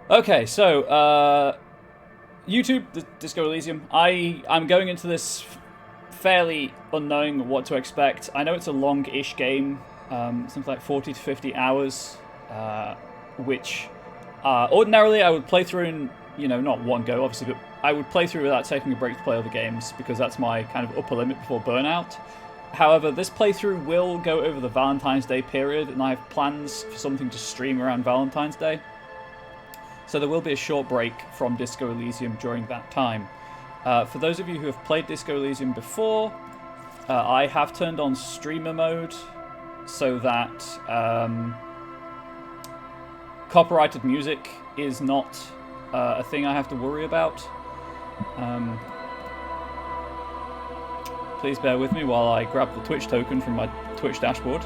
Okay, so YouTube, Disco Elysium. I'm going into this fairly unknowing what to expect. I know it's a long-ish game, something like 40 to 50 hours, which ordinarily I would play through in, not one go, obviously, but I would play through without taking a break to play other games because that's my kind of upper limit before burnout. However, this playthrough will go over the Valentine's Day period, and I have plans for something to stream around Valentine's Day. So there will be a short break from Disco Elysium during that time. For those of you who have played Disco Elysium before, I have turned on streamer mode so that copyrighted music is not a thing I have to worry about. Please bear with me while I grab the Twitch token from my Twitch dashboard,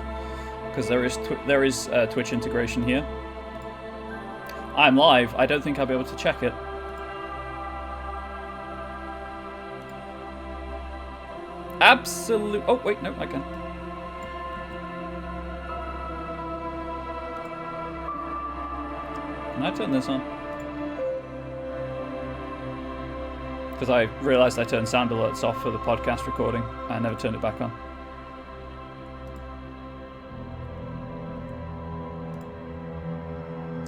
because there is Twitch integration here. I'm live. I don't think I'll be able to check it. Absolute. Oh wait, no, I can. Can I turn this on? Because I realised I turned sound alerts off for the podcast recording. I never turned it back on.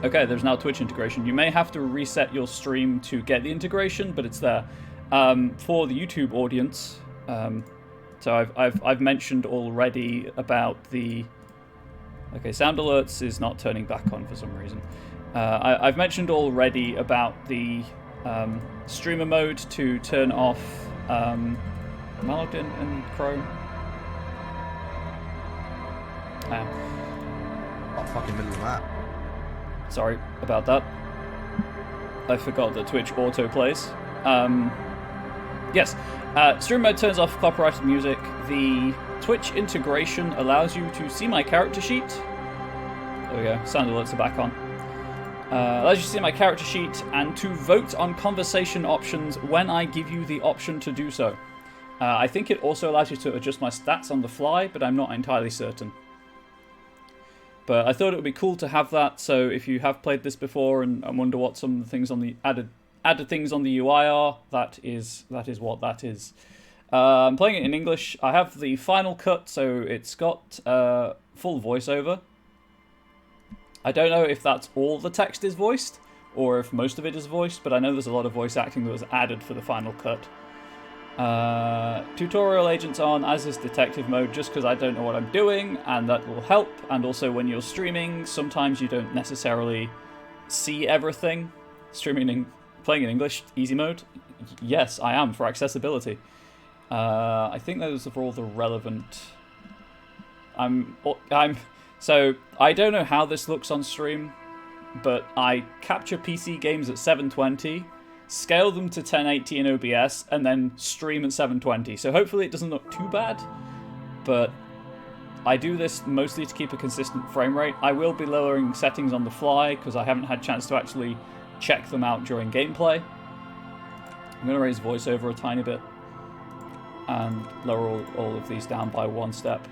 Okay, there's now Twitch integration. You may have to reset your stream to get the integration, but it's there. For the YouTube audience, so I've mentioned already about the... Okay, sound alerts is not turning back on for some reason. I've mentioned already about the streamer mode to turn off... Am I logged in Chrome? I am. Not fucking middle of that. Sorry about that. I forgot that Twitch auto plays. Yes, stream mode turns off copyrighted music. The Twitch integration allows you to see my character sheet. There we go, sound alerts are back on. Allows you to see my character sheet and to vote on conversation options when I give you the option to do so. I think it also allows you to adjust my stats on the fly, but I'm not entirely certain. But I thought it would be cool to have that, so if you have played this before and wonder what some of the things on the added things on the UI are, that is what that is. I'm playing it in English. I have the final cut, so it's got full voiceover. I don't know if that's all the text is voiced, or if most of it is voiced, but I know there's a lot of voice acting that was added for the final cut. Tutorial agents on, as is detective mode, just because I don't know what I'm doing, and that will help. And also when you're streaming, sometimes you don't necessarily see everything. Playing in English, easy mode? Yes, I am, for accessibility. I think those are all the relevant... So, I don't know how this looks on stream, but I capture PC games at 720, scale them to 1080 in OBS, and then stream at 720. So hopefully it doesn't look too bad, but I do this mostly to keep a consistent frame rate. I will be lowering settings on the fly, because I haven't had a chance to actually check them out during gameplay. I'm going to raise voiceover a tiny bit, and lower all of these down by one step.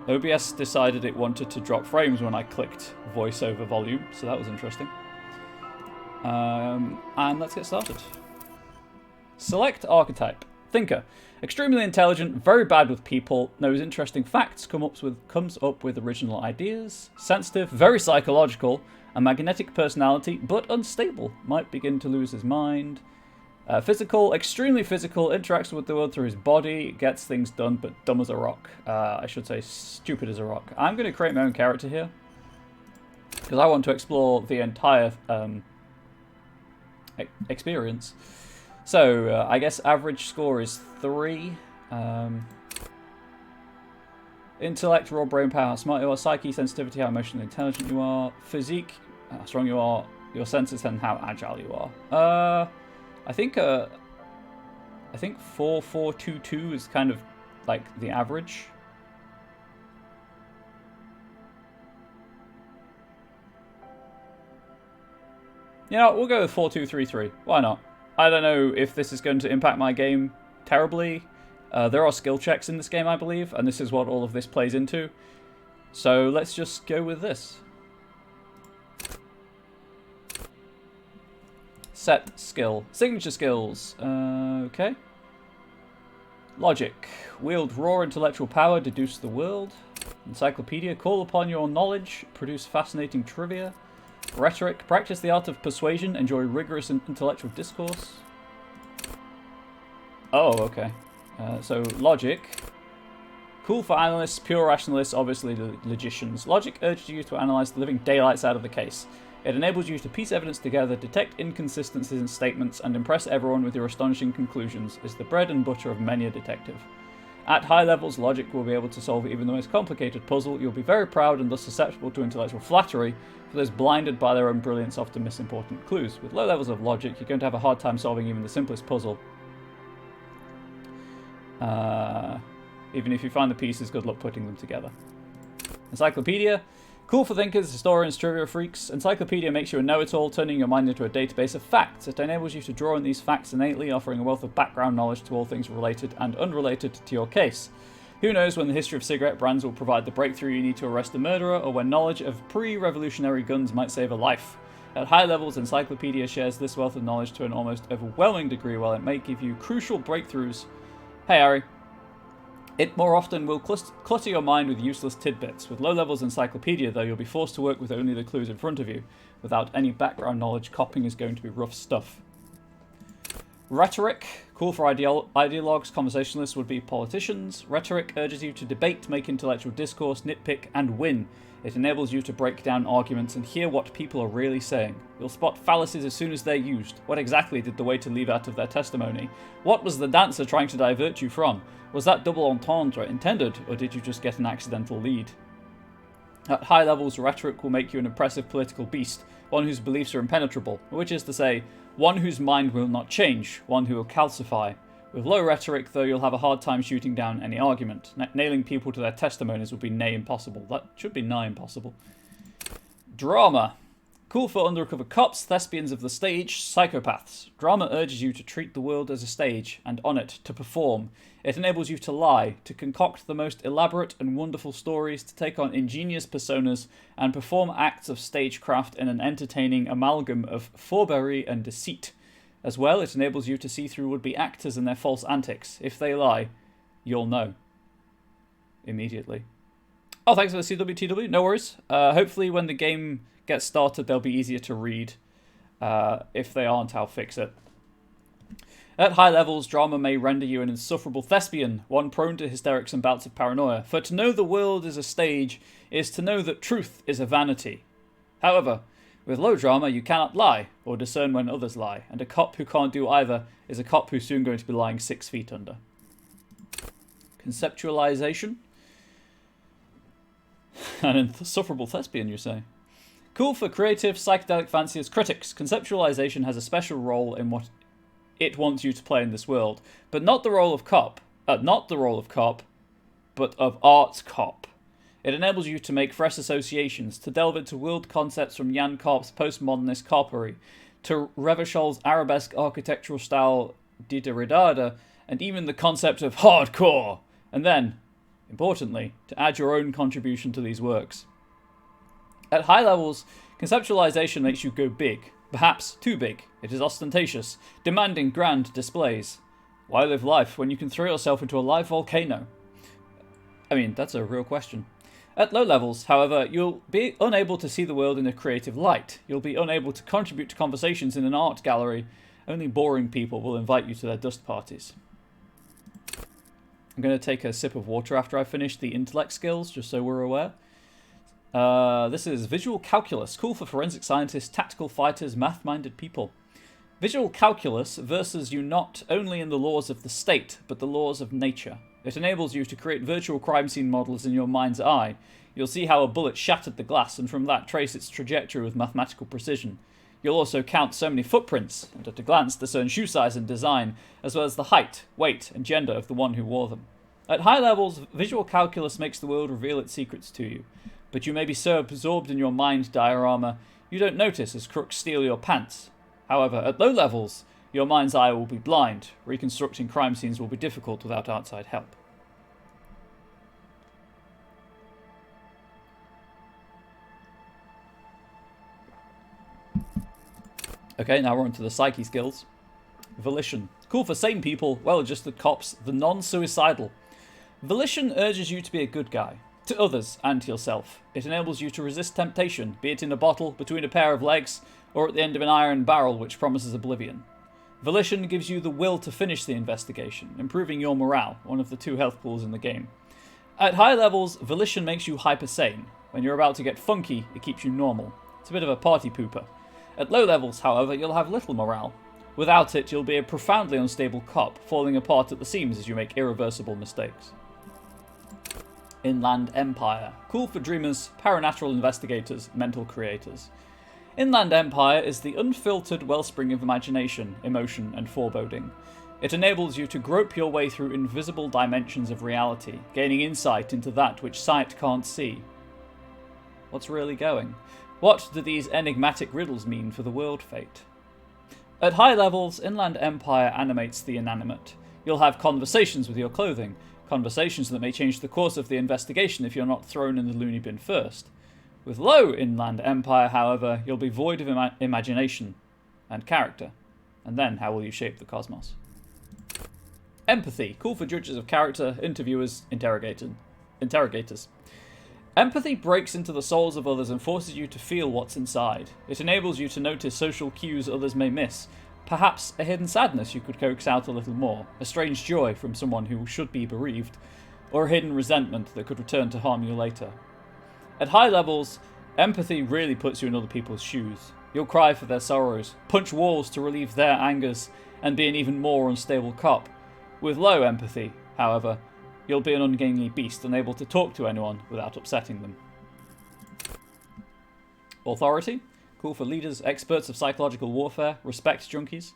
OBS decided it wanted to drop frames when I clicked voiceover volume, so that was interesting. And let's get started. Select archetype. Thinker. Extremely intelligent, very bad with people, knows interesting facts, comes up with original ideas. Sensitive, very psychological, a magnetic personality, but unstable. Might begin to lose his mind. Physical, extremely physical, interacts with the world through his body, gets things done, but dumb as a rock. I should say stupid as a rock. I'm going to create my own character here, because I want to explore the entire experience. So, I guess average score is 3. Intellect, raw brain power, how smart you are, psyche, sensitivity, how emotionally intelligent you are, physique, how strong you are, your senses, and how agile you are. I think 4422 is kind of like the average. You know, we'll go with 4233. Why not? I don't know if this is going to impact my game terribly. There are skill checks in this game, I believe, and this is what all of this plays into. So let's just go with this. Set skill. Signature skills. Okay. Logic. Wield raw intellectual power, deduce the world. Encyclopedia. Call upon your knowledge, produce fascinating trivia. Rhetoric. Practice the art of persuasion, enjoy rigorous intellectual discourse. Oh, okay. So, logic. Cool for analysts, pure rationalists, obviously the logicians. Logic urges you to analyze the living daylights out of the case. It enables you to piece evidence together, detect inconsistencies in statements, and impress everyone with your astonishing conclusions. Is the bread and butter of many a detective. At high levels, logic will be able to solve even the most complicated puzzle. You'll be very proud and thus susceptible to intellectual flattery for those blinded by their own brilliance, often miss important clues. With low levels of logic, you're going to have a hard time solving even the simplest puzzle. Even if you find the pieces, good luck putting them together. Encyclopedia. Cool for thinkers, historians, trivia freaks. Encyclopedia makes you a know-it-all, turning your mind into a database of facts. It enables you to draw on these facts innately, offering a wealth of background knowledge to all things related and unrelated to your case. Who knows when the history of cigarette brands will provide the breakthrough you need to arrest a murderer, or when knowledge of pre-revolutionary guns might save a life. At high levels, Encyclopedia shares this wealth of knowledge to an almost overwhelming degree. While it may give you crucial breakthroughs, hey Harry, it more often will clutter your mind with useless tidbits. With low levels Encyclopedia, though, you'll be forced to work with only the clues in front of you. Without any background knowledge, copying is going to be rough stuff. Rhetoric. Cool for ideologues, conversationalists, would-be politicians. Rhetoric urges you to debate, make intellectual discourse, nitpick, and win. It enables you to break down arguments and hear what people are really saying. You'll spot fallacies as soon as they're used. What exactly did the waiter leave out of their testimony? What was the dancer trying to divert you from? Was that double entendre intended, or did you just get an accidental lead? At high levels, rhetoric will make you an impressive political beast, one whose beliefs are impenetrable, which is to say, one whose mind will not change, one who will calcify. With low rhetoric, though, you'll have a hard time shooting down any argument. Nailing people to their testimonies would be nigh impossible. That should be nigh impossible. Drama. Cool for undercover cops, thespians of the stage, psychopaths. Drama urges you to treat the world as a stage, and on it, to perform. It enables you to lie, to concoct the most elaborate and wonderful stories, to take on ingenious personas, and perform acts of stagecraft in an entertaining amalgam of fourberie and deceit. As well, it enables you to see through would-be actors and their false antics. If they lie, you'll know. Immediately. Oh, thanks for the CWTW. No worries. Hopefully when the game gets started, they'll be easier to read. If they aren't, I'll fix it. At high levels, drama may render you an insufferable thespian, one prone to hysterics and bouts of paranoia. For to know the world is a stage is to know that truth is a vanity. However, with low drama, you cannot lie, or discern when others lie, and a cop who can't do either is a cop who's soon going to be lying 6 feet under. Conceptualization. An insufferable thespian, you say? Cool for creative, psychedelic fanciers, critics. Conceptualization has a special role in what it wants you to play in this world, but not the role of cop. But of arts cop. It enables you to make fresh associations, to delve into world concepts from Jan Karp's postmodernist coppery, to Revachol's arabesque architectural style Dita, and even the concept of hardcore, and then, importantly, to add your own contribution to these works. At high levels, conceptualization makes you go big, perhaps too big. It is ostentatious, demanding grand displays. Why live life when you can throw yourself into a live volcano? I mean, that's a real question. At low levels, however, you'll be unable to see the world in a creative light. You'll be unable to contribute to conversations in an art gallery. Only boring people will invite you to their dust parties. I'm going to take a sip of water after I finish the intellect skills, just so we're aware. This is visual calculus, cool for forensic scientists, tactical fighters, math-minded people. Visual calculus verses you not only in the laws of the state, but the laws of nature. It enables you to create virtual crime scene models in your mind's eye. You'll see how a bullet shattered the glass, and from that trace its trajectory with mathematical precision. You'll also count so many footprints, and at a glance discern shoe size and design, as well as the height, weight, and gender of the one who wore them. At high levels, visual calculus makes the world reveal its secrets to you. But you may be so absorbed in your mind diorama, you don't notice as crooks steal your pants. However, at low levels, your mind's eye will be blind. Reconstructing crime scenes will be difficult without outside help. Okay, now we're on to the psyche skills. Volition. Cool for sane people, well-adjusted cops, the non-suicidal. Volition urges you to be a good guy, to others and to yourself. It enables you to resist temptation, be it in a bottle, between a pair of legs, or at the end of an iron barrel which promises oblivion. Volition gives you the will to finish the investigation, improving your morale, one of the 2 health pools in the game. At high levels, Volition makes you hyper-sane. When you're about to get funky, it keeps you normal. It's a bit of a party pooper. At low levels, however, you'll have little morale. Without it, you'll be a profoundly unstable cop, falling apart at the seams as you make irreversible mistakes. Inland Empire. Cool for dreamers, paranatural investigators, mental creators. Inland Empire is the unfiltered wellspring of imagination, emotion, and foreboding. It enables you to grope your way through invisible dimensions of reality, gaining insight into that which sight can't see. What's really going? What do these enigmatic riddles mean for the world fate? At high levels, Inland Empire animates the inanimate. You'll have conversations with your clothing, conversations that may change the course of the investigation if you're not thrown in the loony bin first. With low Inland Empire, however, you'll be void of imagination and character. And then, how will you shape the cosmos? Empathy. Cool for judges of character, interviewers, interrogators. Empathy breaks into the souls of others and forces you to feel what's inside. It enables you to notice social cues others may miss. Perhaps a hidden sadness you could coax out a little more, a strange joy from someone who should be bereaved, or a hidden resentment that could return to harm you later. At high levels, empathy really puts you in other people's shoes. You'll cry for their sorrows, punch walls to relieve their angers, and be an even more unstable cop. With low empathy, however, you'll be an ungainly beast, unable to talk to anyone without upsetting them. Authority. Cool for leaders, experts of psychological warfare, respect junkies.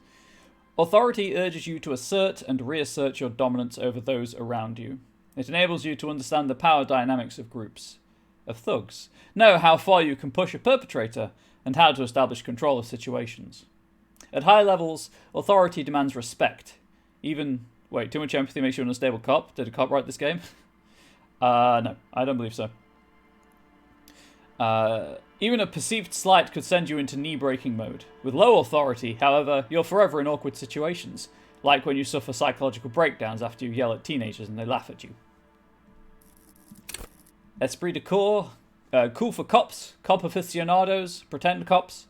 Authority urges you to assert and reassert your dominance over those around you. It enables you to understand the power dynamics of groups, of thugs, know how far you can push a perpetrator, and how to establish control of situations. At high levels, authority demands respect. Wait, too much empathy makes you an unstable cop? Did a cop write this game? No, I don't believe so. Even a perceived slight could send you into knee-breaking mode. With low authority, however, you're forever in awkward situations, like when you suffer psychological breakdowns after you yell at teenagers and they laugh at you. Esprit de corps. Cool for cops, cop aficionados, pretend cops.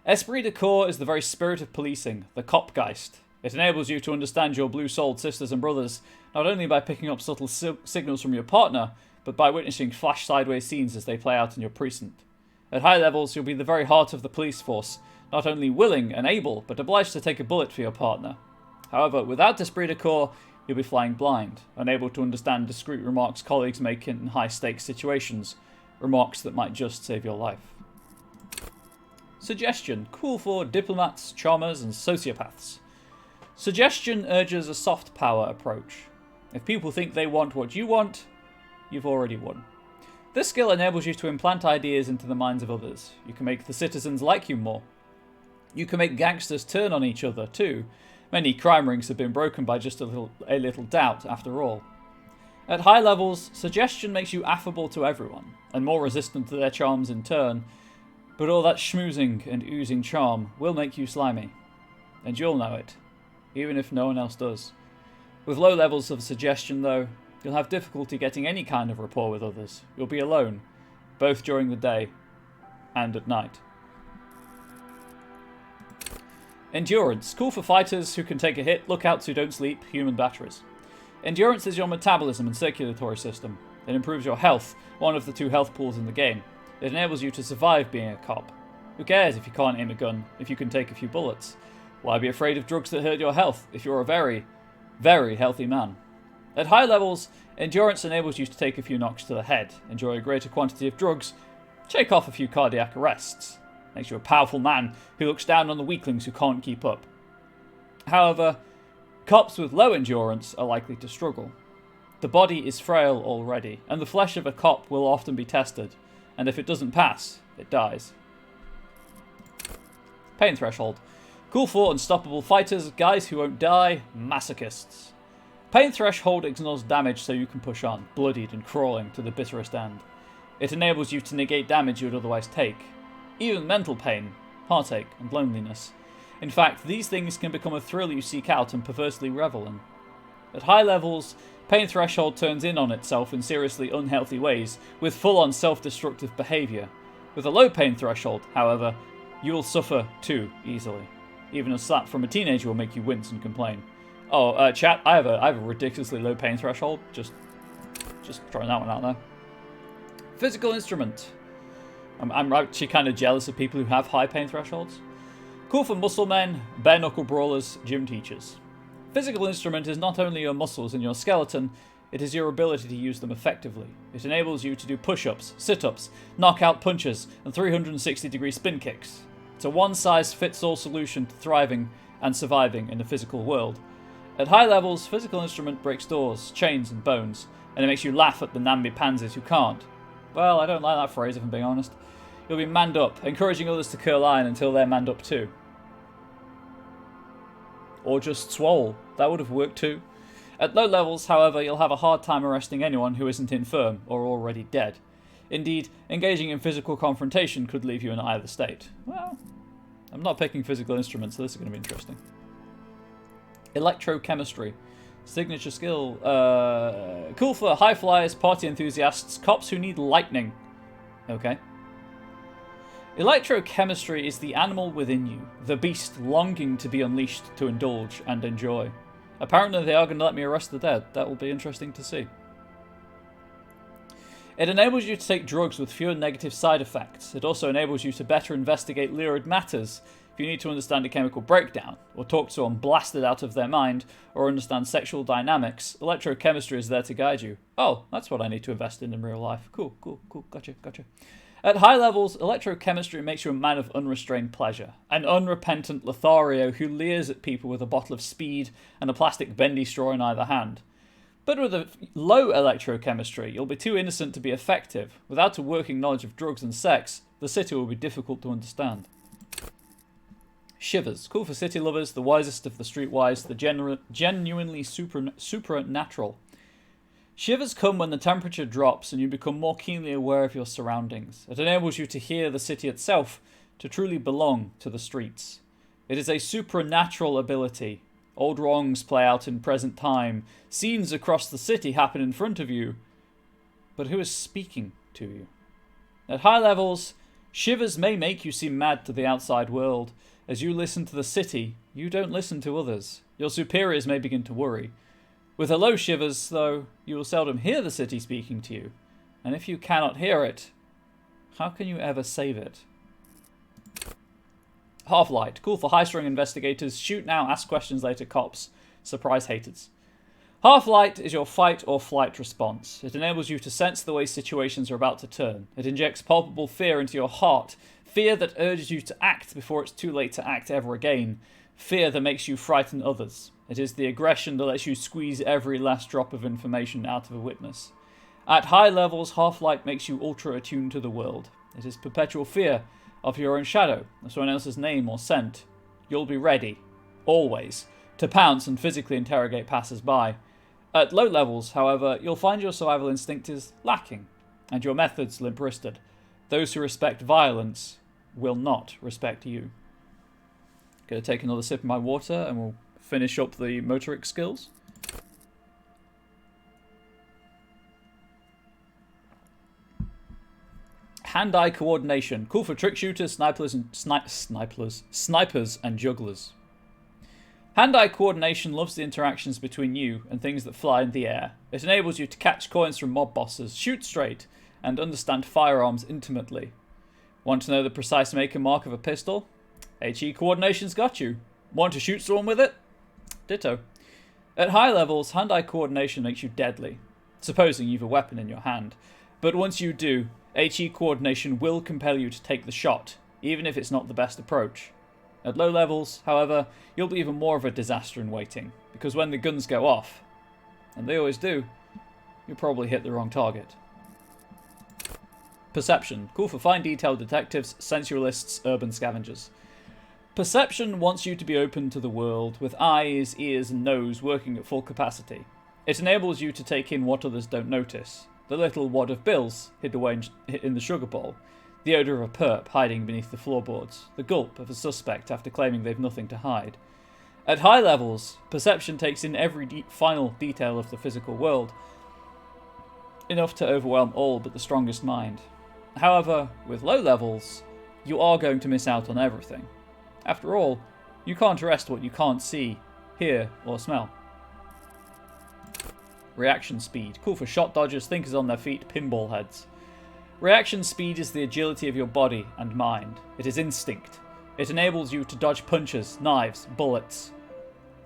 Esprit de corps is the very spirit of policing, the copgeist. It enables you to understand your blue-souled sisters and brothers, not only by picking up subtle signals from your partner, but by witnessing flash sideways scenes as they play out in your precinct. At high levels, you'll be the very heart of the police force, not only willing and able, but obliged to take a bullet for your partner. However, without esprit de corps, you'll be flying blind, unable to understand discreet remarks colleagues make in high-stakes situations, remarks that might just save your life. Suggestion. Cool for diplomats, charmers, and sociopaths. Suggestion urges a soft power approach. If people think they want what you want, you've already won. This skill enables you to implant ideas into the minds of others. You can make the citizens like you more. You can make gangsters turn on each other too. Many crime rings have been broken by just a little doubt, after all. At high levels, suggestion makes you affable to everyone, and more resistant to their charms in turn, but all that schmoozing and oozing charm will make you slimy. And you'll know it, even if no one else does. With low levels of suggestion, though, you'll have difficulty getting any kind of rapport with others. You'll be alone, both during the day and at night. Endurance. Cool for fighters who can take a hit, lookouts who don't sleep, human batteries. Endurance is your metabolism and circulatory system. It improves your health, one of the 2 health pools in the game. It enables you to survive being a cop. Who cares if you can't aim a gun, if you can take a few bullets? Why be afraid of drugs that hurt your health if you're a very, very healthy man? At high levels, endurance enables you to take a few knocks to the head, enjoy a greater quantity of drugs, shake off a few cardiac arrests. Makes you a powerful man who looks down on the weaklings who can't keep up. However, cops with low endurance are likely to struggle. The body is frail already, and the flesh of a cop will often be tested, and if it doesn't pass, it dies. Pain threshold. Cool for unstoppable fighters, guys who won't die, masochists. Pain threshold ignores damage so you can push on, bloodied and crawling to the bitterest end. It enables you to negate damage you would otherwise take. Even mental pain, heartache, and loneliness. In fact, these things can become a thrill you seek out and perversely revel in. At high levels, pain threshold turns in on itself in seriously unhealthy ways, with full-on self-destructive behaviour. With a low pain threshold, however, you will suffer too easily. Even a slap from a teenager will make you wince and complain. Oh, chat, I have a ridiculously low pain threshold. Just throwing that one out there. Physical instrument. I'm actually kind of jealous of people who have high pain thresholds. Cool for muscle men, bare knuckle brawlers, gym teachers. Physical instrument is not only your muscles and your skeleton, it is your ability to use them effectively. It enables you to do push-ups, sit-ups, knockout punches, and 360-degree spin kicks. It's a one-size-fits-all solution to thriving and surviving in the physical world. At high levels, physical instrument breaks doors, chains, and bones, and it makes you laugh at the namby-pansies who can't. Well, I don't like that phrase if I'm being honest. You'll be manned up, encouraging others to curl iron until they're manned up too. Or just swole. That would have worked too. At low levels, however, you'll have a hard time arresting anyone who isn't infirm or already dead. Indeed, engaging in physical confrontation could leave you in either state. Well, I'm not picking physical instruments, so this is going to be interesting. Electrochemistry. Signature skill. Cool for high flyers, party enthusiasts, cops who need lightning. Okay. Electrochemistry is the animal within you, the beast longing to be unleashed to indulge and enjoy. Apparently they are going to let me arrest the dead. That will be interesting to see. It enables you to take drugs with fewer negative side effects. It also enables you to better investigate lurid matters. If you need to understand a chemical breakdown, or talk to someone blasted out of their mind, or understand sexual dynamics, electrochemistry is there to guide you. Oh, that's what I need to invest in real life. Cool. Gotcha. At high levels, electrochemistry makes you a man of unrestrained pleasure, an unrepentant Lothario who leers at people with a bottle of speed and a plastic bendy straw in either hand. But with a low electrochemistry, you'll be too innocent to be effective. Without a working knowledge of drugs and sex, the city will be difficult to understand. Shivers. Cool for city lovers, the wisest of the streetwise, the genuinely supernatural. Shivers come when the temperature drops and you become more keenly aware of your surroundings. It enables you to hear the city itself, to truly belong to the streets. It is a supernatural ability. Old wrongs play out in present time. Scenes across the city happen in front of you. But who is speaking to you? At high levels, shivers may make you seem mad to the outside world. As you listen to the city, you don't listen to others. Your superiors may begin to worry. With a low shivers, though, you will seldom hear the city speaking to you. And if you cannot hear it, how can you ever save it? Half-light. Cool for high-strung investigators. Shoot now, ask questions later, cops. Surprise haters. Half-light is your fight or flight response. It enables you to sense the way situations are about to turn. It injects palpable fear into your heart. Fear that urges you to act before it's too late to act ever again. Fear that makes you frighten others. It is the aggression that lets you squeeze every last drop of information out of a witness. At high levels, half-light makes you ultra-attuned to the world. It is perpetual fear of your own shadow, or someone else's name or scent. You'll be ready, always, to pounce and physically interrogate passers-by. At low levels, however, you'll find your survival instinct is lacking, and your methods limp-wristed. Those who respect violence will not respect you. Gonna take another sip of my water and we'll finish up the motoric skills. Hand-eye coordination. Cool for trick shooters, snipers, and jugglers. Hand-eye coordination loves the interactions between you and things that fly in the air. It enables you to catch coins from mob bosses, shoot straight, and understand firearms intimately. Want to know the precise make and mark of a pistol? HE coordination's got you. Want to shoot someone with it? Ditto. At high levels, hand-eye coordination makes you deadly, supposing you've a weapon in your hand. But once you do, HE coordination will compel you to take the shot, even if it's not the best approach. At low levels, however, you'll be even more of a disaster in waiting, because when the guns go off, and they always do, you'll probably hit the wrong target. Perception. Cool for fine detail detectives, sensualists, urban scavengers. Perception wants you to be open to the world, with eyes, ears, and nose working at full capacity. It enables you to take in what others don't notice. The little wad of bills hid away in the sugar bowl. the odour of a perp hiding beneath the floorboards, the gulp of a suspect after claiming they've nothing to hide. At high levels, perception takes in every final detail of the physical world, enough to overwhelm all but the strongest mind. However, with low levels, you are going to miss out on everything. After all, you can't arrest what you can't see, hear, or smell. Reaction speed. Cool for shot dodgers, thinkers on their feet, pinball heads. Reaction speed is the agility of your body and mind. It is instinct. It enables you to dodge punches, knives, bullets.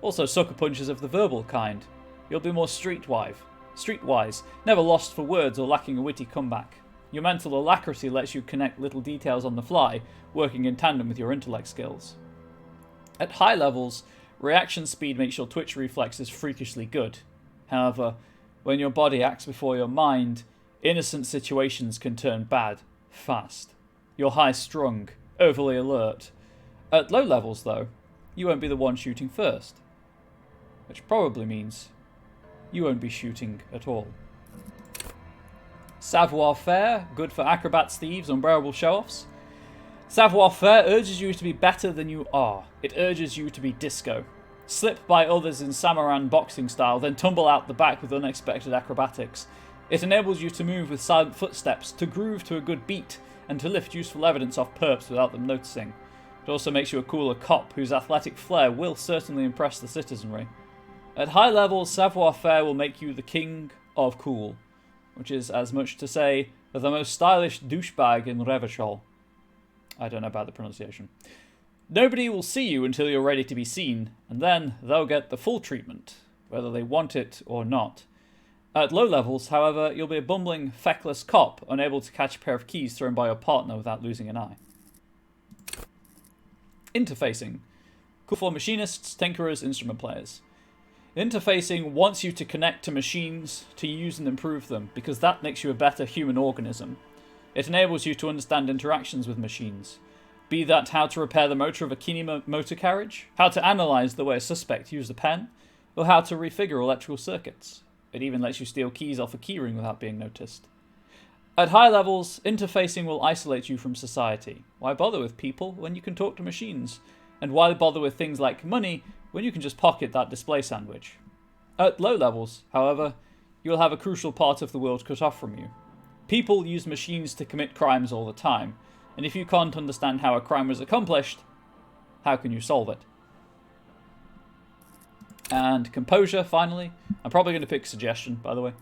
Also sucker punches of the verbal kind. You'll be more streetwise, never lost for words or lacking a witty comeback. Your mental alacrity lets you connect little details on the fly, working in tandem with your intellect skills. At high levels, reaction speed makes your twitch reflexes freakishly good. However, when your body acts before your mind, innocent situations can turn bad, fast. You're high-strung, overly alert. At low levels, though, you won't be the one shooting first. Which probably means you won't be shooting at all. Savoir-faire, good for acrobats, thieves, unbearable show-offs. Savoir-faire urges you to be better than you are. It urges you to be disco. Slip by others in Samaran boxing style, then tumble out the back with unexpected acrobatics. It enables you to move with silent footsteps, to groove to a good beat, and to lift useful evidence off perps without them noticing. It also makes you a cooler cop, whose athletic flair will certainly impress the citizenry. At high levels, savoir-faire will make you the king of cool, which is as much to say the most stylish douchebag in Revachol. I don't know about the pronunciation. Nobody will see you until you're ready to be seen, and then they'll get the full treatment, whether they want it or not. At low levels, however, you'll be a bumbling, feckless cop, unable to catch a pair of keys thrown by your partner without losing an eye. Interfacing. Cool for machinists, tinkerers, instrument players. Interfacing wants you to connect to machines, to use and improve them, because that makes you a better human organism. It enables you to understand interactions with machines. Be that how to repair the motor of a Kinema motor carriage, how to analyse the way a suspect used a pen, or how to refigure electrical circuits. It even lets you steal keys off a keyring without being noticed. At high levels, interfacing will isolate you from society. Why bother with people when you can talk to machines? And why bother with things like money when you can just pocket that display sandwich? At low levels, however, you will have a crucial part of the world cut off from you. People use machines to commit crimes all the time, and if you can't understand how a crime was accomplished, how can you solve it? And composure, finally. I'm probably going to pick suggestion, by the way.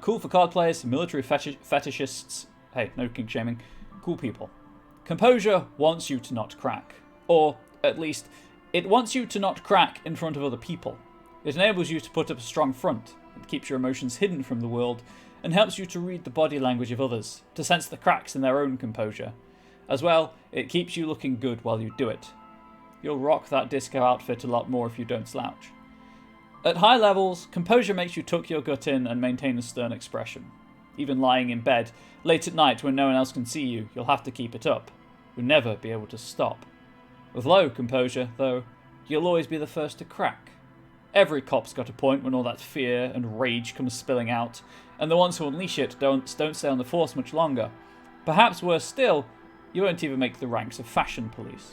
Cool for card players, military fetishists. Hey, no kink shaming. Cool people. Composure wants you to not crack. Or, at least, it wants you to not crack in front of other people. It enables you to put up a strong front. It keeps your emotions hidden from the world, and helps you to read the body language of others, to sense the cracks in their own composure. As well, it keeps you looking good while you do it. You'll rock that disco outfit a lot more if you don't slouch. At high levels, composure makes you tuck your gut in and maintain a stern expression. Even lying in bed, late at night when no one else can see you, you'll have to keep it up. You'll never be able to stop. With low composure, though, you'll always be the first to crack. Every cop's got a point when all that fear and rage comes spilling out, and the ones who unleash it don't stay on the force much longer. Perhaps worse still, you won't even make the ranks of fashion police.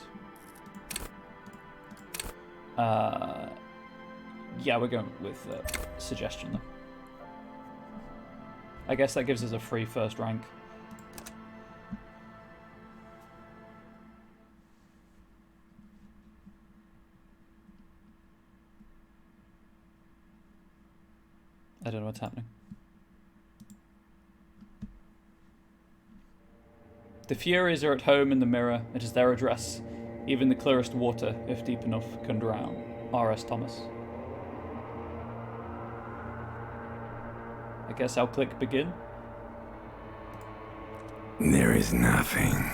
Yeah, we're going with suggestion though. I guess that gives us a free first rank. I don't know what's happening. The Furies are at home in the mirror. It is their address. Even the clearest water, if deep enough, can drown. R.S. Thomas. I guess I'll click begin. There is nothing.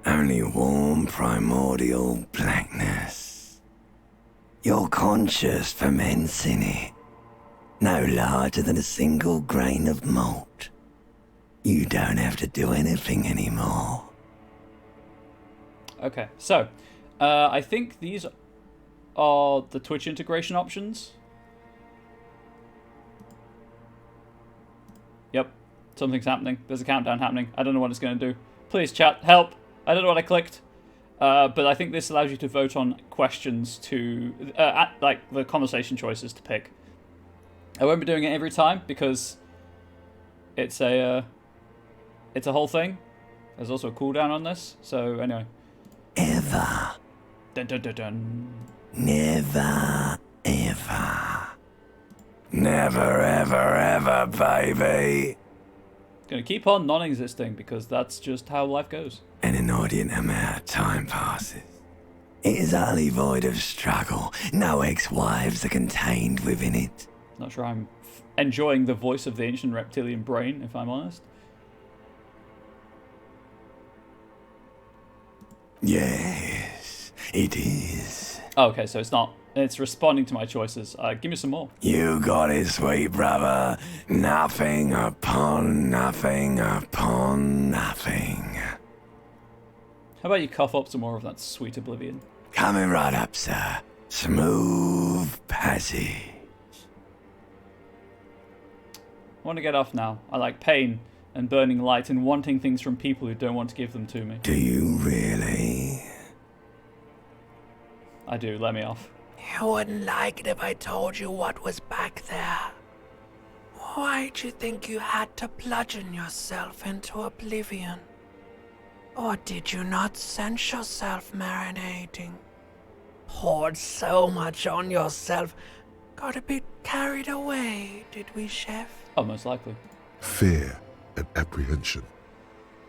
Only warm primordial blackness. Your conscious ferments in it. No larger than a single grain of malt. You don't have to do anything anymore. Okay, so I think these are the Twitch integration options. Yep, something's happening. There's a countdown happening. I don't know what it's going to do. Please, chat, help. I don't know what I clicked. But I think this allows you to vote on questions to, like, the conversation choices to pick. I won't be doing it every time because it's a whole thing. There's also a cooldown on this. So, anyway. Ever. Dun, dun, dun, dun. Never, ever. Never, ever, ever, baby. Gonna keep on non-existing because that's just how life goes. An inordinate amount of time passes. It is utterly void of struggle. No ex-wives are contained within it. Not sure I'm enjoying the voice of the ancient reptilian brain, if I'm honest. Yes, it is. Oh, okay, so it's not. It's responding to my choices. Give me some more. You got it, sweet brother. Nothing upon nothing upon nothing. How about you cough up some more of that sweet oblivion? Coming right up, sir. Smooth passage. I want to get off now. I like pain and burning light and wanting things from people who don't want to give them to me. Do you really? I do. Let me off. You wouldn't like it if I told you what was back there. Why'd you think you had to bludgeon yourself into oblivion? Or did you not sense yourself marinating? Poured so much on yourself, got a bit carried away, did we, Chef? Oh, most likely. Fear and apprehension.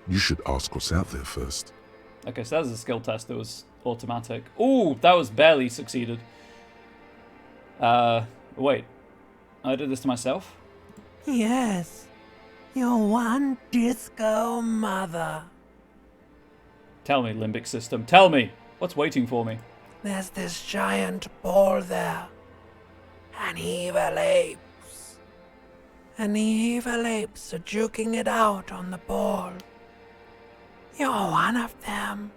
You should ask what's out there first. Okay, so that was a skill test that was automatic. Ooh, that was barely succeeded. Wait. I did this to myself? Yes, your one disco mother. Tell me, limbic system. Tell me! What's waiting for me? There's this giant ball there. And evil apes. And the evil apes are juking it out on the ball. You're one of them.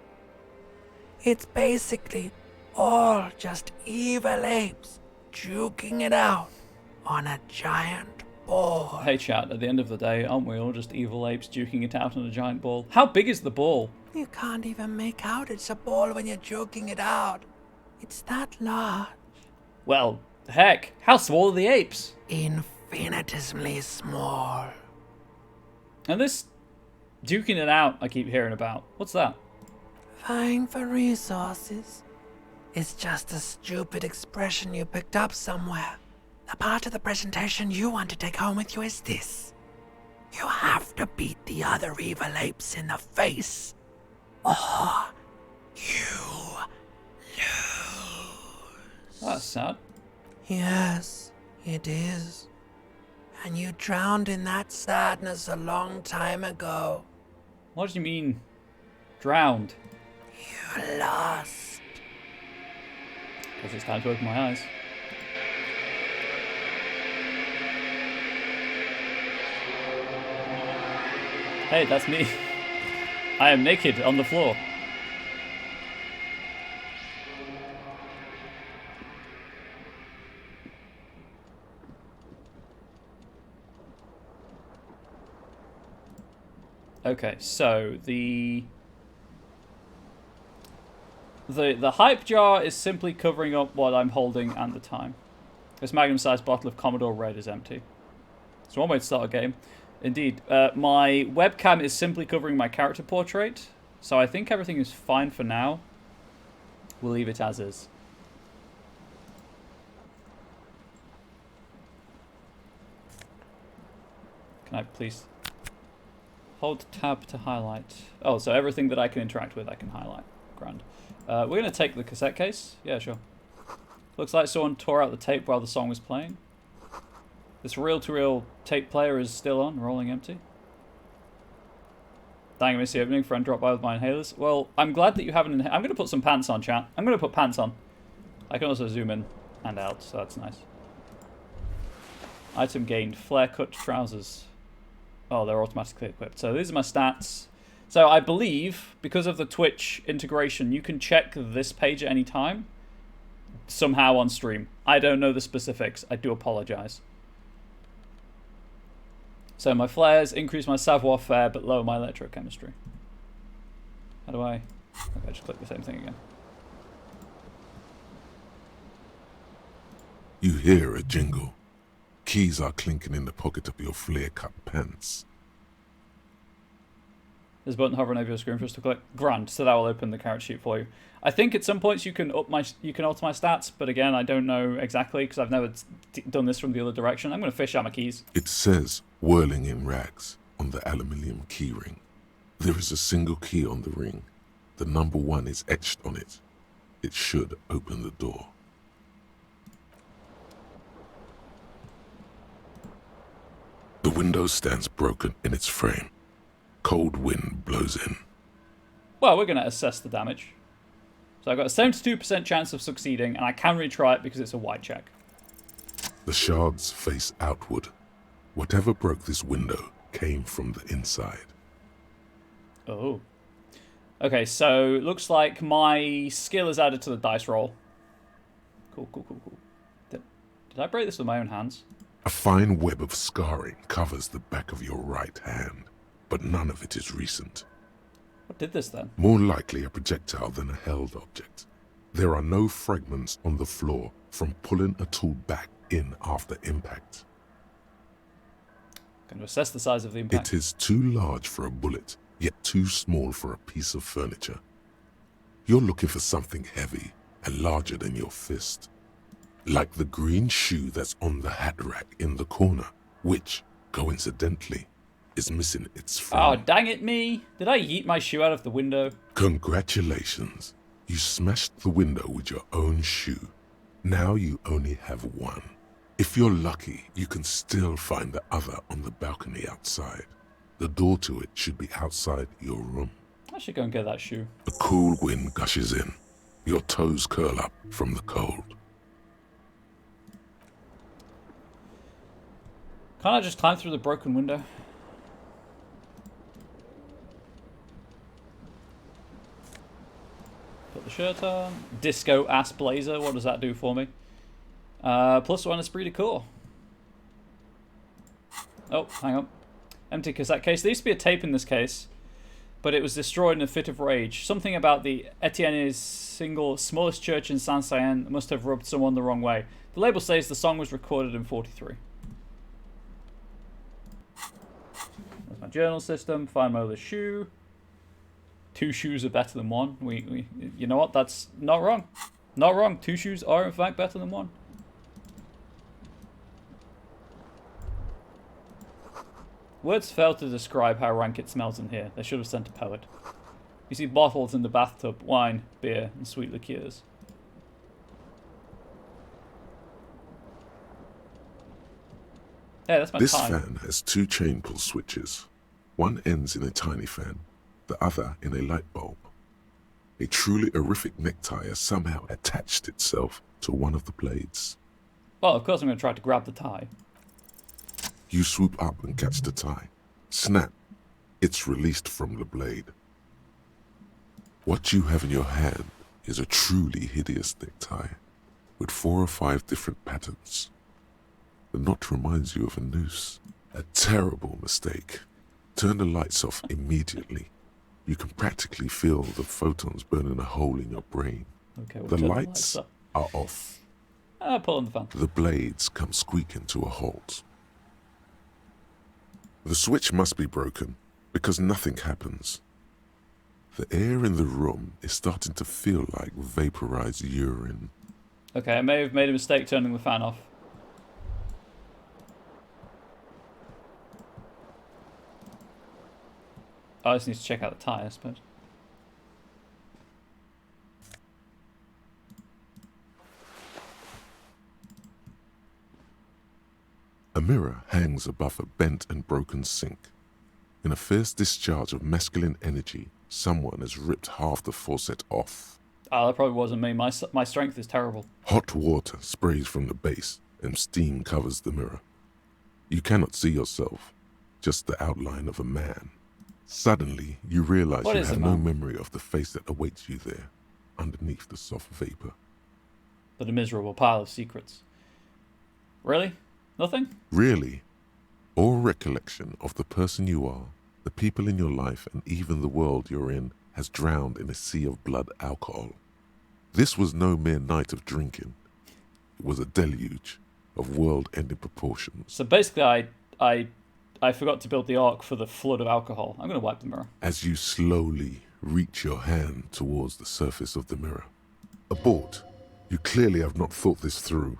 It's basically all just evil apes juking it out on a giant ball. Hey chat, at the end of the day, aren't we all just evil apes duking it out on a giant ball? How big is the ball? You can't even make out it's a ball when you're joking it out. It's that large. Well, heck, how small are the apes? Infinitesimally small. And this duking it out I keep hearing about, what's that? Vying for resources. It's just a stupid expression you picked up somewhere. The part of the presentation you want to take home with you is this. You have to beat the other evil apes in the face. Or you lose. That's sad. Yes, it is. And you drowned in that sadness a long time ago. What do you mean, drowned? You lost. Guess it's time to open my eyes. Hey, that's me. I am naked on the floor. Okay, so the hype jar is simply covering up what I'm holding at the time. This magnum-sized bottle of Commodore Red is empty. It's one way to start a game. Indeed, my webcam is simply covering my character portrait, so I think everything is fine for now. We'll leave it as is. Can I please hold tab to highlight? Oh, so everything that I can interact with I can highlight. Grand. We're going to take the cassette case. Yeah, sure. Looks like someone tore out the tape while the song was playing. This reel-to-reel tape player is still on, rolling empty. Dang, I missed the opening. Friend dropped by with my inhalers. Well, I'm glad that you haven't... I'm going to put some pants on, chat. I'm going to put pants on. I can also zoom in and out, so that's nice. Item gained. Flare-cut trousers. Oh, they're automatically equipped. So these are my stats. So I believe, because of the Twitch integration, you can check this page at any time. Somehow on stream. I don't know the specifics. I do apologize. So my flares increase my savoir-faire, but lower my electrochemistry. How do I... Okay, just click the same thing again. You hear a jingle. Keys are clinking in the pocket of your flare-cut pants. There's a button hovering over your screen for us to click. Grand, so that will open the character sheet for you. I think at some points you can alter my stats, but again, I don't know exactly because I've never done this from the other direction. I'm going to fish out my keys. It says whirling in rags on the aluminium keyring. There is a single key on the ring. The number 1 is etched on it. It should open the door. The window stands broken in its frame. Cold wind blows in. Well, we're going to assess the damage. So I've got a 72% chance of succeeding, and I can retry it because it's a white check. The shards face outward. Whatever broke this window came from the inside. Oh. Okay, so it looks like my skill is added to the dice roll. Cool. Did I break this with my own hands? A fine web of scarring covers the back of your right hand, but none of it is recent. What did this then? More likely a projectile than a held object. There are no fragments on the floor from pulling a tool back in after impact. Going to assess the size of the impact. It is too large for a bullet, yet too small for a piece of furniture. You're looking for something heavy and larger than your fist. Like the green shoe that's on the hat rack in the corner, which, coincidentally, is missing its frame. Oh, dang it me! Did I yeet my shoe out of the window? Congratulations. You smashed the window with your own shoe. Now you only have one. If you're lucky, you can still find the other on the balcony outside. The door to it should be outside your room. I should go and get that shoe. A cool wind gushes in. Your toes curl up from the cold. Can't I just climb through the broken window? Put the shirt on. Disco ass blazer. What does that do for me? +1 esprit de corps. Oh, hang on. Empty cassette case. There used to be a tape in this case, but it was destroyed in a fit of rage. Something about the Etienne's single smallest church in Saint-Cyane must have rubbed someone the wrong way. The label says the song was recorded in '43. That's my journal system. Find my other shoe. 2 shoes are better than 1. You know what? That's not wrong. Not wrong. 2 shoes are in fact better than 1. Words fail to describe how rank it smells in here. They should have sent a poet. You see bottles in the bathtub, wine, beer, and sweet liqueurs. Hey, that's my This time. fan has 2 chain pull switches. One ends in a tiny fan, the other in a light bulb. A truly horrific necktie has somehow attached itself to one of the blades. Well, of course I'm going to try to grab the tie. You swoop up and catch the tie. Snap. It's released from the blade. What you have in your hand is a truly hideous necktie with 4 or 5 different patterns. The knot reminds you of a noose. A terrible mistake. Turn the lights off immediately. You can practically feel the photons burning a hole in your brain. Okay, we'll The turn lights up. are off. Pull on the fan. The blades come squeaking to a halt. The switch must be broken because nothing happens. The air in the room is starting to feel like vaporized urine. Okay, I may have made a mistake turning the fan off. I just need to check out the tie, I suppose. A mirror hangs above a bent and broken sink. In a fierce discharge of masculine energy, someone has ripped half the faucet off. Oh, that probably wasn't me. My strength is terrible. Hot water sprays from the base and steam covers the mirror. You cannot see yourself, just the outline of a man. Suddenly, you realize What you is have a no man? memory of the face that awaits you there, underneath the soft vapor. But a miserable pile of secrets. Really? Nothing? Really, all recollection of the person you are, the people in your life, and even the world you're in has drowned in a sea of blood alcohol. This was no mere night of drinking. It was a deluge of world-ending proportions. So basically, I forgot to build the arc for the flood of alcohol. I'm going to wipe the mirror. As you slowly reach your hand towards the surface of the mirror. Abort. You clearly have not thought this through.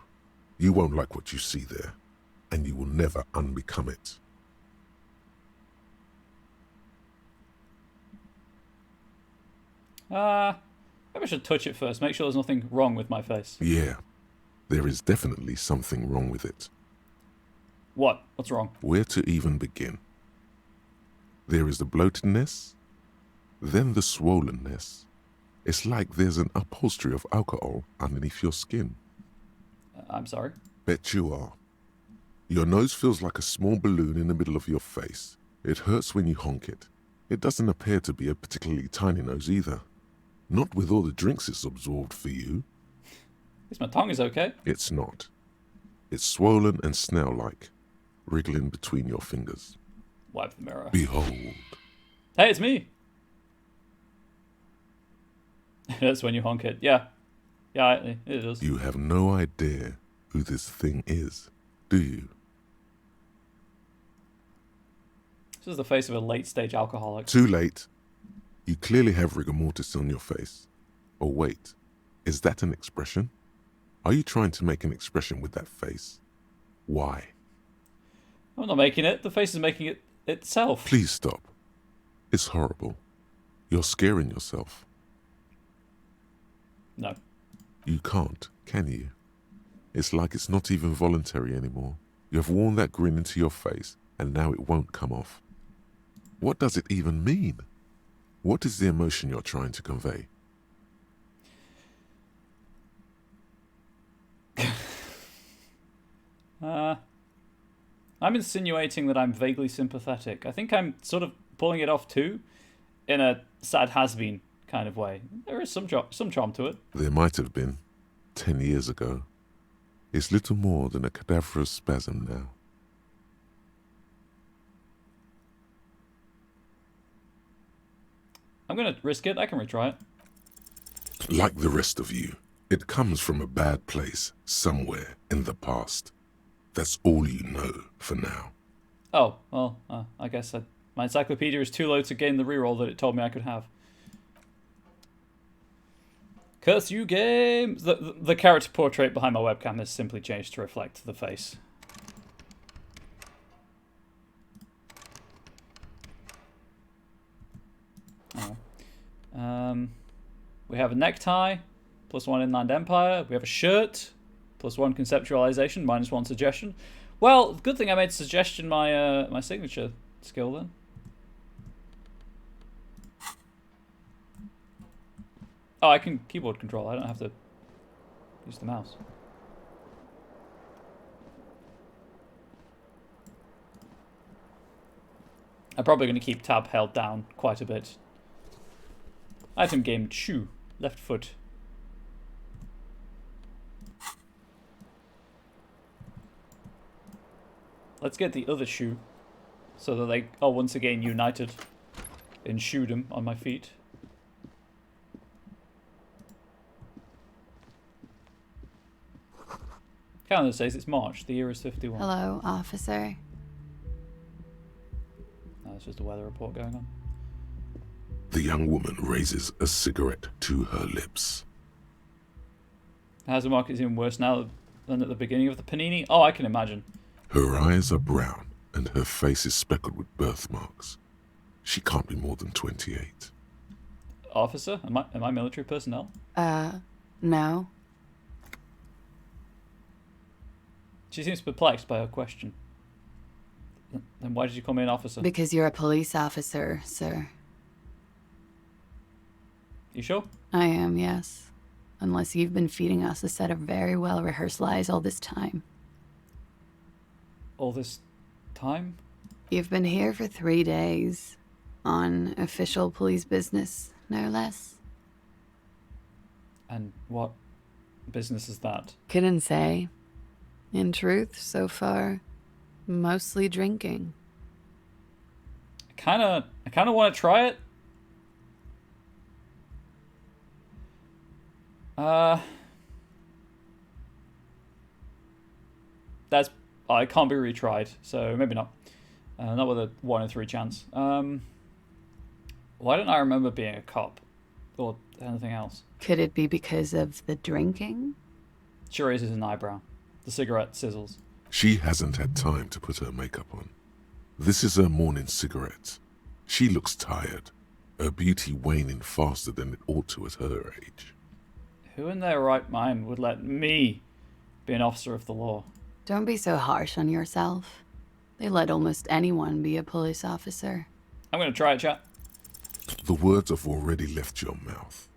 You won't like what you see there, and you will never unbecome it. Maybe I should touch it first, make sure there's nothing wrong with my face. Yeah, there is definitely something wrong with it. What? What's wrong? Where to even begin? There is the bloatedness, then the swollenness. It's like there's an upholstery of alcohol underneath your skin. I'm sorry? Bet you are. Your nose feels like a small balloon in the middle of your face. It hurts when you honk it. It doesn't appear to be a particularly tiny nose either. Not with all the drinks it's absorbed for you. At least my tongue is okay. It's not. It's swollen and snail-like, wriggling between your fingers. Wipe the mirror. Behold. Hey, it's me! That's when you honk it. Yeah. Yeah, it is. You have no idea who this thing is, do you? This is the face of a late-stage alcoholic. Too late. You clearly have rigor mortis on your face. Or wait, is that an expression? Are you trying to make an expression with that face? Why? I'm not making it. The face is making it itself. Please stop. It's horrible. You're scaring yourself. No. You can't, can you? It's like it's not even voluntary anymore. You have worn that grin into your face, and now it won't come off. What does it even mean? What is the emotion you're trying to convey? I'm insinuating that I'm vaguely sympathetic. I think I'm sort of pulling it off too, in a sad has-been kind of way. There is some charm to it. There might have been, 10 years ago. It's little more than a cadaverous spasm now. I'm going to risk it. I can retry it. Like the rest of you, it comes from a bad place somewhere in the past. That's all you know for now. Oh, well, I guess my encyclopedia is too low to gain the reroll that it told me I could have. Curse you, game! The character portrait behind my webcam has simply changed to reflect the face. Oh. We have a necktie, +1 Inland Empire. We have a shirt, +1 conceptualization, -1 suggestion. Well, good thing I made suggestion my my signature skill then. Oh, I can keyboard control. I don't have to use the mouse. I'm probably going to keep tab held down quite a bit. Item game shoe, left foot. Let's get the other shoe, so that they are once again united in shoedom on my feet. Calendar says it's March, the year is 51. Hello, officer. No, it's just a weather report going on. The young woman raises a cigarette to her lips. How's the market even worse now than at the beginning of the panini? Oh, I can imagine. Her eyes are brown, and her face is speckled with birthmarks. She can't be more than 28. Officer? Am I military personnel? No. She seems perplexed by her question. Then why did you call me an officer? Because you're a police officer, sir. You sure? I am, yes. Unless you've been feeding us a set of very well-rehearsed lies all this time. All this time? You've been here for 3 days. On official police business, no less. And what business is that? Couldn't say. In truth, so far, mostly drinking. I kinda want to try it. That's... it can't be retried, so maybe not. Not with a 1 in 3 chance. Why don't I remember being a cop? Or anything else? Could it be because of the drinking? She raises an eyebrow. The cigarette sizzles. She hasn't had time to put her makeup on. This is her morning cigarette. She looks tired, her beauty waning faster than it ought to at her age. Who in their right mind would let me be an officer of the law? Don't be so harsh on yourself. They let almost anyone be a police officer. I'm gonna try it, chat. The words have already left your mouth.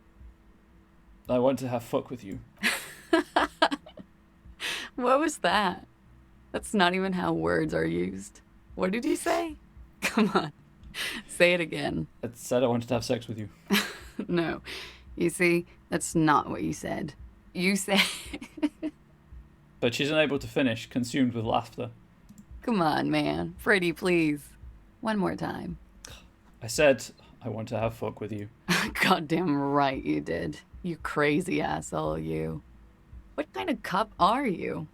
I want to have fuck with you. What was that? That's not even how words are used. What did you say? Come on. Say it again. It said I wanted to have sex with you. No. You see, that's not what you said. You said... But she's unable to finish, consumed with laughter. Come on, man. Freddy, please. One more time. I said I want to have fuck with you. Goddamn right you did. You crazy asshole, you. What kind of cop are you?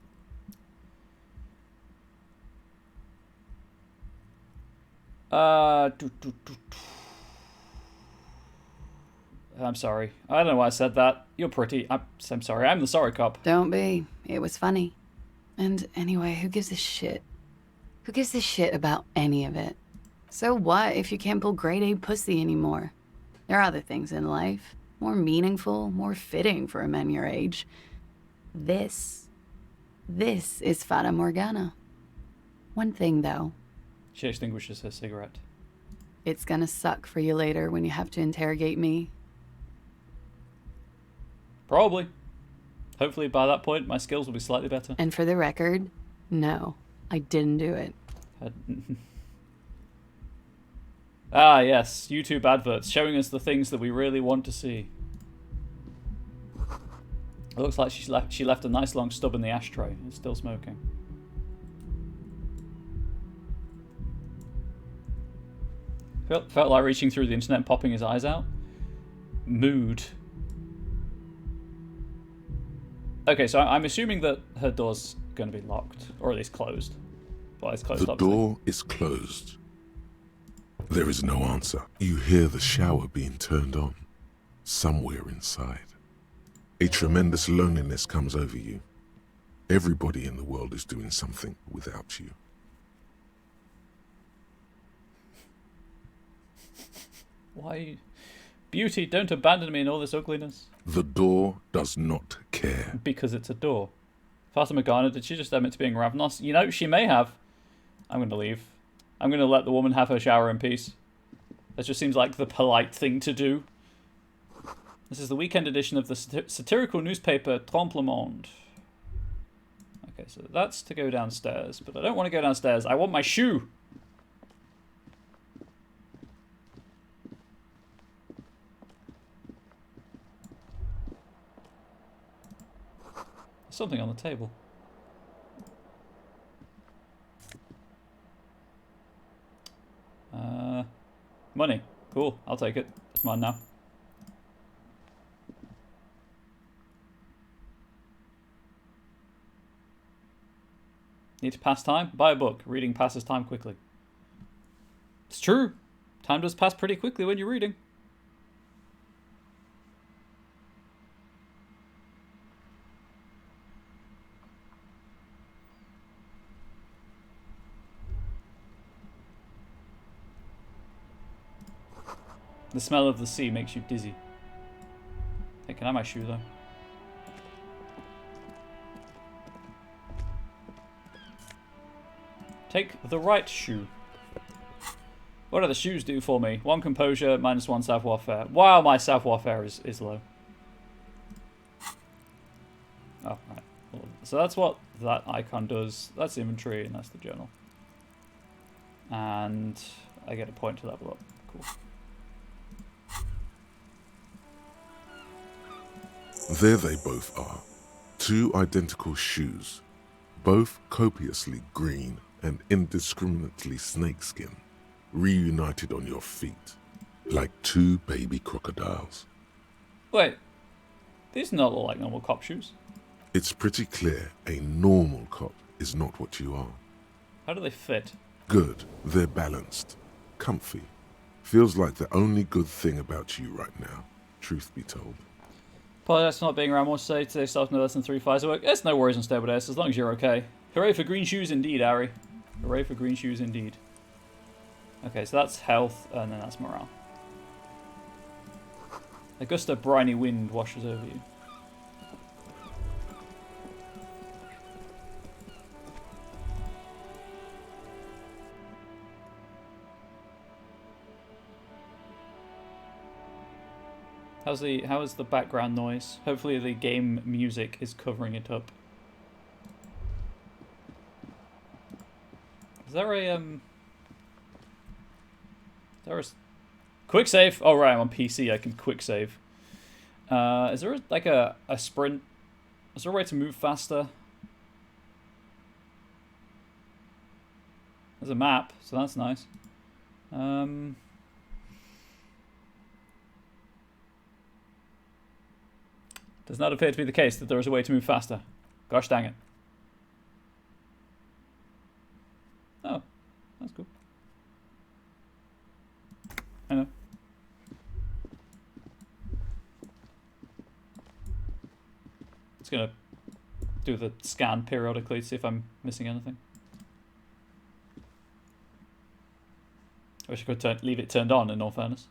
I'm sorry. I don't know why I said that. You're pretty. I'm sorry. I'm the sorry cop. Don't be. It was funny. And anyway, who gives a shit? Who gives a shit about any of it? So what if you can't pull grade A pussy anymore? There are other things in life. More meaningful, more fitting for a man your age. This is Fata Morgana. One thing, though. She extinguishes her cigarette. It's gonna suck for you later when you have to interrogate me. Probably. Hopefully by that point my skills will be slightly better. And for the record, no, I didn't do it. Ah, yes. YouTube adverts showing us the things that we really want to see. It looks like she left a nice long stub in the ashtray. It's still smoking. Felt like reaching through the internet and popping his eyes out. Mood. Okay, so I'm assuming that her door's going to be locked, or at least closed. Well, it's closed. The door is closed. There is no answer. You hear the shower being turned on, somewhere inside. A tremendous loneliness comes over you. Everybody in the world is doing something without you. Why? Beauty, don't abandon me in all this ugliness. The door does not care. Because it's a door. Fata Morgana, did she just admit to being ravenous? You know, she may have. I'm going to leave. I'm going to let the woman have her shower in peace. That just seems like the polite thing to do. This is the weekend edition of the satirical newspaper Trompe le Monde. Okay, so that's to go downstairs, but I don't want to go downstairs. I want my shoe. There's something on the table. Money. Cool. I'll take it. It's mine now. Need to pass time? Buy a book. Reading passes time quickly. It's true. Time does pass pretty quickly when you're reading. The smell of the sea makes you dizzy. Hey, can I have my shoe though? Take the right shoe. What do the shoes do for me? 1 composure, -1 savoir-faire. Wow, my savoir-faire is low. Oh, right. Well, so that's what that icon does. That's inventory and that's the journal. And I get a point to level up. Cool. There they both are. 2 identical shoes, both copiously green and indiscriminately snakeskin, reunited on your feet, like 2 baby crocodiles. Wait. These do not look like normal cop shoes. It's pretty clear a normal cop is not what you are. How do they fit? Good. They're balanced. Comfy. Feels like the only good thing about you right now, truth be told. Apologize for not being around more today. Today starts no less than 3 fires at work. There's no worries on stable days, as long as you're okay. Hooray for green shoes indeed, Ari. Hooray for green shoes indeed. Okay, so that's health, and then that's morale. A gust of briny wind washes over you. How is the background noise? Hopefully the game music is covering it up. Is there a quick save? Oh right, I'm on PC. I can quick save. Is there like a sprint? Is there a way to move faster? There's a map, so that's nice. Does not appear to be the case that there is a way to move faster. Gosh dang it. Oh, that's cool. I know. It's gonna do the scan periodically to see if I'm missing anything. I wish I could leave it turned on, in all fairness.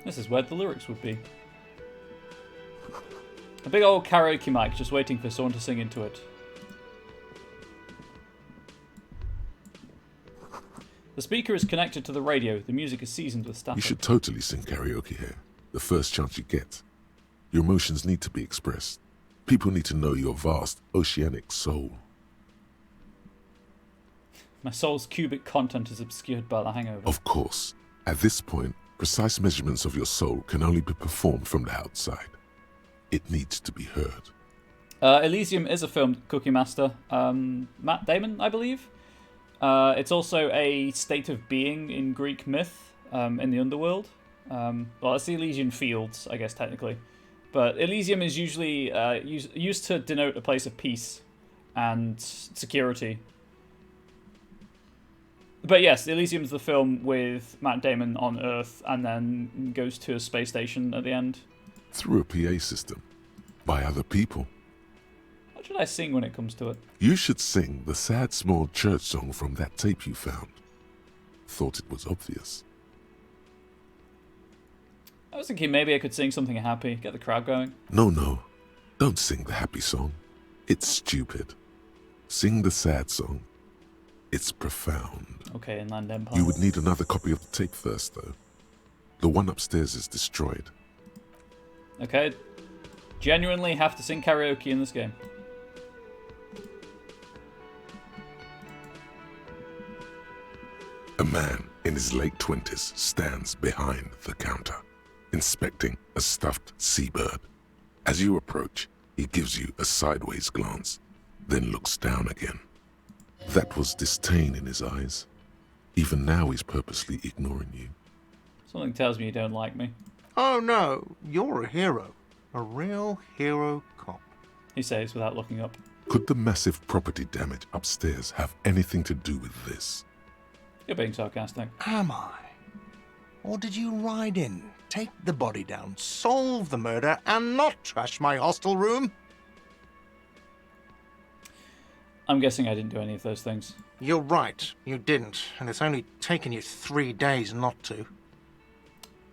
This is where the lyrics would be. A big old karaoke mic just waiting for someone to sing into it. The speaker is connected to the radio. The music is seasoned with static. You should totally sing karaoke here. The first chance you get. Your emotions need to be expressed. People need to know your vast, oceanic soul. My soul's cubic content is obscured by the hangover. Of course. At this point, precise measurements of your soul can only be performed from the outside. It needs to be heard. Elysium is a film, Cookie Master. Matt Damon, I believe. It's also a state of being in Greek myth, in the underworld. Well, it's the Elysian Fields, I guess, technically. But Elysium is usually used to denote a place of peace and security. But yes, Elysium's the film with Matt Damon on Earth and then goes to a space station at the end. Through a PA system. By other people. What should I sing when it comes to it? You should sing the sad small church song from that tape you found. Thought it was obvious. I was thinking maybe I could sing something happy, get the crowd going. No. Don't sing the happy song. It's stupid. Sing the sad song. It's profound. Okay, Inland Empire. You would need another copy of the tape first, though. The one upstairs is destroyed. Okay. Genuinely have to sing karaoke in this game. A man in his late 20s stands behind the counter, inspecting a stuffed seabird. As you approach, he gives you a sideways glance, then looks down again. That was disdain in his eyes. Even now he's purposely ignoring you. Something tells me you don't like me. Oh no, you're a hero. A real hero cop. He says without looking up. Could the massive property damage upstairs have anything to do with this? You're being sarcastic. Am I? Or did you ride in, take the body down, solve the murder, and not trash my hostel room? I'm guessing I didn't do any of those things. You're right, you didn't, and it's only taken you 3 days not to.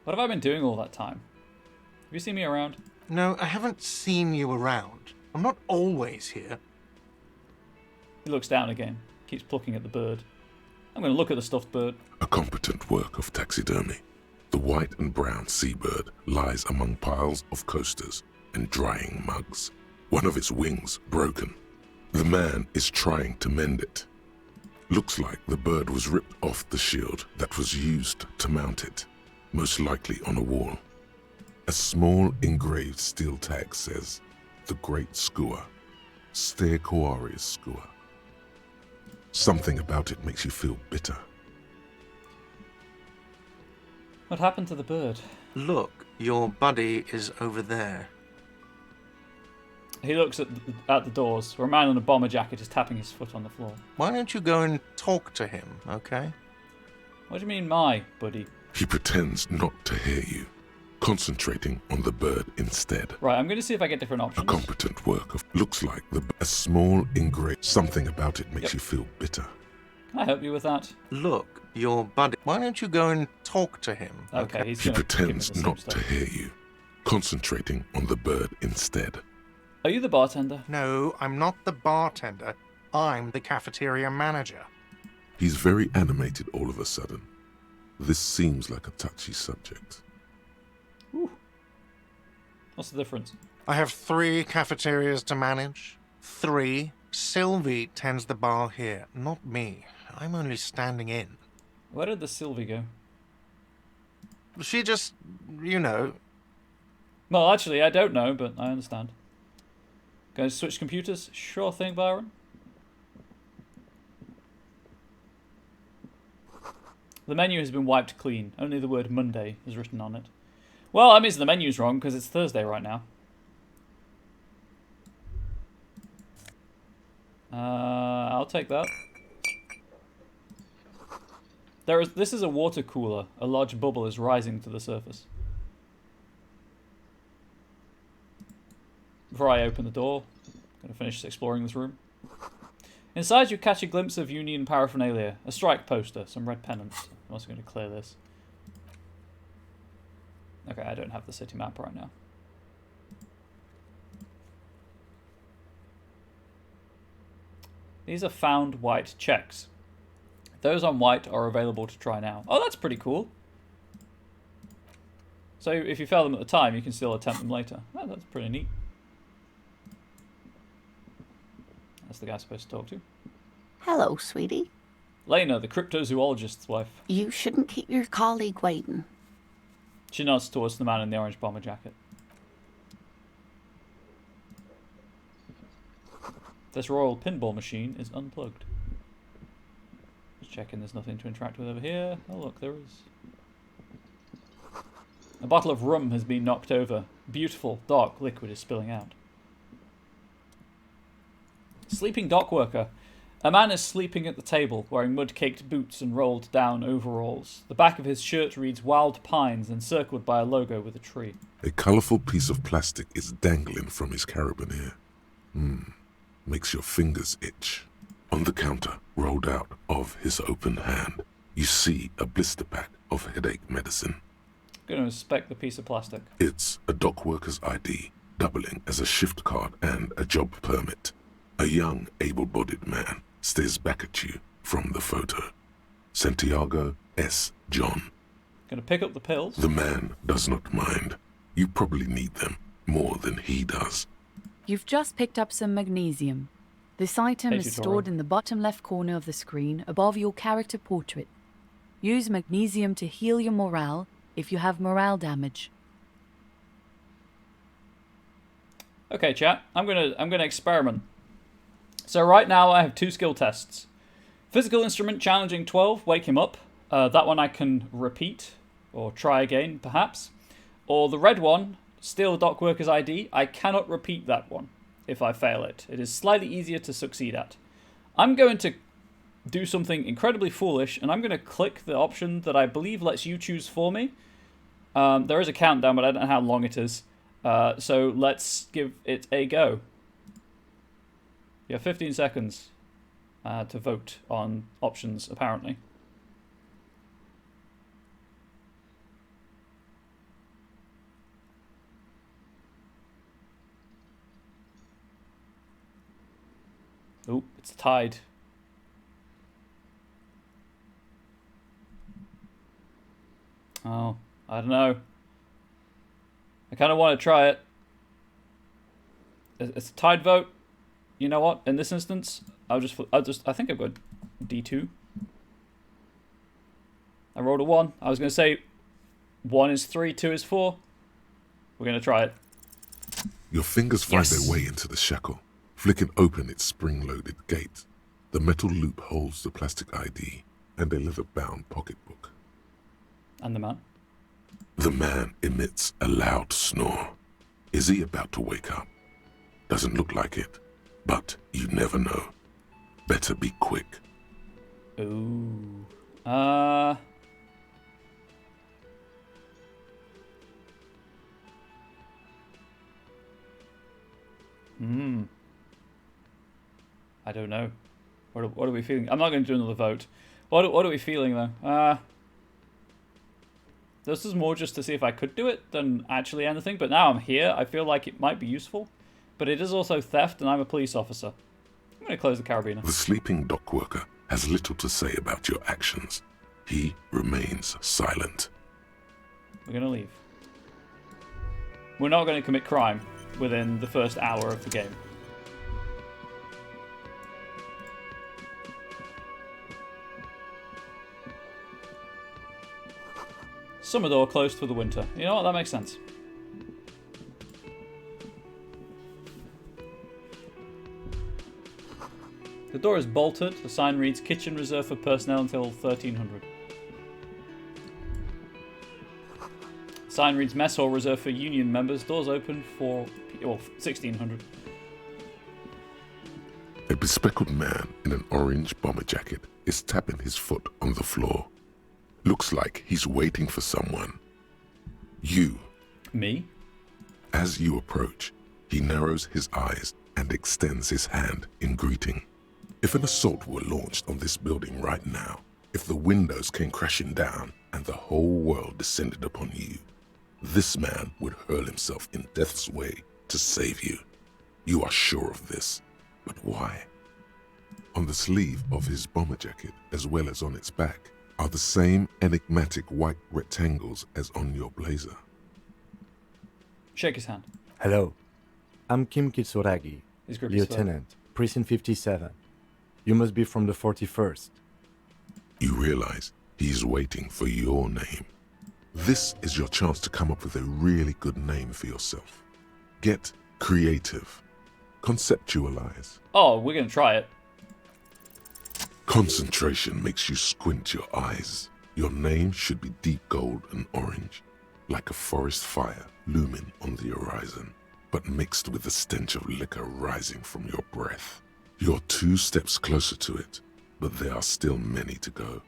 What have I been doing all that time? Have you seen me around? No, I haven't seen you around. I'm not always here. He looks down again, keeps plucking at the bird. I'm going to look at the stuffed bird. A competent work of taxidermy. The white and brown seabird lies among piles of coasters and drying mugs. One of its wings broken. The man is trying to mend it. Looks like the bird was ripped off the shield that was used to mount it, most likely on a wall. A small engraved steel tag says, "The Great Skua, Ste Koari's Skua." Something about it makes you feel bitter. What happened to the bird? Look, your buddy is over there. He looks at the doors, where a man in a bomber jacket is tapping his foot on the floor. Why don't you go and talk to him, okay? What do you mean, my buddy? He pretends not to hear you, concentrating on the bird instead. Right, I'm going to see if I get different A options. competent work of looks like a small engraved. Something about it makes you feel bitter. Can I help you with that? Look, your buddy. Why don't you go and talk to him? Okay, he's He going to give me the pretends same not stuff. to hear you, concentrating on the bird instead. Are you the bartender? No, I'm not the bartender. I'm the cafeteria manager. He's very animated all of a sudden. This seems like a touchy subject. Ooh. What's the difference? I have 3 cafeterias to manage. 3. Sylvie tends the bar here, not me. I'm only standing in. Where did the Sylvie go? She just, you know. Well, actually, I don't know, but I understand. Going to switch computers? Sure thing, Byron. The menu has been wiped clean. Only the word Monday is written on it. Well, that means the menu's wrong, because it's Thursday right now. I'll take that. This is a water cooler. A large bubble is rising to the surface. Before I open the door, I'm going to finish exploring this room. Inside, you catch a glimpse of Union paraphernalia, a strike poster, some red pennants. I'm also going to clear this. Okay, I don't have the city map right now. These are found white checks. Those on white are available to try now. Oh, that's pretty cool. So if you fail them at the time, you can still attempt them later. Oh, that's pretty neat. That's the guy I'm supposed to talk to. Hello, sweetie. Lena, the cryptozoologist's wife. You shouldn't keep your colleague waiting. She nods towards the man in the orange bomber jacket. This royal pinball machine is unplugged. Just checking there's nothing to interact with over here. Oh look, there is. A bottle of rum has been knocked over. Beautiful, dark liquid is spilling out. Sleeping dock worker. A man is sleeping at the table, wearing mud-caked boots and rolled down overalls. The back of his shirt reads Wild Pines, encircled by a logo with a tree. A colourful piece of plastic is dangling from his carabiner. Makes your fingers itch. On the counter, rolled out of his open hand, you see a blister pack of headache medicine. I'm going to inspect the piece of plastic. It's a dock worker's ID, doubling as a shift card and a job permit. A young, able-bodied man stares back at you from the photo. Santiago S. John. Going to pick up the pills. The man does not mind. You probably need them more than he does. You've just picked up some magnesium. This item Hey, is tutorial. stored in the bottom left corner of the screen above your character portrait. Use magnesium to heal your morale if you have morale damage. Okay, chat. I'm gonna experiment. So right now I have 2 skill tests. Physical instrument challenging 12. Wake him up. That one I can repeat or try again, perhaps. Or the red one, steal the dock worker's ID. I cannot repeat that one if I fail it. It is slightly easier to succeed at. I'm going to do something incredibly foolish, and I'm going to click the option that I believe lets you choose for me. There is a countdown, but I don't know how long it is. So let's give it a go. You have 15 seconds to vote on options, apparently. Oh, it's tied. Oh, I don't know. I kind of want to try it. It's a tied vote. You know what? In this instance, I think I'm good. D2. I rolled a 1. I was going to say 1 is 3, 2 is 4. We're going to try it. Your fingers find Yes. their way into the shackle, flicking open its spring-loaded gate. The metal loop holds the plastic ID and a leather-bound pocketbook. And the man. The man emits a loud snore. Is he about to wake up? Doesn't look like it, but you never know. Better be quick. Ooh. I don't know. What are we feeling? I'm not going to do another vote. What are we feeling though? This is more just to see if I could do it than actually anything. But now I'm here, I feel like it might be useful. But it is also theft, and I'm a police officer. I'm going to close the carabiner. The sleeping dock worker has little to say about your actions. He remains silent. We're going to leave. We're not going to commit crime within the first hour of the game. Summer door closed for the winter. You know what? That makes sense. The door is bolted. The sign reads kitchen reserved for personnel until 1300. The sign reads mess hall reserved for union members. Doors open for 1600. A bespectacled man in an orange bomber jacket is tapping his foot on the floor. Looks like he's waiting for someone. You. Me? As you approach, he narrows his eyes and extends his hand in greeting. If an assault were launched on this building right now, if the windows came crashing down and the whole world descended upon you, this man would hurl himself in death's way to save you. You are sure of this, but why? On the sleeve of his bomber jacket, as well as on its back, are the same enigmatic white rectangles as on your blazer. Shake his hand. Hello, I'm Kim Kitsuragi, His grip is firm. Lieutenant, Precinct 57. You must be from the 41st. You realize he's waiting for your name. This is your chance to come up with a really good name for yourself. Get creative. Conceptualize. Oh, we're going to try it. Concentration makes you squint your eyes. Your name should be deep gold and orange, like a forest fire looming on the horizon, but mixed with the stench of liquor rising from your breath. You're 2 steps closer to it, but there are still many to go.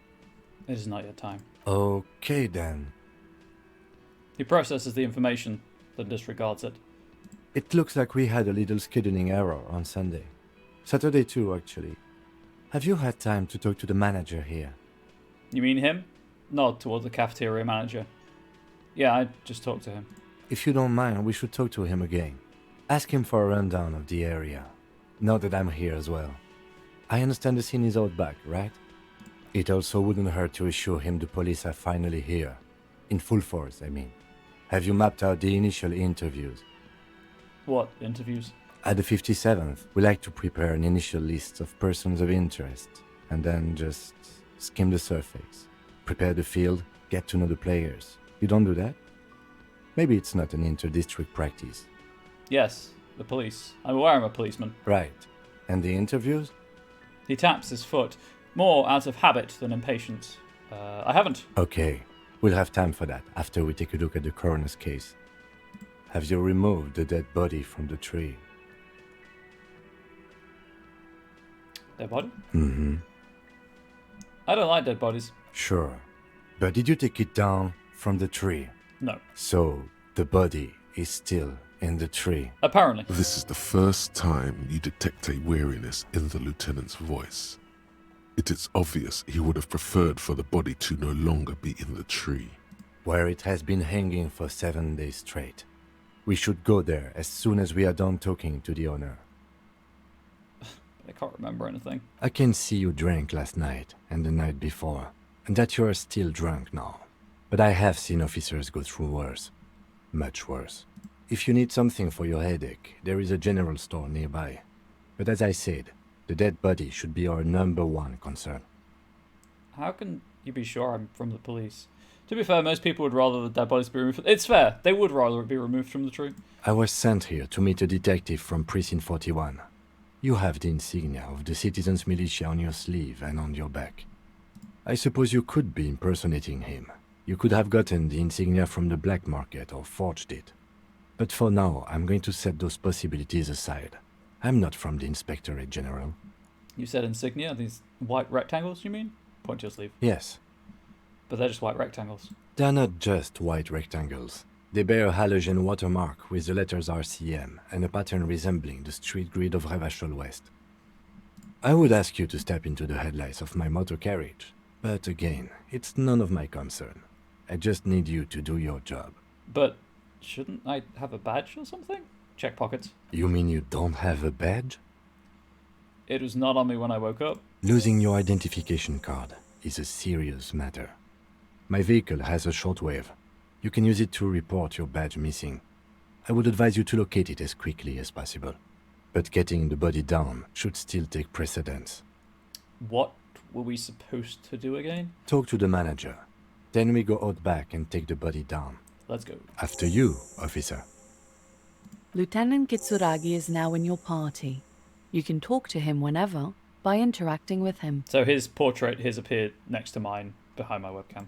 It is not yet time. Okay then. He processes the information, then disregards it. It looks like we had a little scheduling error on Sunday. Saturday too, actually. Have you had time to talk to the manager here? You mean him? Nod toward the cafeteria manager. Yeah, I just talked to him. If you don't mind, we should talk to him again. Ask him for a rundown of the area. Now that I'm here as well. I understand the scene is out back, right? It also wouldn't hurt to assure him the police are finally here. In full force, I mean. Have you mapped out the initial interviews? What interviews? At the 57th, we like to prepare an initial list of persons of interest, and then just skim the surface. Prepare the field, get to know the players. You don't do that? Maybe it's not an inter-district practice. Yes, the police. I'm aware I'm a policeman. Right. And the interviews? He taps his foot, more out of habit than impatience. I haven't. Okay, we'll have time for that after we take a look at the coroner's case. Have you removed the dead body from the tree? Dead body? Mm-hmm. I don't like dead bodies. Sure. But did you take it down from the tree? No. So, the body is still in the tree. Apparently. This is the first time you detect a weariness in the lieutenant's voice. It is obvious he would have preferred for the body to no longer be in the tree. Where it has been hanging for 7 days straight. We should go there as soon as we are done talking to the owner. I can't remember anything. I can see you drank last night and the night before, and that you are still drunk now. But I have seen officers go through worse. Much worse. If you need something for your headache, there is a general store nearby. But as I said, The dead body should be our #1 concern. How can you be sure I'm from the police? To be fair, most people would rather the dead bodies be removed. It's fair. They would rather it be removed from the tree. I was sent here to meet a detective from Precinct 41. You have the insignia of the Citizens Militia on your sleeve and on your back. I suppose you could be impersonating him. You could have gotten the insignia from the black market or forged it. But for now, I'm going to set those possibilities aside. I'm not from the Inspectorate General. You said insignia? These white rectangles, you mean? Point to your sleeve. Yes, But they're just white rectangles. they're not just white rectangles. They bear a halogen watermark with the letters RCM and a pattern resembling the street grid of Revachol West. I would ask you to step into the headlights of my motor carriage, but again, it's none of my concern. I just need you to do your job. But shouldn't I have a badge or something? Check pockets. You mean you don't have a badge? It was not on me when I woke up. Losing your identification card is a serious matter. My vehicle has a shortwave. You can use it to report your badge missing. I would advise you to locate it as quickly as possible. But getting the body down should still take precedence. What were we supposed to do again? Talk to the manager. Then we go out back and take the body down. Let's go. After you, officer. Lieutenant Kitsuragi is now in your party. You can talk to him whenever by interacting with him. So his portrait has appeared next to mine behind my webcam.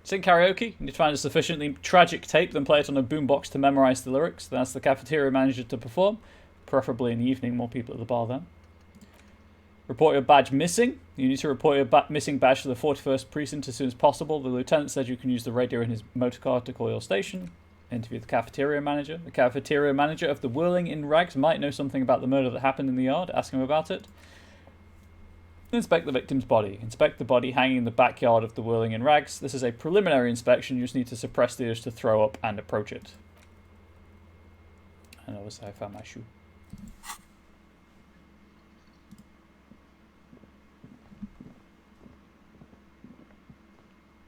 Sing karaoke. You need to find a sufficiently tragic tape, then play it on a boombox to memorize the lyrics. Then ask the cafeteria manager to perform, preferably in the evening, more people at the bar then. Report your badge missing. You need to report your missing badge to the 41st Precinct as soon as possible. The lieutenant said you can use the radio in his motorcar to call your station. Interview the cafeteria manager. The cafeteria manager of the Whirling in Rags might know something about the murder that happened in the yard. Ask him about it. Inspect the victim's body. Inspect the body hanging in the backyard of the Whirling in Rags. This is a preliminary inspection. You just need to suppress the urge to throw up and approach it. And obviously I found my shoe.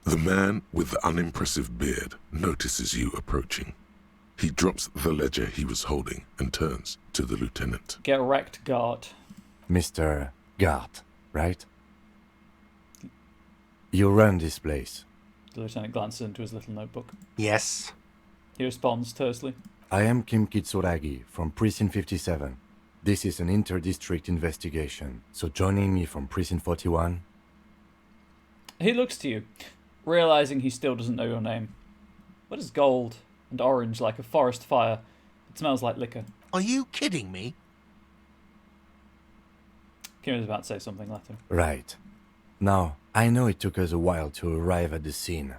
The man with the unimpressive beard notices you approaching. He drops the ledger he was holding and turns to the lieutenant. Get wrecked, guard. Mr. Gart, right? You run this place. The lieutenant glances into his little notebook. Yes. He responds tersely. I am Kim Kitsuragi from Precinct 57. This is an inter-district investigation, so joining me from Precinct 41... He looks to you, realizing he still doesn't know your name. What is gold and orange like a forest fire? It smells like liquor. Are you kidding me? Kim is about to say something later. Right. Now, I know it took us a while to arrive at the scene.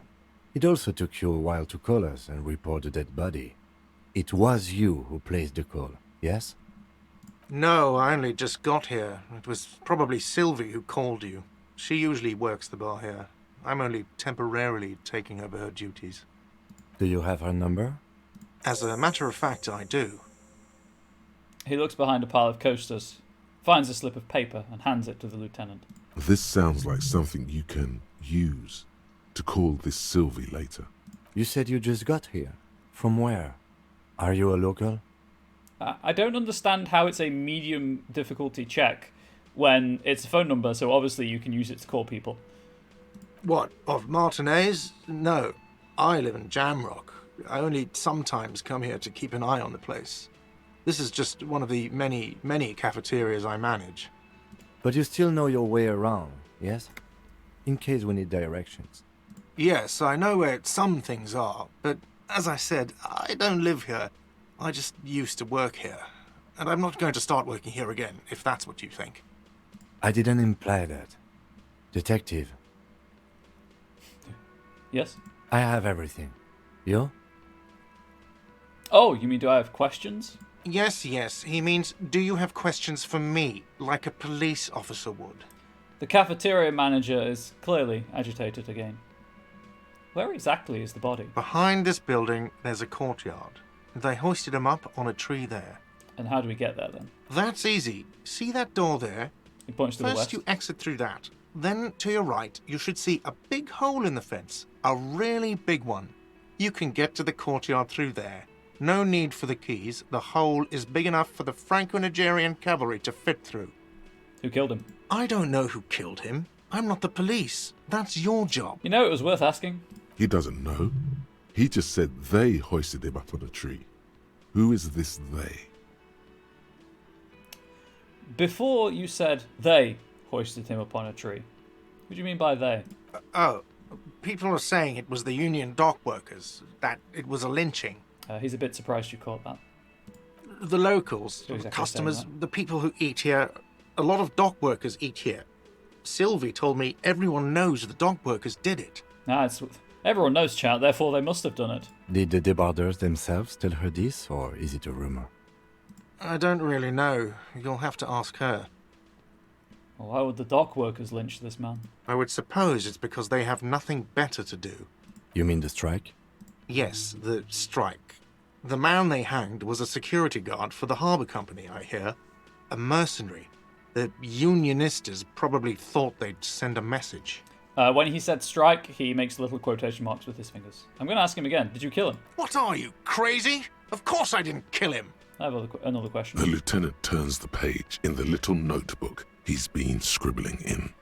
It also took you a while to call us and report the dead body. It was you who placed the call, yes? No, I only just got here. It was probably Sylvie who called you. She usually works the bar here. I'm only temporarily taking over her duties. Do you have her number? As a matter of fact, I do. He looks behind a pile of coasters, finds a slip of paper, and hands it to the lieutenant. This sounds like something you can use to call this Sylvie later. You said you just got here. From where? Are you a local? I don't understand how it's a medium difficulty check when it's a phone number, so obviously you can use it to call people. What, of Martinez? No. I live in Jamrock. I only sometimes come here to keep an eye on the place. This is just one of the many, many cafeterias I manage. But you still know your way around, yes? In case we need directions. Yes, I know where some things are, but as I said, I don't live here. I just used to work here. And I'm not going to start working here again, if that's what you think. I didn't imply that. Detective, Yes? I have everything. You? Oh, you mean do I have questions? Yes, he means, do you have questions for me, like a police officer would? The cafeteria manager is clearly agitated again. Where exactly is the body? Behind this building, there's a courtyard. They hoisted him up on a tree there. And how do we get there then? That's easy. See that door there? He points to the First west. you exit through that. Then, to your right, you should see a big hole in the fence. A really big one. You can get to the courtyard through there. No need for the keys. The hole is big enough for the Franco-Nigerian cavalry to fit through. Who killed him? I don't know who killed him. I'm not the police. That's your job. You know, it was worth asking. He doesn't know. He just said they hoisted him up on a tree. Who is this they? Before you said they hoisted him upon a tree, what do you mean by they? People are saying it was the union dock workers, that it was a lynching. He's a bit surprised you caught that. The locals, Exactly the customers, saying the people who eat here, a lot of dock workers eat here. Sylvie told me everyone knows the dock workers did it. Nah, everyone knows, chat, therefore they must have done it. Did the debarders themselves tell her this, or is it a rumor? I don't really know. You'll have to ask her. Well, why would the dock workers lynch this man? I would suppose it's because they have nothing better to do. You mean the strike? Yes, the strike. The man they hanged was a security guard for the harbour company, I hear. A mercenary. The unionistas probably thought they'd send a message. When he said strike, he makes little quotation marks with his fingers. I'm going to ask him again. Did you kill him? What are you, crazy? Of course I didn't kill him. I have another question. The lieutenant turns the page in the little notebook he's been scribbling in.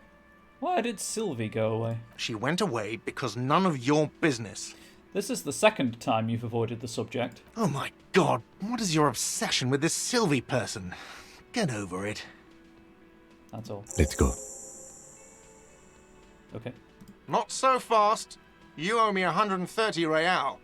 Why did Sylvie go away? She went away because none of your business. This is the second time you've avoided the subject. Oh my god, what is your obsession with this Sylvie person? Get over it. That's all. Let's go. Okay. Not so fast. You owe me 130 real.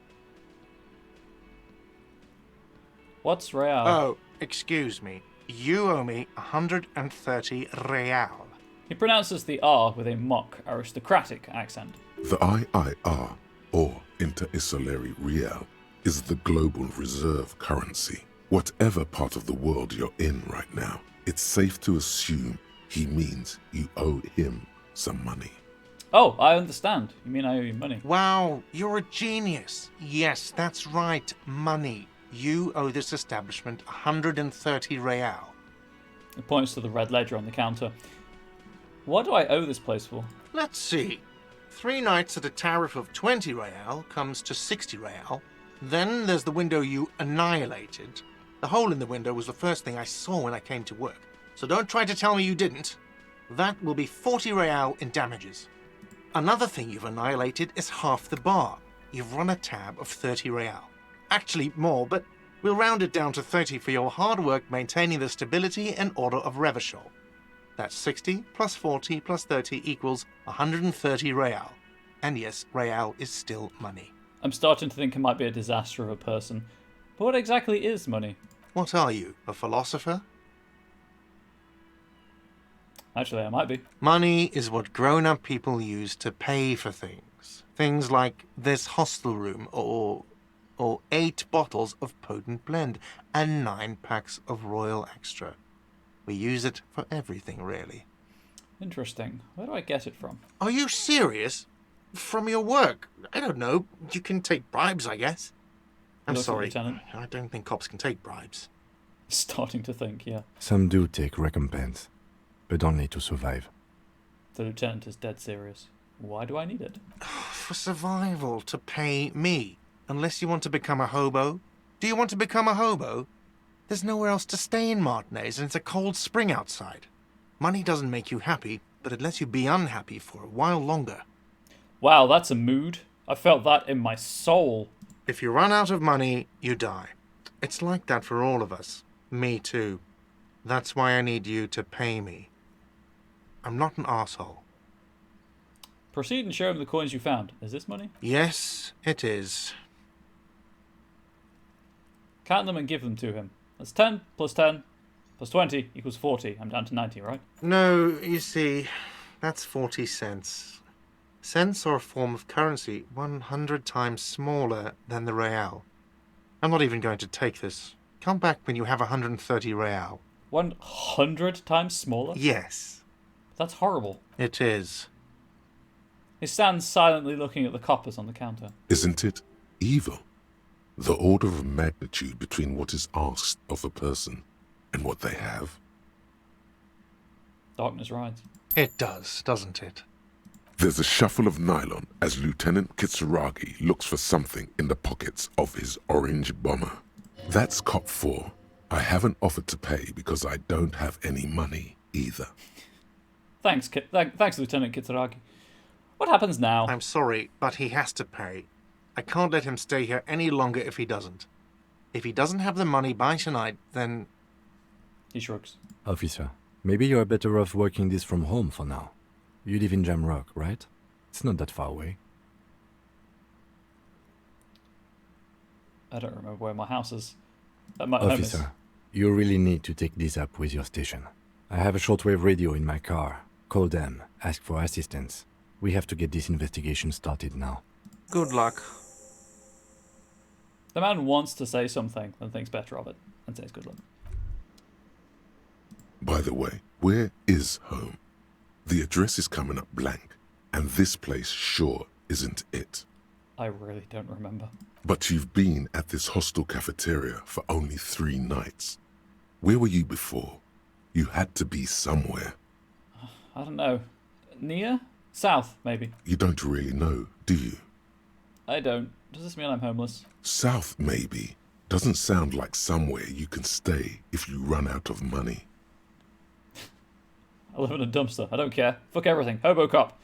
What's real? Oh, excuse me. You owe me 130 real. He pronounces the R with a mock aristocratic accent. The IIR, or Inter-Isolary Real, is the global reserve currency. Whatever part of the world you're in right now, it's safe to assume he means you owe him some money. Oh, I understand. You mean I owe you money? Wow, you're a genius. Yes, that's right, money. You owe this establishment 130 real. He points to the red ledger on the counter. What do I owe this place for? Let's see. 3 nights at a tariff of 20 real comes to 60 real. Then there's the window you annihilated. The hole in the window was the first thing I saw when I came to work. So don't try to tell me you didn't. That will be 40 real in damages. Another thing you've annihilated is half the bar. You've run a tab of 30 real. Actually more, but we'll round it down to 30 for your hard work maintaining the stability and order of Revachol. That's 60 plus 40 plus 30 equals 130 real. And yes, real is still money. I'm starting to think it might be a disaster of a person. But what exactly is money? What are you, a philosopher? Actually, I might be. Money is what grown-up people use to pay for things. Things like this hostel room, or 8 bottles of potent blend, and 9 packs of Royal Extra. We use it for everything, really. Interesting. Where do I get it from? Are you serious? From your work? I don't know. You can take bribes, I guess. I'm Look, sorry. Lieutenant. I don't think cops can take bribes. Starting to think, yeah. Some do take recompense, but only to survive. The lieutenant is dead serious. Why do I need it? For survival, to pay me. Unless you want to become a hobo. Do you want to become a hobo? There's nowhere else to stay in Martinez, and it's a cold spring outside. Money doesn't make you happy, but it lets you be unhappy for a while longer. Wow, that's a mood. I felt that in my soul. If you run out of money, you die. It's like that for all of us. Me too. That's why I need you to pay me. I'm not an asshole. Proceed and show him the coins you found. Is this money? Yes, it is. Count them and give them to him. That's 10 plus 10 plus 20 equals 40. I'm down to 90, right? No, you see, that's 40 cents. Cents are a form of currency 100 times smaller than the real. I'm not even going to take this. Come back when you have 130 real. 100 times smaller? Yes. That's horrible. It is. He stands silently looking at the coppers on the counter. Isn't it evil? The order of magnitude between what is asked of a person and what they have. Darkness rides. It does, doesn't it? There's a shuffle of nylon as Lieutenant Kitsuragi looks for something in the pockets of his orange bomber. That's cop 4. I haven't offered to pay because I don't have any money either. Thanks, thanks, Lieutenant Kitsuragi. What happens now? I'm sorry, but he has to pay. I can't let him stay here any longer if he doesn't. If he doesn't have the money by tonight, then... He shrugs. Officer, maybe you're better off working this from home for now. You live in Jamrock, right? It's not that far away. I don't remember where my house is. My home is. Officer, you really need to take this up with your station. I have a shortwave radio in my car. Call them, ask for assistance. We have to get this investigation started now. Good luck. The man wants to say something and thinks better of it and says good luck. By the way, where is home? The address is coming up blank, and this place sure isn't it. I really don't remember. But you've been at this hostel cafeteria for only 3 nights. Where were you before? You had to be somewhere. I don't know. Near? South, maybe. You don't really know, do you? I don't. Does this mean I'm homeless? South, maybe. Doesn't sound like somewhere you can stay if you run out of money. I live in a dumpster. I don't care. Fuck everything. Hobo cop.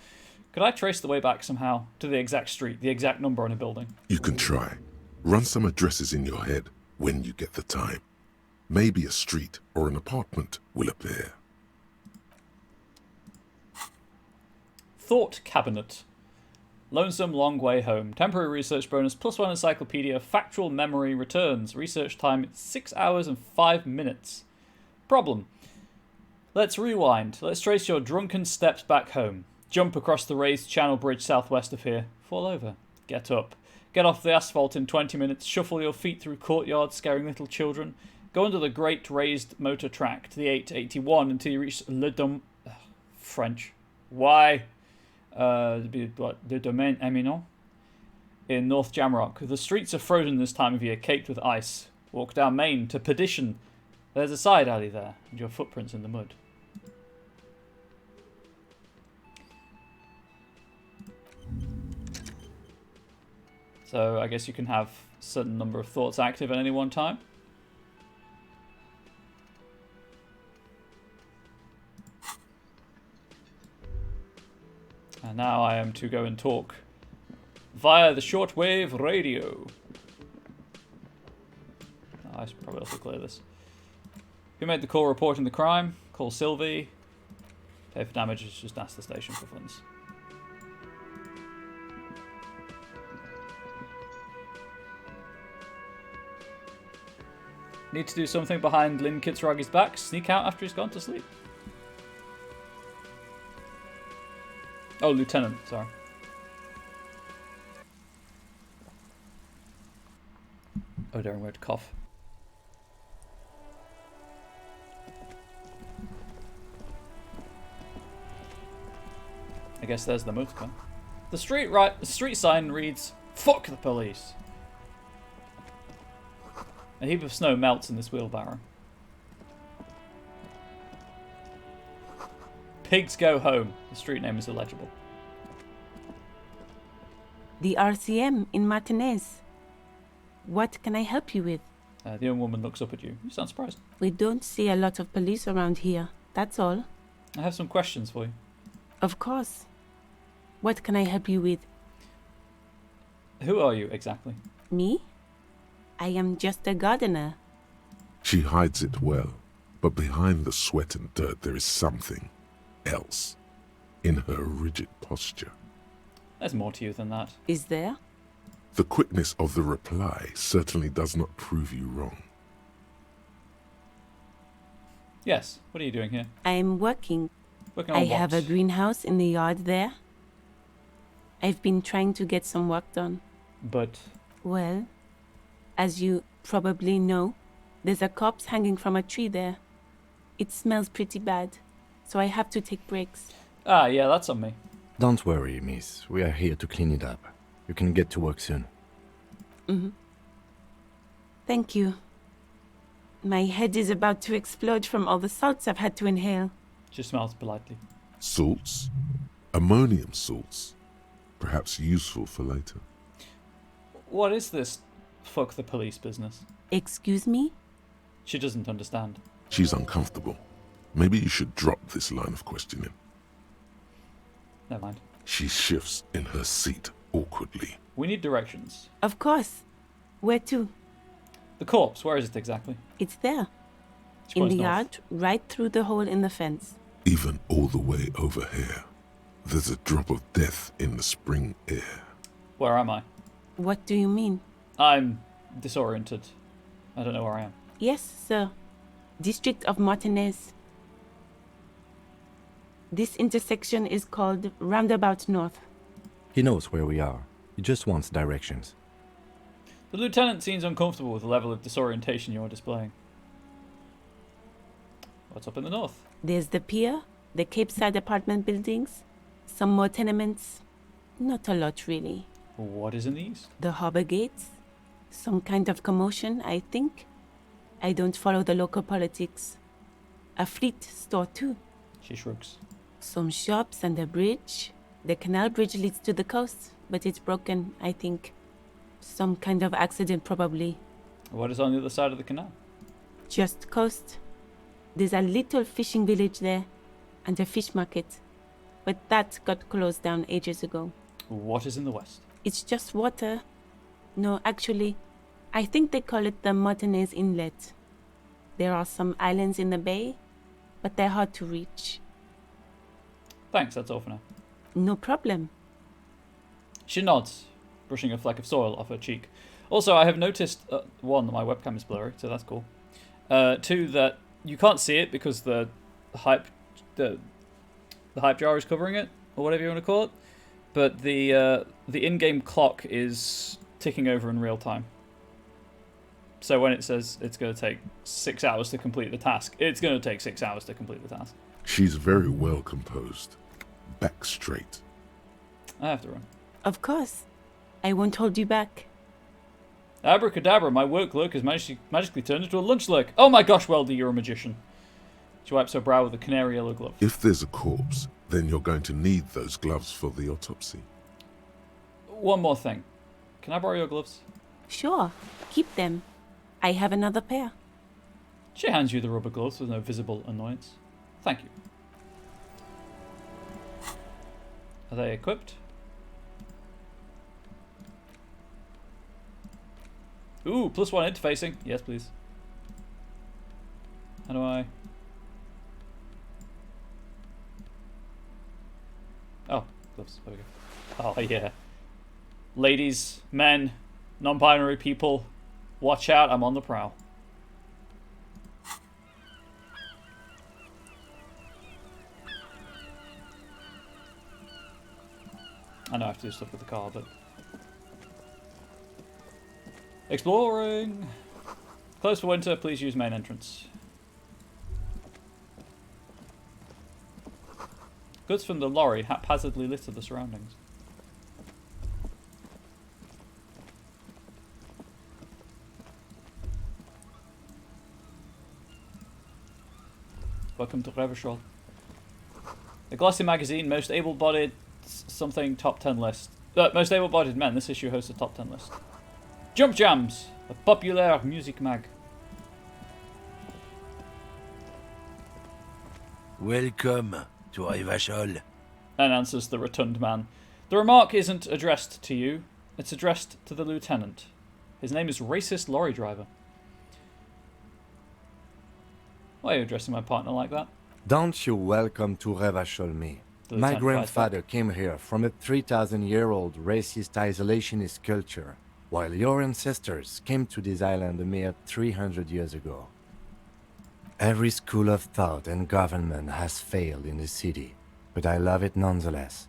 Could I trace the way back somehow to the exact street, the exact number on a building? You can try. Run some addresses in your head when you get the time. Maybe a street or an apartment will appear. Thought cabinet. Lonesome long way home. Temporary research bonus +1 encyclopedia. Factual memory returns. Research time 6 hours and 5 minutes. Problem. Let's rewind. Let's trace your drunken steps back home. Jump across the raised channel bridge southwest of here. Fall over. Get up. Get off the asphalt in 20 minutes. Shuffle your feet through courtyards scaring little children. Go under the great raised motor track to the 881 until you reach Le French. Why? Le Domaine Eminent in North Jamrock. The streets are frozen this time of year, caked with ice. Walk down Main to Perdition. There's a side alley there, and your footprints in the mud. So I guess you can have a certain number of thoughts active at any one time. And now I am to go and talk via the shortwave radio. Oh, I should probably also clear this. Who made the call reporting the crime? Call Sylvie. Pay for damages, just ask the station for funds. Need to do something behind Lynn Kitsuragi's back. Sneak out after he's gone to sleep. Oh, Lieutenant, sorry. Oh, Darren, where to cough. I guess there's the motorcar. The street sign reads, "Fuck the police." A heap of snow melts in this wheelbarrow. Pigs go home. The street name is illegible. The RCM in Martinez. What can I help you with? The young woman looks up at you. You sound surprised. We don't see a lot of police around here, that's all. I have some questions for you. Of course. What can I help you with? Who are you exactly? Me? I am just a gardener. She hides it well, but behind the sweat and dirt there is something else in her rigid posture. There's more to you than that. Is there? The quickness of the reply certainly does not prove you wrong. Yes, what are you doing here? I am working. Working on I what? have a greenhouse in the yard there. I've been trying to get some work done. But Well, as you probably know, there's a corpse hanging from a tree there. It smells pretty bad, so I have to take breaks. yeah, that's on me. Don't worry, miss. We are here to clean it up. You can get to work soon. Thank you. My head is about to explode from all the salts I've had to inhale. She smiles politely. Salts? Ammonium salts. Perhaps useful for later. What is this fuck the police business? Excuse me? She doesn't understand. She's uncomfortable. Maybe you should drop this line of questioning. Never mind. She shifts in her seat awkwardly. We need directions. Of course. Where to? The corpse, where is it exactly? It's there. She In points the north. yard, right through the hole in the fence. Even all the way over here. There's a drop of death in the spring air. Where am I? What do you mean? I'm disoriented. I don't know where I am. Yes, sir. District of Martinez. This intersection is called Roundabout North. He knows where we are. He just wants directions. The lieutenant seems uncomfortable with the level of disorientation you're displaying. What's up in the north? There's the pier, the Cape Side apartment buildings, some more tenements. Not a lot, really. What is in the east? The harbor gates. Some kind of commotion, I think. I don't follow the local politics. A fleet store, too. She shrugs. Some shops and a bridge. The canal bridge leads to the coast, but it's broken, I think. Some kind of accident, probably. What is on the other side of the canal? Just coast. There's a little fishing village there, and a fish market. But that got closed down ages ago. What is in the west? It's just water. No, actually, I think they call it the Martinez Inlet. There are some islands in the bay, but they're hard to reach. Thanks, that's all for now. No problem. She nods, brushing a fleck of soil off her cheek. Also, I have noticed, one, that my webcam is blurry, so that's cool. Two, that you can't see it because the hype jar is covering it, or whatever you want to call it. But the in-game clock is ticking over in real time. So when it says it's going to take 6 hours to complete the task, it's going to take 6 hours to complete the task. She's very well composed. Back straight. I have to run. Of course. I won't hold you back. Abracadabra, my work lurk has magically turned into a lunch lurk. Oh my gosh, Weldy, you're a magician. She wipes her brow with a canary yellow glove. If there's a corpse, then you're going to need those gloves for the autopsy. One more thing. Can I borrow your gloves? Sure. Keep them. I have another pair. She hands you the rubber gloves with no visible annoyance. Thank you. Are they equipped? Ooh, +1 interfacing. Yes, please. How do I... Oh, gloves. There we go. Oh, yeah. Ladies, men, non-binary people, watch out, I'm on the prowl. I know I have to do stuff with the car, but... Exploring! Closed for winter, please use main entrance. Goods from the lorry haphazardly litter the surroundings. Welcome to Revachol. The glossy magazine, most able-bodied something top 10 list. Most able-bodied men. This issue hosts a top 10 list. Jump Jams, a popular music mag. Welcome to Revachol. Answers the rotund man. The remark isn't addressed to you. It's addressed to the lieutenant. His name is Racist Lorry Driver. Why are you addressing my partner like that? Don't you welcome to Revachol me. The My lieutenant grandfather cries came here from a 3,000-year-old racist isolationist culture, while your ancestors came to this island a mere 300 years ago. Every school of thought and government has failed in the city, but I love it nonetheless.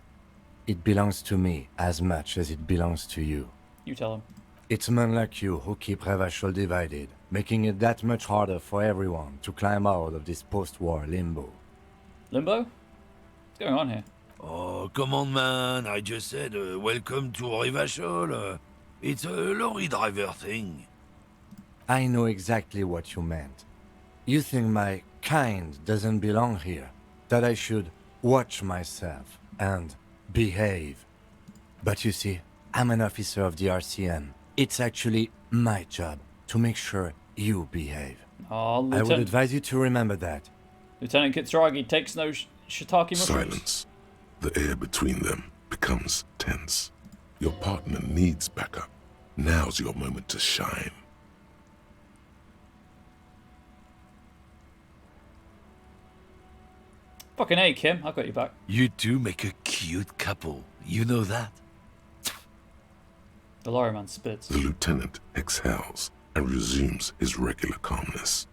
It belongs to me as much as it belongs to you. You tell him. It's men like you who keep Revachol divided, making it that much harder for everyone to climb out of this post-war limbo. Limbo? What's going on here? Oh, come on, man. I just said welcome to Revachol. It's a lorry driver thing. I know exactly what you meant. You think my kind doesn't belong here, that I should watch myself. and behave. But you see, I'm an officer of the RCM. It's actually my job to make sure you behave. Oh, I would Lieutenant, advise you to remember that. Lieutenant Kitsuragi takes no shiitake mushrooms. Silence. The air between them becomes tense. Your partner needs backup. Now's your moment to shine. Fucking A, Kim. I've got your back. You two make a cute couple. You know that? The lorryman spits. The lieutenant exhales and resumes his regular calmness.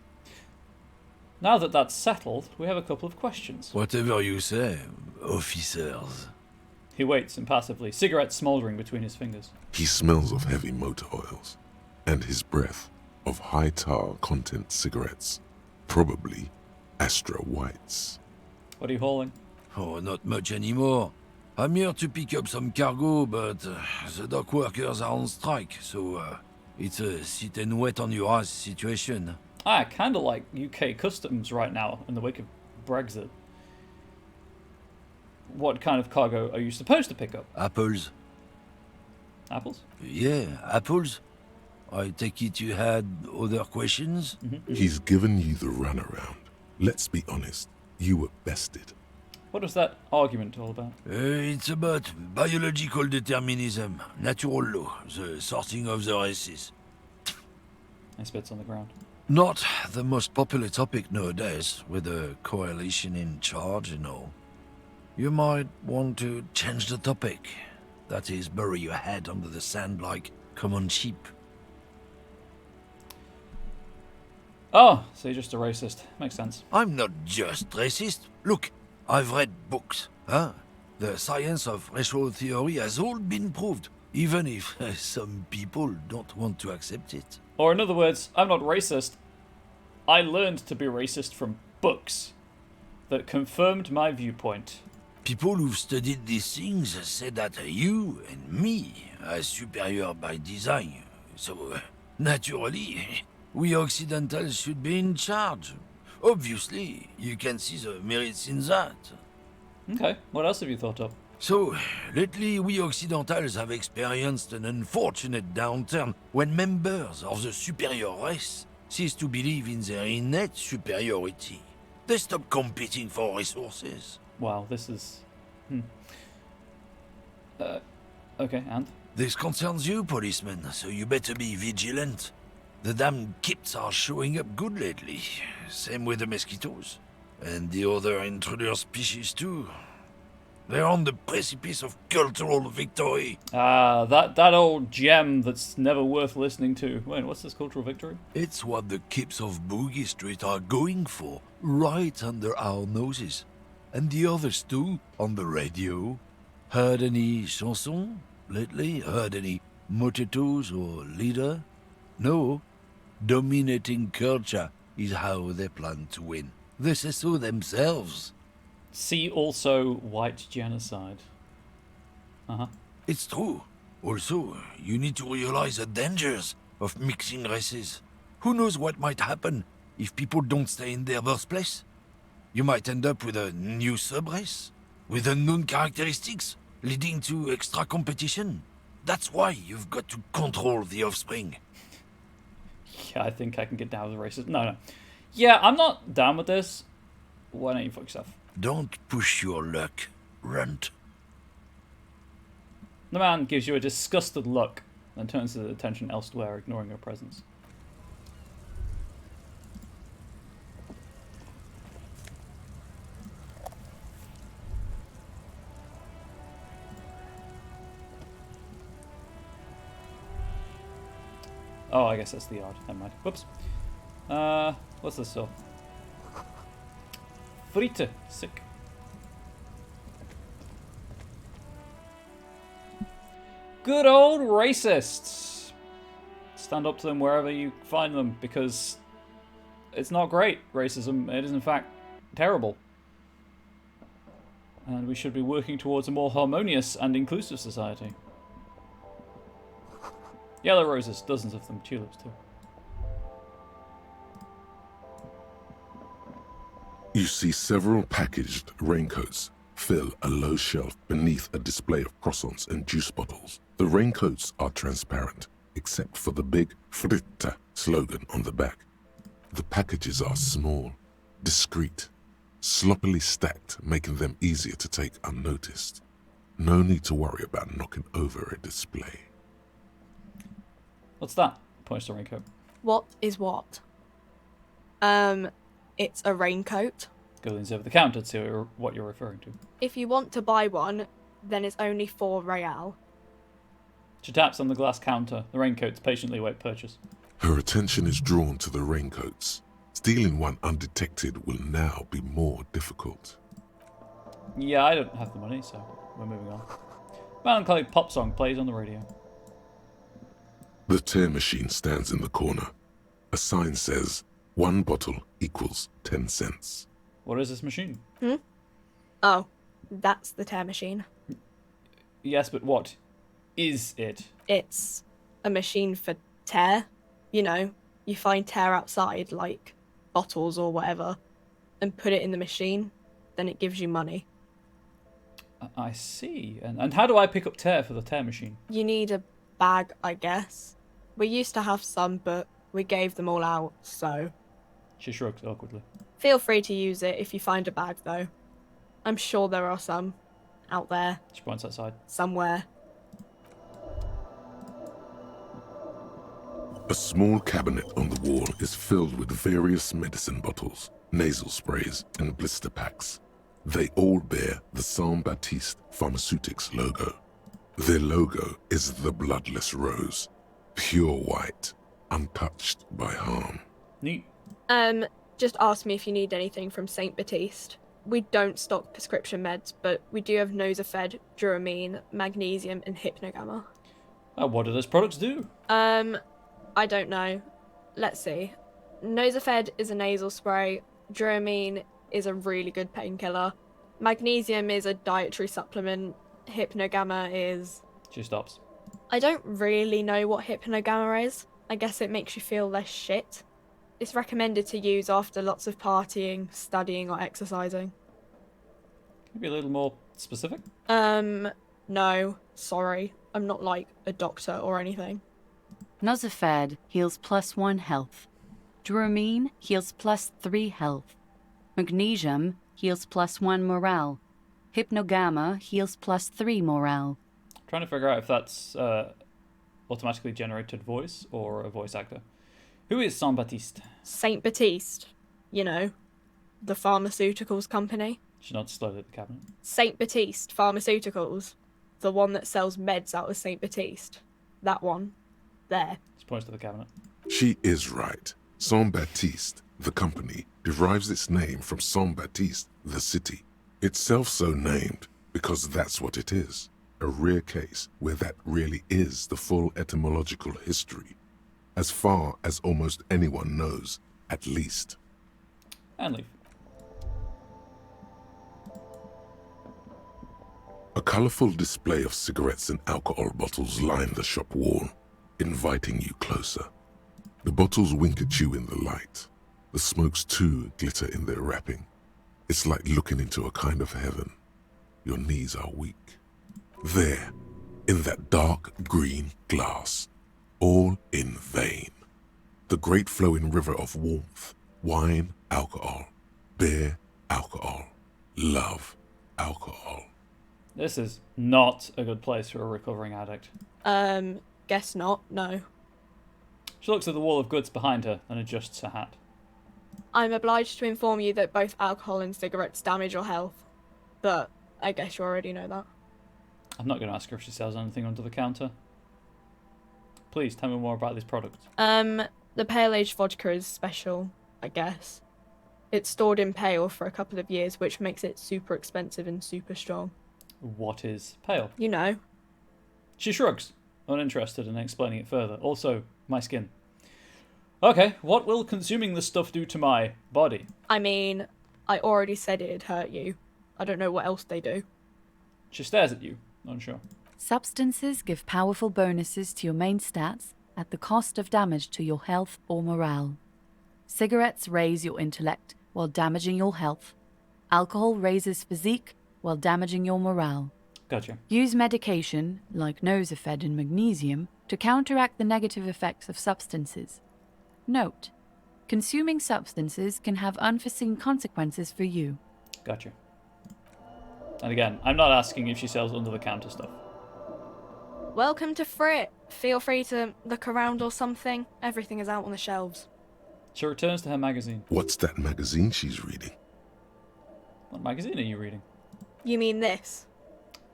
Now that that's settled, we have a couple of questions. Whatever you say, officers. He waits impassively, cigarette smouldering between his fingers. He smells of heavy motor oils and his breath of high tar content cigarettes, probably Astra Whites. What are you hauling? Oh, not much anymore. I'm here to pick up some cargo, but the dock workers are on strike, so it's a sit and wait on your ass situation. Kinda like UK customs right now in the wake of Brexit. What kind of cargo are you supposed to pick up? Apples. Apples? Yeah, apples. I take it you had other questions? He's given you the runaround. Let's be honest, you were bested. What was that argument all about? It's about biological determinism, natural law, the sorting of the races. He spits on the ground. Not the most popular topic nowadays, with the coalition in charge and all. You might want to change the topic. That is, bury your head under the sand like common sheep. Oh, so you're just a racist. Makes sense. I'm not just racist. Look, I've read books, huh? The science of racial theory has all been proved, even if some people don't want to accept it. Or in other words, I'm not racist. I learned to be racist from books that confirmed my viewpoint. People who've studied these things say that you and me are superior by design. So, naturally, we Occidentals should be in charge. Obviously, you can see the merits in that. Okay, what else have you thought of? So, lately we Occidentals have experienced an unfortunate downturn when members of the superior race cease to believe in their innate superiority. They stop competing for resources. Wow, this is... okay, and? This concerns you, policeman, so you better be vigilant. The damn kips are showing up good lately. Same with the mosquitoes. And the other intruder species too. They're on the precipice of cultural victory. That old gem that's never worth listening to. Wait, what's this cultural victory? It's what the kips of Boogie Street are going for, right under our noses. And the others too, on the radio. Heard any chansons lately? Heard any motetos or leader? No. Dominating culture is how they plan to win. They say so themselves. See also white genocide. It's true. Also, you need to realize the dangers of mixing races. Who knows what might happen if people don't stay in their birthplace? You might end up with a new sub-race, with unknown characteristics, leading to extra competition. That's why you've got to control the offspring. Yeah, I think I can get down with the racist. No. Yeah, I'm not down with this. Why don't you fuck yourself? Don't push your luck, Runt. The man gives you a disgusted look, then turns his attention elsewhere, ignoring your presence. Oh, I guess that's the yard. Never mind. Whoops. What's this stuff? Fritte. Sick. Good old racists. Stand up to them wherever you find them, because it's not great, racism. It is, in fact, terrible. And we should be working towards a more harmonious and inclusive society. Yellow roses, dozens of them, tulips too. You see several packaged raincoats fill a low shelf beneath a display of croissants and juice bottles. The raincoats are transparent, except for the big Fritta slogan on the back. The packages are small, discreet, sloppily stacked, making them easier to take unnoticed. No need to worry about knocking over a display. What's that? Points to raincoat. What is what? It's a raincoat. Go leans over the counter to see what you're referring to. If you want to buy one, then it's only 4 real. She taps on the glass counter. The raincoats patiently wait purchase. Her attention is drawn to the raincoats. Stealing one undetected will now be more difficult. Yeah, I don't have the money, so we're moving on. Melancholy pop song plays on the radio. The tear machine stands in the corner. A sign says, 1 bottle equals 10 cents. What is this machine? Oh, that's the tear machine. Yes, but what is it? It's a machine for tear. You know, you find tear outside, like bottles or whatever, and put it in the machine, then it gives you money. I see. And how do I pick up tear for the tear machine? You need a bag, I guess. We used to have some, but we gave them all out, so... She shrugs awkwardly. Feel free to use it if you find a bag, though. I'm sure there are some out there. She points outside. Somewhere. A small cabinet on the wall is filled with various medicine bottles, nasal sprays, and blister packs. They all bear the Saint Baptiste Pharmaceutics logo. Their logo is the bloodless rose, pure white, untouched by harm. Neat. Just ask me if you need anything from Saint Baptiste. We don't stock prescription meds, but we do have Nosafed, Duramine, Magnesium, and Hypnogamma. What do those products do? I don't know. Let's see. Nosafed is a nasal spray. Duramine is a really good painkiller. Magnesium is a dietary supplement. Hypnogamma is... She stops. I don't really know what Hypnogamma is. I guess it makes you feel less shit. It's recommended to use after lots of partying, studying, or exercising. Can you be a little more specific? No. Sorry. I'm not like a doctor or anything. Nosafed heals +1 health. Duramine heals +3 health. Magnesium heals +1 morale. Hypnogamma heals +3 morale. Trying to figure out if that's automatically generated voice or a voice actor. Who is Saint Baptiste? Saint Baptiste. You know, the pharmaceuticals company. She nods slowly at the cabinet. Saint Baptiste Pharmaceuticals. The one that sells meds out of Saint Baptiste. That one. There. She points to the cabinet. She is right. Saint Baptiste, the company, derives its name from Saint Baptiste, the city. Itself so named because that's what it is. A rare case where that really is the full etymological history. As far as almost anyone knows, at least. And leave. A colourful display of cigarettes and alcohol bottles line the shop wall, inviting you closer. The bottles wink at you in the light. The smokes too glitter in their wrapping. It's like looking into a kind of heaven. Your knees are weak. There, in that dark green glass, all in vain. The great flowing river of warmth, wine, alcohol, beer, alcohol, love, alcohol. This is not a good place for a recovering addict. Guess not, no. She looks at the wall of goods behind her and adjusts her hat. I'm obliged to inform you that both alcohol and cigarettes damage your health. But I guess you already know that. I'm not going to ask her if she sells anything under the counter. Please, tell me more about these products. The pale aged vodka is special, I guess. It's stored in pale for a couple of years, which makes it super expensive and super strong. What is pale? You know. She shrugs, uninterested in explaining it further. Also, my skin. Okay, what will consuming this stuff do to my body? I mean, I already said it'd hurt you. I don't know what else they do. She stares at you, unsure. Substances give powerful bonuses to your main stats at the cost of damage to your health or morale. Cigarettes raise your intellect while damaging your health. Alcohol raises physique while damaging your morale. Gotcha. Use medication, like Nosafed and magnesium, to counteract the negative effects of substances. Note: consuming substances can have unforeseen consequences for you. Gotcha. And again, I'm not asking if she sells under-the-counter stuff. Welcome to Frit. Feel free to look around or something. Everything is out on the shelves. She returns to her magazine. What's that magazine she's reading? What magazine are you reading? You mean this?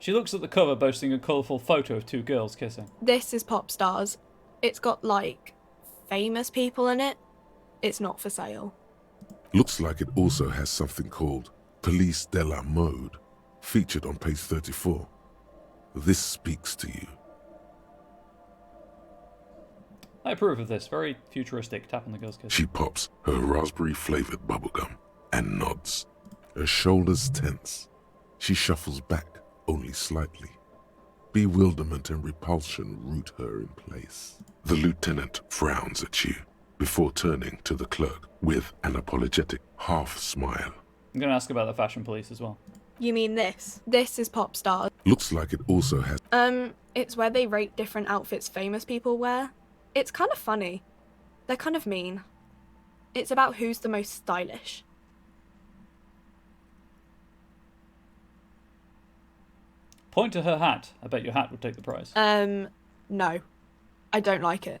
She looks at the cover, boasting a colourful photo of two girls kissing. This is Pop Stars. It's got, like, famous people in it. It's not for sale. Looks like it also has something called Police de la Mode, featured on page 34. This speaks to you. I approve of this. Very futuristic. Tap on the girl's kiss. She pops her raspberry-flavored bubblegum and nods. Her shoulders tense. She shuffles back, only slightly. Bewilderment and repulsion root her in place. The lieutenant frowns at you before turning to the clerk with an apologetic half-smile. I'm going to ask about the fashion police as well. You mean this? This is Pop Stars. Looks like it also has... It's where they rate different outfits famous people wear. It's kind of funny. They're kind of mean. It's about who's the most stylish. Point to her hat. I bet your hat would take the prize. No. I don't like it.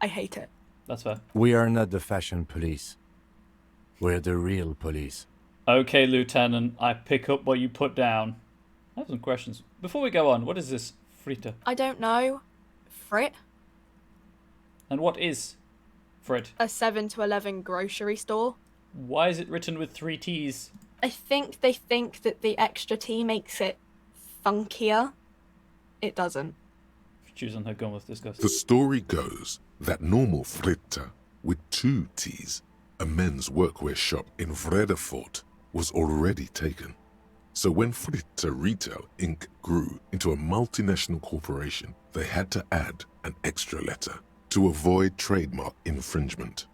I hate it. That's fair. We are not the fashion police. We're the real police. Okay, Lieutenant. I pick up what you put down. I have some questions. Before we go on, what is this Frita? I don't know. Frit? And what is Frit? A 7 to 11 grocery store. Why is it written with 3 T's? I think they think that the extra T makes it funkier. It doesn't. Choose on her gun with disgust. The story goes that normal Fritta, with 2 T's, a men's workwear shop in Vredefort, was already taken. So when Fritta Retail Inc. grew into a multinational corporation, they had to add an extra letter to avoid trademark infringement.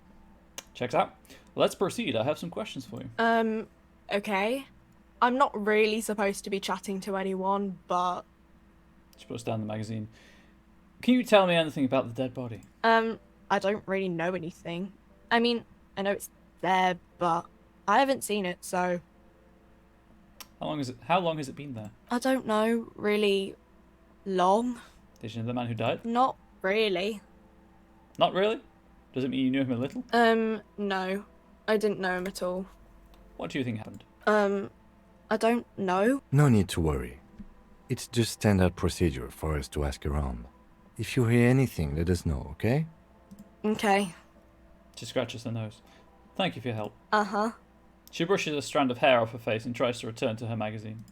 Checks out. Let's proceed. I have some questions for you. Okay. I'm not really supposed to be chatting to anyone, but... She puts down the magazine. Can you tell me anything about the dead body? I don't really know anything. I mean, I know it's there, but I haven't seen it, so... How long has it been there? I don't know, really long. Did you know the man who died? Not really. Not really? Does it mean you knew him a little? No. I didn't know him at all. What do you think happened? I don't know. No need to worry. It's just standard procedure for us to ask around. If you hear anything, let us know, okay? Okay. She scratches her nose. Thank you for your help. Uh-huh. She brushes a strand of hair off her face and tries to return to her magazine.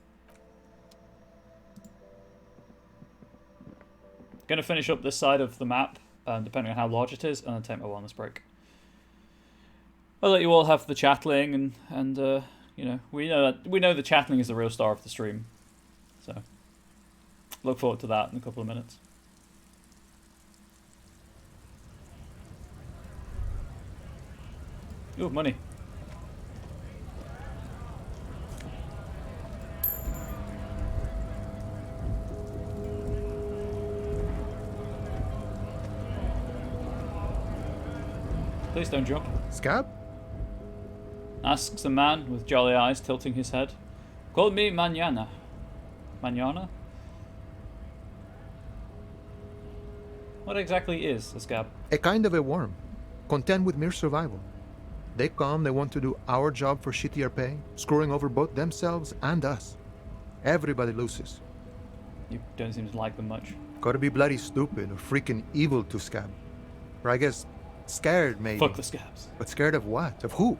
Gonna finish up this side of the map, depending on how large it is, and then take my wellness break. I'll let you all have the chatling, and you know, we know the chatling is the real star of the stream, so look forward to that in a couple of minutes. Ooh, money. Please don't jump. Scab? Asks a man with jolly eyes, tilting his head. Call me mañana. Mañana? What exactly is a scab? A kind of a worm, content with mere survival. They come, they want to do our job for shittier pay, screwing over both themselves and us. Everybody loses. You don't seem to like them much. Gotta be bloody stupid or freaking evil to scab. Or I guess scared, maybe. Fuck the scabs. But scared of what? Of who?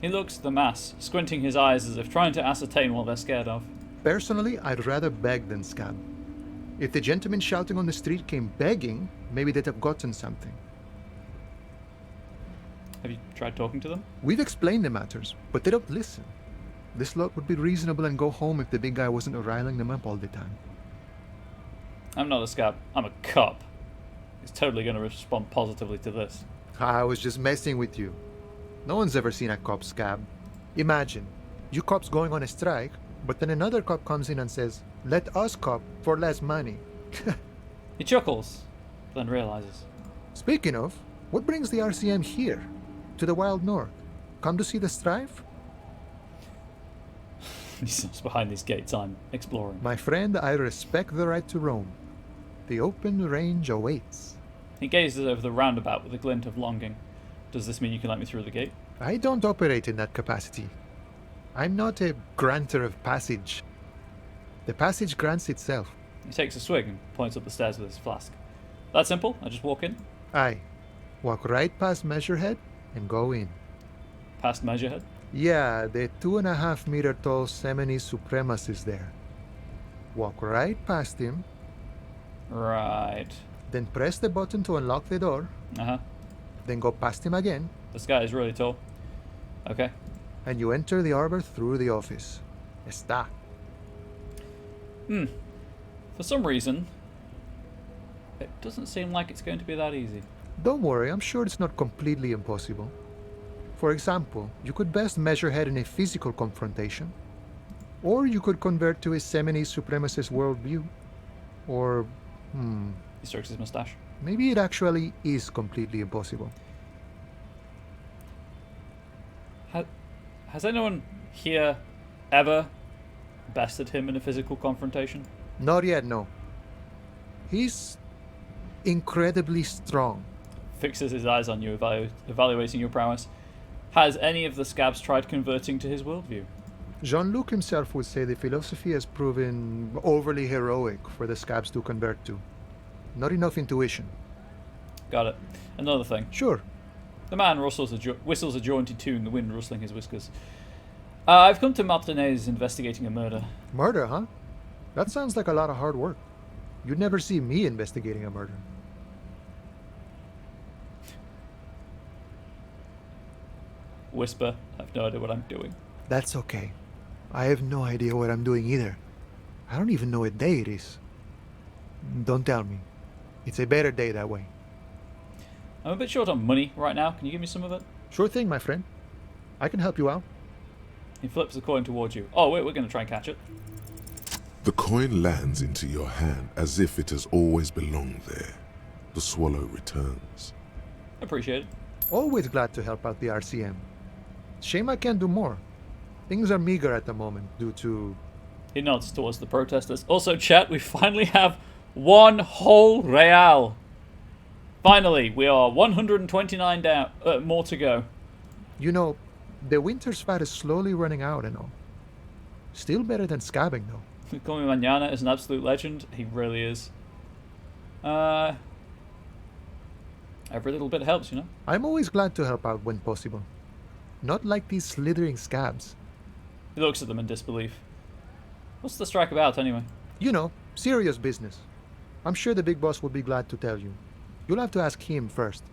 He looks at the mass, squinting his eyes as if trying to ascertain what they're scared of. Personally, I'd rather beg than scab. If the gentleman shouting on the street came begging, maybe they'd have gotten something. Have you tried talking to them? We've explained the matters, but they don't listen. This lot would be reasonable and go home if the big guy wasn't riling them up all the time. I'm not a scab. I'm a cop. He's totally going to respond positively to this. I was just messing with you. No one's ever seen a cop scab. Imagine, you cops going on a strike, But then another cop comes in and says, let us cop for less money. He chuckles, then realizes. Speaking of, what brings the RCM here? To the Wild North? Come to see the strife? He stops behind these gates I'm exploring. My friend, I respect the right to roam. The open range awaits. He gazes over the roundabout with a glint of longing. Does this mean you can let me through the gate? I don't operate in that capacity. I'm not a granter of passage. The passage grants itself. He takes a swig and points up the stairs with his flask. That simple? I just walk in? Aye. Walk right past Measurehead and go in. Past Measurehead? Yeah, the 2.5 meter tall Semini supremacist there. Walk right past him. Right. Then press the button to unlock the door. Uh-huh. Then go past him again. This guy is really tall. Okay. And you enter the arbor through the office. Está. For some reason, it doesn't seem like it's going to be that easy. Don't worry, I'm sure it's not completely impossible. For example, you could best Measurehead in a physical confrontation. Or you could convert to a Semini supremacist worldview. Or, He strokes his mustache. maybe it actually is completely impossible. Has anyone here ever bested him in a physical confrontation? Not yet, no. He's incredibly strong. Fixes his eyes on you, evaluating your prowess. Has any of the scabs tried converting to his worldview? Jean-Luc himself would say the philosophy has proven overly heroic for the scabs to convert to. Not enough intuition. Got it. Another thing. Sure. The man whistles a jaunty tune, the wind rustling his whiskers. I've come to Martinez investigating a murder. Murder, huh? That sounds like a lot of hard work. You'd never see me investigating a murder. Whisper. I have no idea what I'm doing. That's okay. I have no idea what I'm doing either. I don't even know what day it is. Don't tell me. It's a better day that way. I'm a bit short on money right now. Can you give me some of it? Sure thing, my friend. I can help you out. He flips the coin towards you. Oh, wait, we're going to try and catch it. The coin lands into your hand as if it has always belonged there. The swallow returns. Appreciate it. Always glad to help out the RCM. Shame I can't do more. Things are meager at the moment due to... He nods towards the protesters. Also, chat, we finally have 1 whole real. Finally, we are 129 down. More to go. You know, the winter's fat is slowly running out and all. Still better than scabbing, though. Call me Mañana is an absolute legend. He really is. Every little bit helps, you know? I'm always glad to help out when possible. Not like these slithering scabs. He looks at them in disbelief. What's the strike about, anyway? You know, serious business. I'm sure the big boss will be glad to tell you. You'll have to ask him first.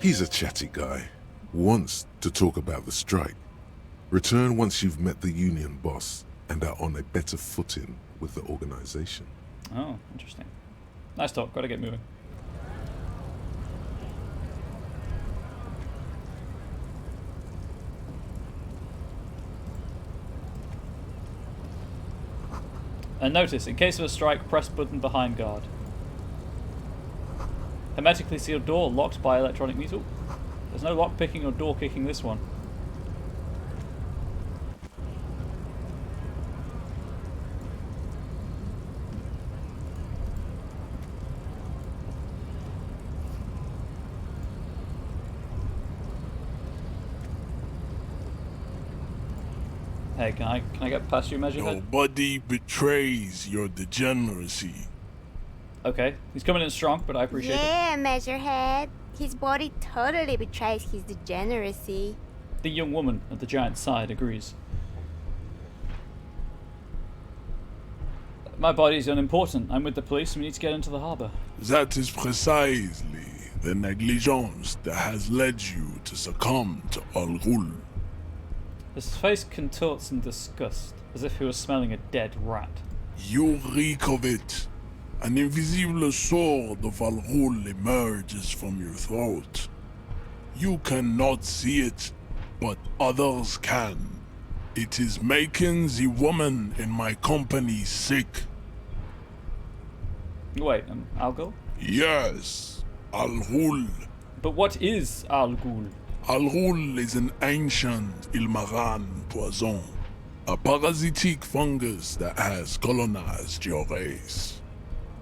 He's a chatty guy. Wants to talk about the strike. Return once you've met the union boss and are on a better footing with the organization. Oh, interesting. Nice talk. Gotta get moving. And notice, in case of a strike, press button behind guard. Hermetically sealed door locked by electronic metal. There's no lock picking or door kicking this one. Hey, can I get past you, Measurehead? Nobody betrays your degeneracy. Okay, he's coming in strong, but I appreciate it. Yeah, Measurehead. His body totally betrays his degeneracy. The young woman at the giant's side agrees. My body's unimportant. I'm with the police and we need to get into the harbour. That is precisely the negligence that has led you to succumb to Al Ghul. His face contorts in disgust, as if he was smelling a dead rat. You reek of it. An invisible sword of Al Ghul emerges from your throat. You cannot see it, but others can. It is making the woman in my company sick. Wait, Al Ghul? Yes, Al Ghul. But what is Al Ghul? Al Ghul is an ancient Ilmaran poison, a parasitic fungus that has colonized your race.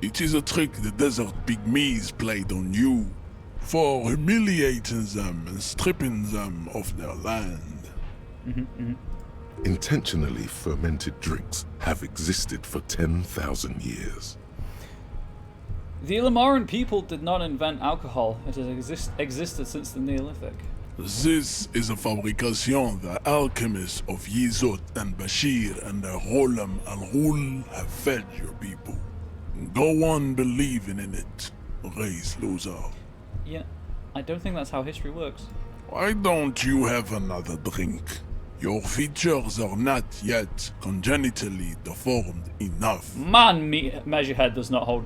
It is a trick the desert pygmies played on you for humiliating them and stripping them of their land. Intentionally fermented drinks have existed for 10,000 years. The Ilmaran people did not invent alcohol. It has existed since the Neolithic. This is a fabrication the alchemists of Yizot and Bashir and the Rolam Al Ghul have fed your people. Go on believing in it, race loser. Yeah, I don't think that's how history works. Why don't you have another drink? Your features are not yet congenitally deformed enough. Man, Measurehead does not hold...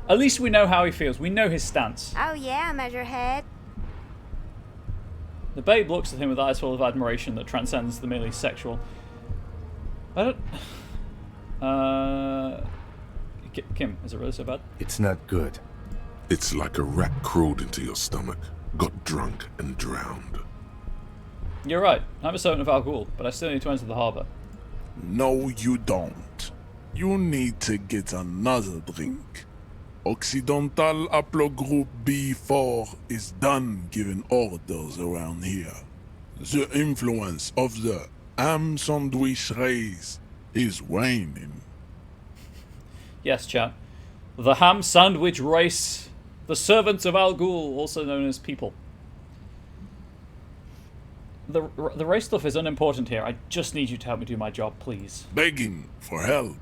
At least we know how he feels. We know his stance. Oh yeah, Measurehead. The babe looks at him with eyes full of admiration that transcends the merely sexual. I don't... Kim, is it really so bad? It's not good. It's like a rat crawled into your stomach, got drunk and drowned. You're right. I'm a servant of Al Ghul, but I still need to enter the harbour. No, you don't. You need to get another drink. Occidental Haplogroup B4 is done giving orders around here. The influence of the ham sandwich race is waning. Yes, chap. The ham sandwich race. The servants of Al Ghul, also known as people. The race stuff is unimportant here. I just need you to help me do my job, please. Begging for help.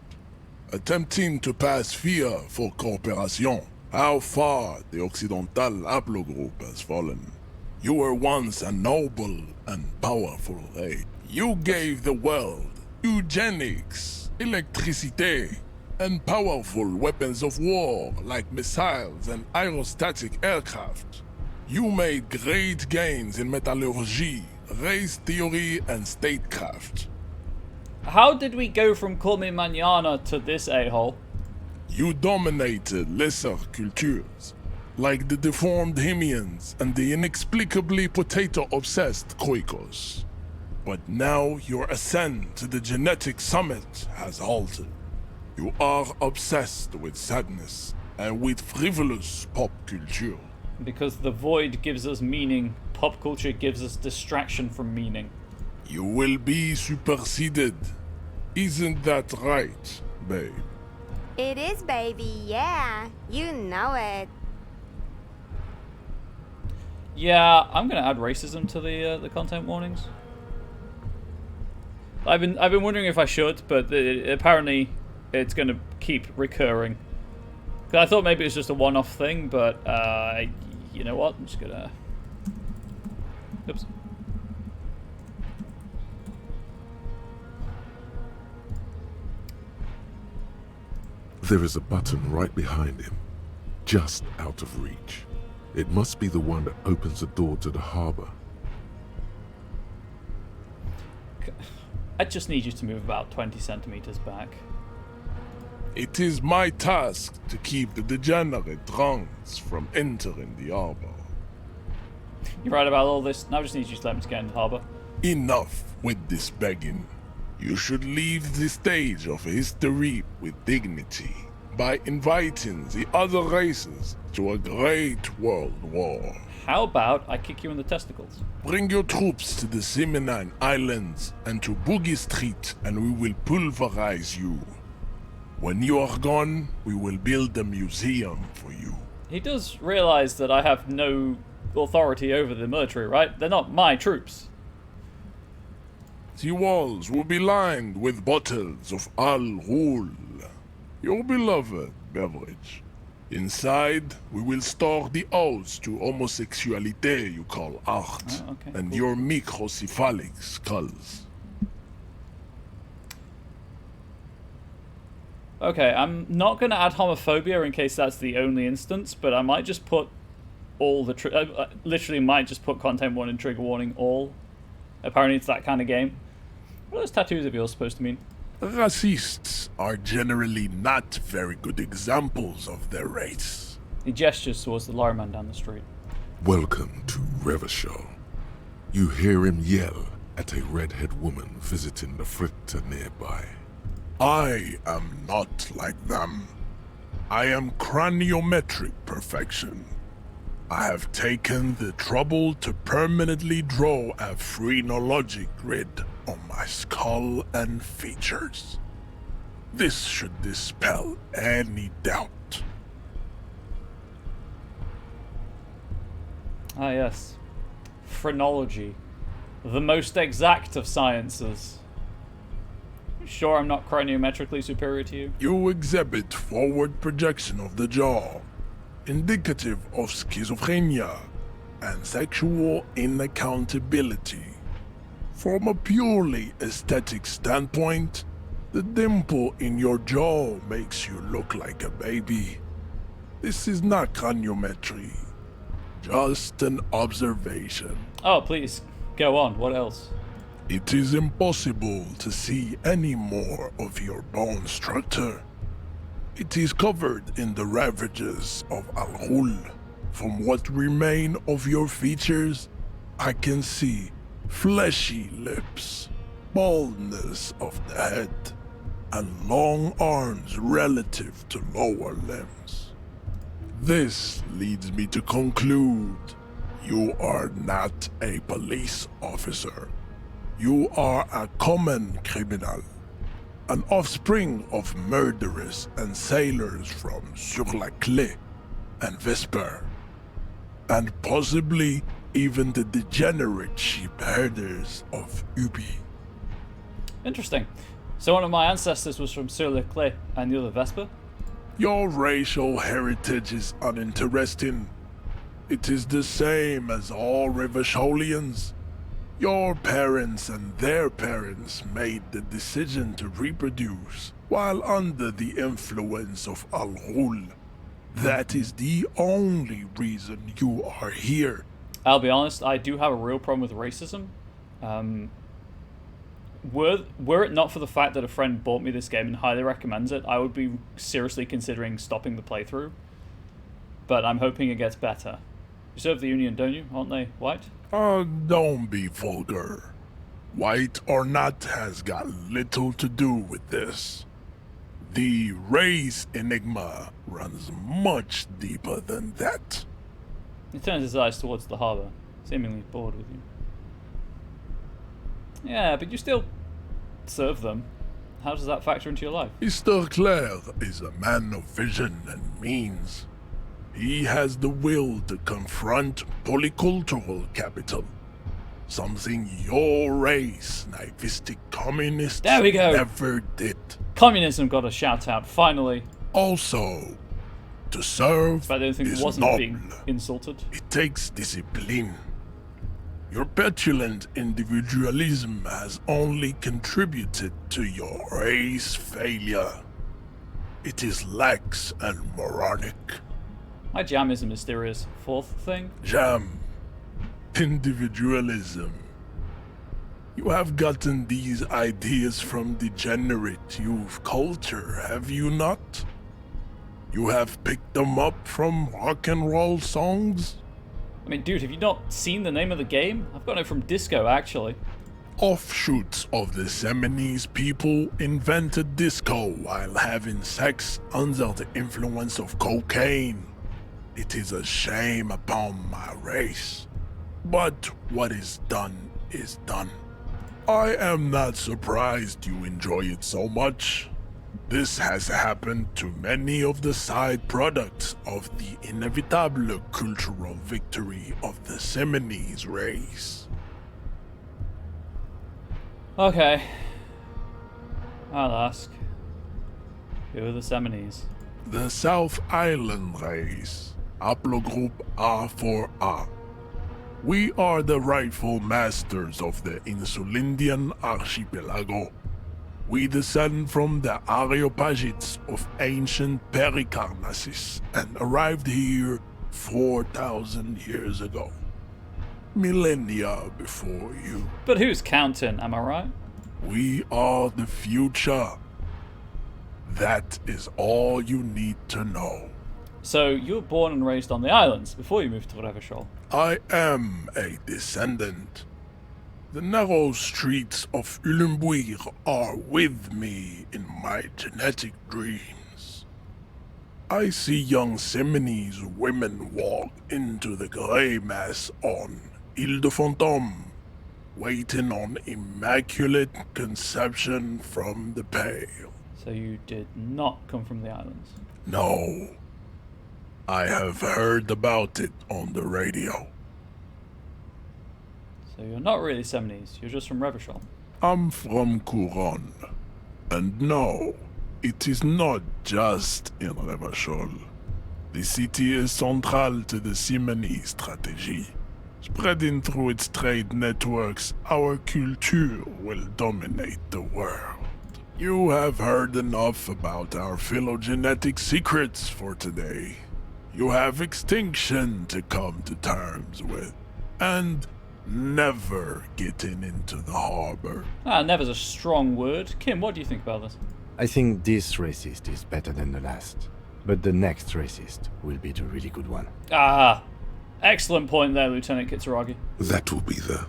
Attempting to pass fear for cooperation. How far the Occidental Haplogroup has fallen. You were once a noble and powerful race. You gave the world eugenics, electricity, and powerful weapons of war like missiles and aerostatic aircraft. You made great gains in metallurgy, race theory, and statecraft. How did we go from Call Me Mañana to this a-hole? You dominated lesser cultures, like the deformed Hemians and the inexplicably potato-obsessed Khoikos. But now your ascent to the genetic summit has halted. You are obsessed with sadness and with frivolous pop culture. Because the void gives us meaning, pop culture gives us distraction from meaning. You will be superseded. Isn't that right, babe? It is, baby, yeah. You know it. Yeah, I'm gonna add racism to the content warnings. I've been wondering if I should, but apparently it's gonna keep recurring. I thought maybe it's just a one-off thing, but you know what? I'm just gonna. Oops. There is a button right behind him, just out of reach. It must be the one that opens the door to the harbor. I just need you to move about 20 centimeters back. It is my task to keep the degenerate drunks from entering the harbor. You're right about all this. Now I just need you to let me get into the harbor. Enough with this begging. You should leave the stage of history with dignity by inviting the other races to a great world war. How about I kick you in the testicles? Bring your troops to the Simonine Islands and to Boogie Street, and we will pulverize you. When you are gone, we will build a museum for you. He does realize that I have no authority over the military, right? They're not my troops. The walls will be lined with bottles of Al Ghul, your beloved beverage. Inside, we will store the odes to homosexuality you call art, and your microcephalic skulls. Okay, I'm not going to add homophobia in case that's the only instance, but I might just put all the... literally might just put content warning, trigger warning, all. Apparently it's that kind of game. What are those tattoos of yours supposed to mean? Racists are generally not very good examples of their race. He gestures towards the lorryman down the street. Welcome to Revachol. You hear him yell at a redhead woman visiting the fritter nearby. I am not like them. I am craniometric perfection. I have taken the trouble to permanently draw a phrenologic grid on my skull and features. This should dispel any doubt. Ah, yes. Phrenology. The most exact of sciences. Sure I'm not craniometrically superior to you? You exhibit forward projection of the jaw, indicative of schizophrenia and sexual inaccountability. From a purely aesthetic standpoint, the dimple in your jaw makes you look like a baby. This is not craniometry, just an observation. Oh, please, go on. What else? It is impossible to see any more of your bone structure. It is covered in the ravages of Al-Ghul. From what remain of your features, I can see fleshy lips, baldness of the head, and long arms relative to lower limbs. This leads me to conclude you are not a police officer. You are a common criminal, an offspring of murderers and sailors from Sur-la-Clé and Vesper, and possibly even the degenerate sheep herders of Ubi. Interesting. So one of my ancestors was from Sur-la-Clé and the other Vesper? Your racial heritage is uninteresting. It is the same as all Revacholians. Your parents and their parents made the decision to reproduce while under the influence of Al-Ghul. That is the only reason you are here. I'll be honest, I do have a real problem with racism. Were it not for the fact that a friend bought me this game and highly recommends it, I would be seriously considering stopping the playthrough. But I'm hoping it gets better. You serve the Union, don't you? Aren't they white? Don't be vulgar. White or not has got little to do with this. The race enigma runs much deeper than that. He turns his eyes towards the harbour, seemingly bored with you. Yeah, but you still serve them. How does that factor into your life? Mr. Claire is a man of vision and means. He has the will to confront polycultural capital. Something your race, naivistic communists, there we go. Never did. Communism got a shout out, finally. Also, to serve but I don't think is it wasn't noble. being insulted. It takes discipline. Your petulant individualism has only contributed to your race failure. It is lax and moronic. My jam is a mysterious fourth thing. Jam. Individualism. You have gotten these ideas from degenerate youth culture, have you not? You have picked them up from rock and roll songs? I mean, dude, have you not seen the name of the game? I've got it from disco, actually. Offshoots of the Seminoles people invented disco while having sex under the influence of cocaine. It is a shame upon my race. But what is done is done. I am not surprised you enjoy it so much. This has happened to many of the side products of the inevitable cultural victory of the Seminoles race. Okay. I'll ask. Who are the Seminoles? The South Island race, haplogroup A4A. We are the rightful masters of the Insulindian archipelago. We descend from the Areopagites of ancient Pericarnassus and arrived here 4,000 years ago. Millennia before you. But who's counting, am I right? We are the future. That is all you need to know. So, you were born and raised on the islands before you moved to Revachol. I am a descendant. The narrow streets of Elysium are with me in my genetic dreams. I see young Seminese women walk into the grey mass on Ile de Fantôme, waiting on immaculate conception from the pale. So you did not come from the islands? No. I have heard about it on the radio. So you're not really Seminese, you're just from Revachol. I'm from Couronne. And no, it is not just in Revachol. The city is central to the Simony strategy. Spreading through its trade networks, our culture will dominate the world. You have heard enough about our phylogenetic secrets for today. You have extinction to come to terms with, and never getting into the harbor. Never's a strong word. Kim, what do you think about this? I think this racist is better than the last. But the next racist will be the really good one. Excellent point there, Lieutenant Kitsuragi. That will be the...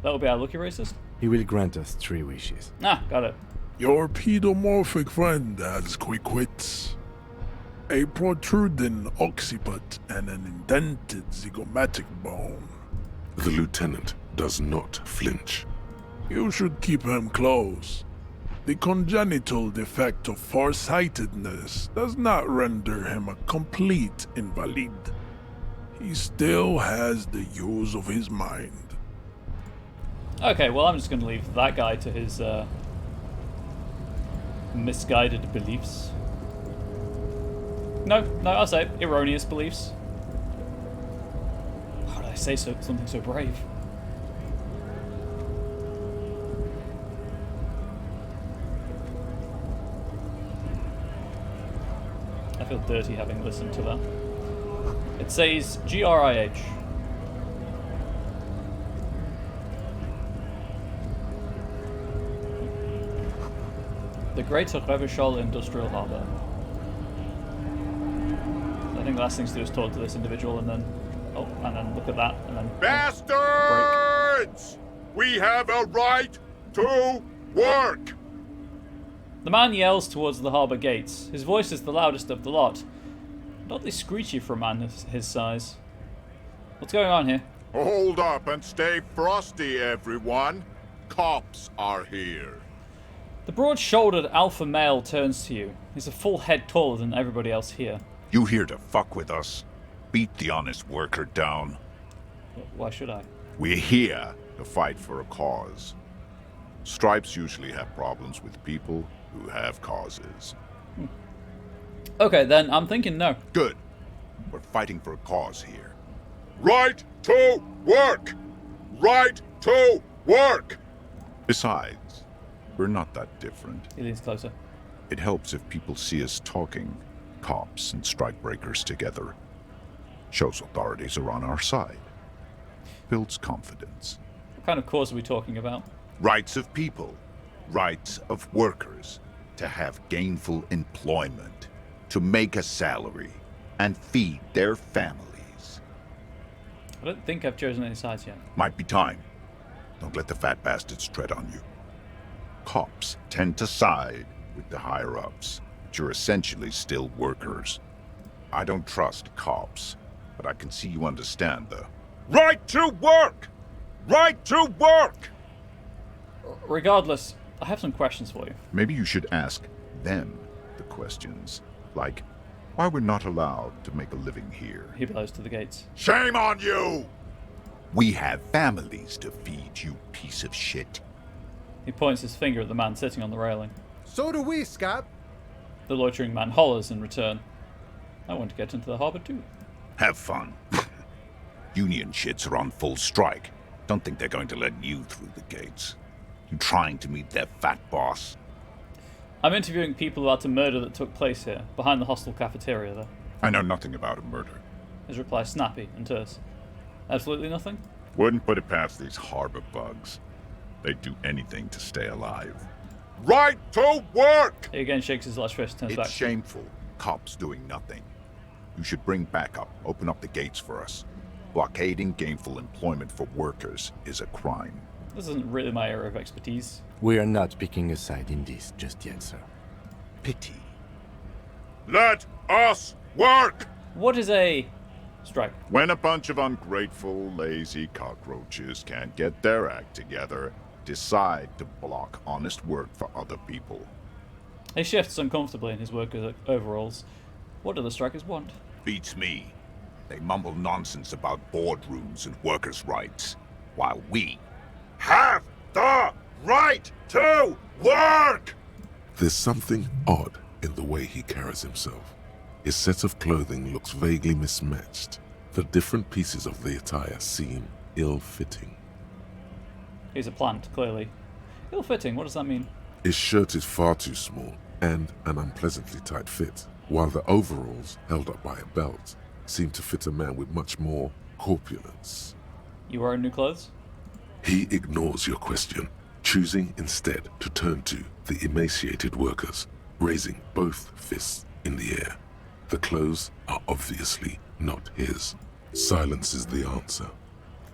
That will be our lucky racist? He will grant us 3 wishes. Got it. Your pedomorphic friend has quick wits. A protruding occiput and an indented zygomatic bone. The lieutenant does not flinch. You should keep him close. The congenital defect of farsightedness does not render him a complete invalid. He still has the use of his mind. Okay, well, I'm just going to leave that guy to his misguided beliefs. No, I'll say erroneous beliefs. How did I say something so brave? I feel dirty having listened to that. It says GRIH. The Greater Revachol Industrial Harbour. I think the last thing to do is talk to this individual and then... Oh, and then look at that, and then... Bastards! We have a right to work! The man yells towards the harbour gates. His voice is the loudest of the lot. Oddly screechy for a man his size. What's going on here? Hold up and stay frosty, everyone. Cops are here. The broad-shouldered alpha male turns to you. He's a full head taller than everybody else here. You here to fuck with us? Beat the honest worker down. Why should I? We're here to fight for a cause. Stripes usually have problems with people who have causes. Okay, then I'm thinking no. Good. We're fighting for a cause here. Right to work! Right to work! Besides, we're not that different. He leans closer. It helps if people see us talking, cops and strikebreakers together. Shows authorities are on our side. Builds confidence. What kind of cause are we talking about? Rights of people. Rights of workers. To have gainful employment. To make a salary. And feed their families. I don't think I've chosen any sides yet. Might be time. Don't let the fat bastards tread on you. Cops tend to side with the higher-ups, but you're essentially still workers. I don't trust cops, but I can see you understand the right to work! Right to work! Regardless, I have some questions for you. Maybe you should ask them the questions, like why we're not allowed to make a living here. He blows to the gates. Shame on you! We have families to feed, you piece of shit. He points his finger at the man sitting on the railing. So do we, Scab. The loitering man hollers in return. I want to get into the harbour too. Have fun. Union shits are on full strike. Don't think they're going to let you through the gates. You trying to meet their fat boss? I'm interviewing people about a murder that took place here, behind the hostel cafeteria, though. I know nothing about a murder. His reply snappy and terse. Absolutely nothing? Wouldn't put it past these harbor bugs. They'd do anything to stay alive. Right to work! He again shakes his last fist, turns It's back. shameful. Cops doing nothing. You should bring backup. Open up the gates for us. Blockading gainful employment for workers is a crime. This isn't really my area of expertise. We are not picking a side in this just yet, sir. Pity. Let us work! What is a strike? When a bunch of ungrateful, lazy cockroaches can't get their act together, decide to block honest work for other people. He shifts uncomfortably in his workers' overalls. What do the strikers want? Beats me. They mumble nonsense about boardrooms and workers' rights, while we have the right to work! There's something odd in the way he carries himself. His set of clothing looks vaguely mismatched. The different pieces of the attire seem ill-fitting. He's a plant, clearly. Ill-fitting, what does that mean? His shirt is far too small and an unpleasantly tight fit, while the overalls, held up by a belt, seem to fit a man with much more corpulence. You wearing new clothes? He ignores your question, choosing instead to turn to the emaciated workers, raising both fists in the air. The clothes are obviously not his. Silence is the answer.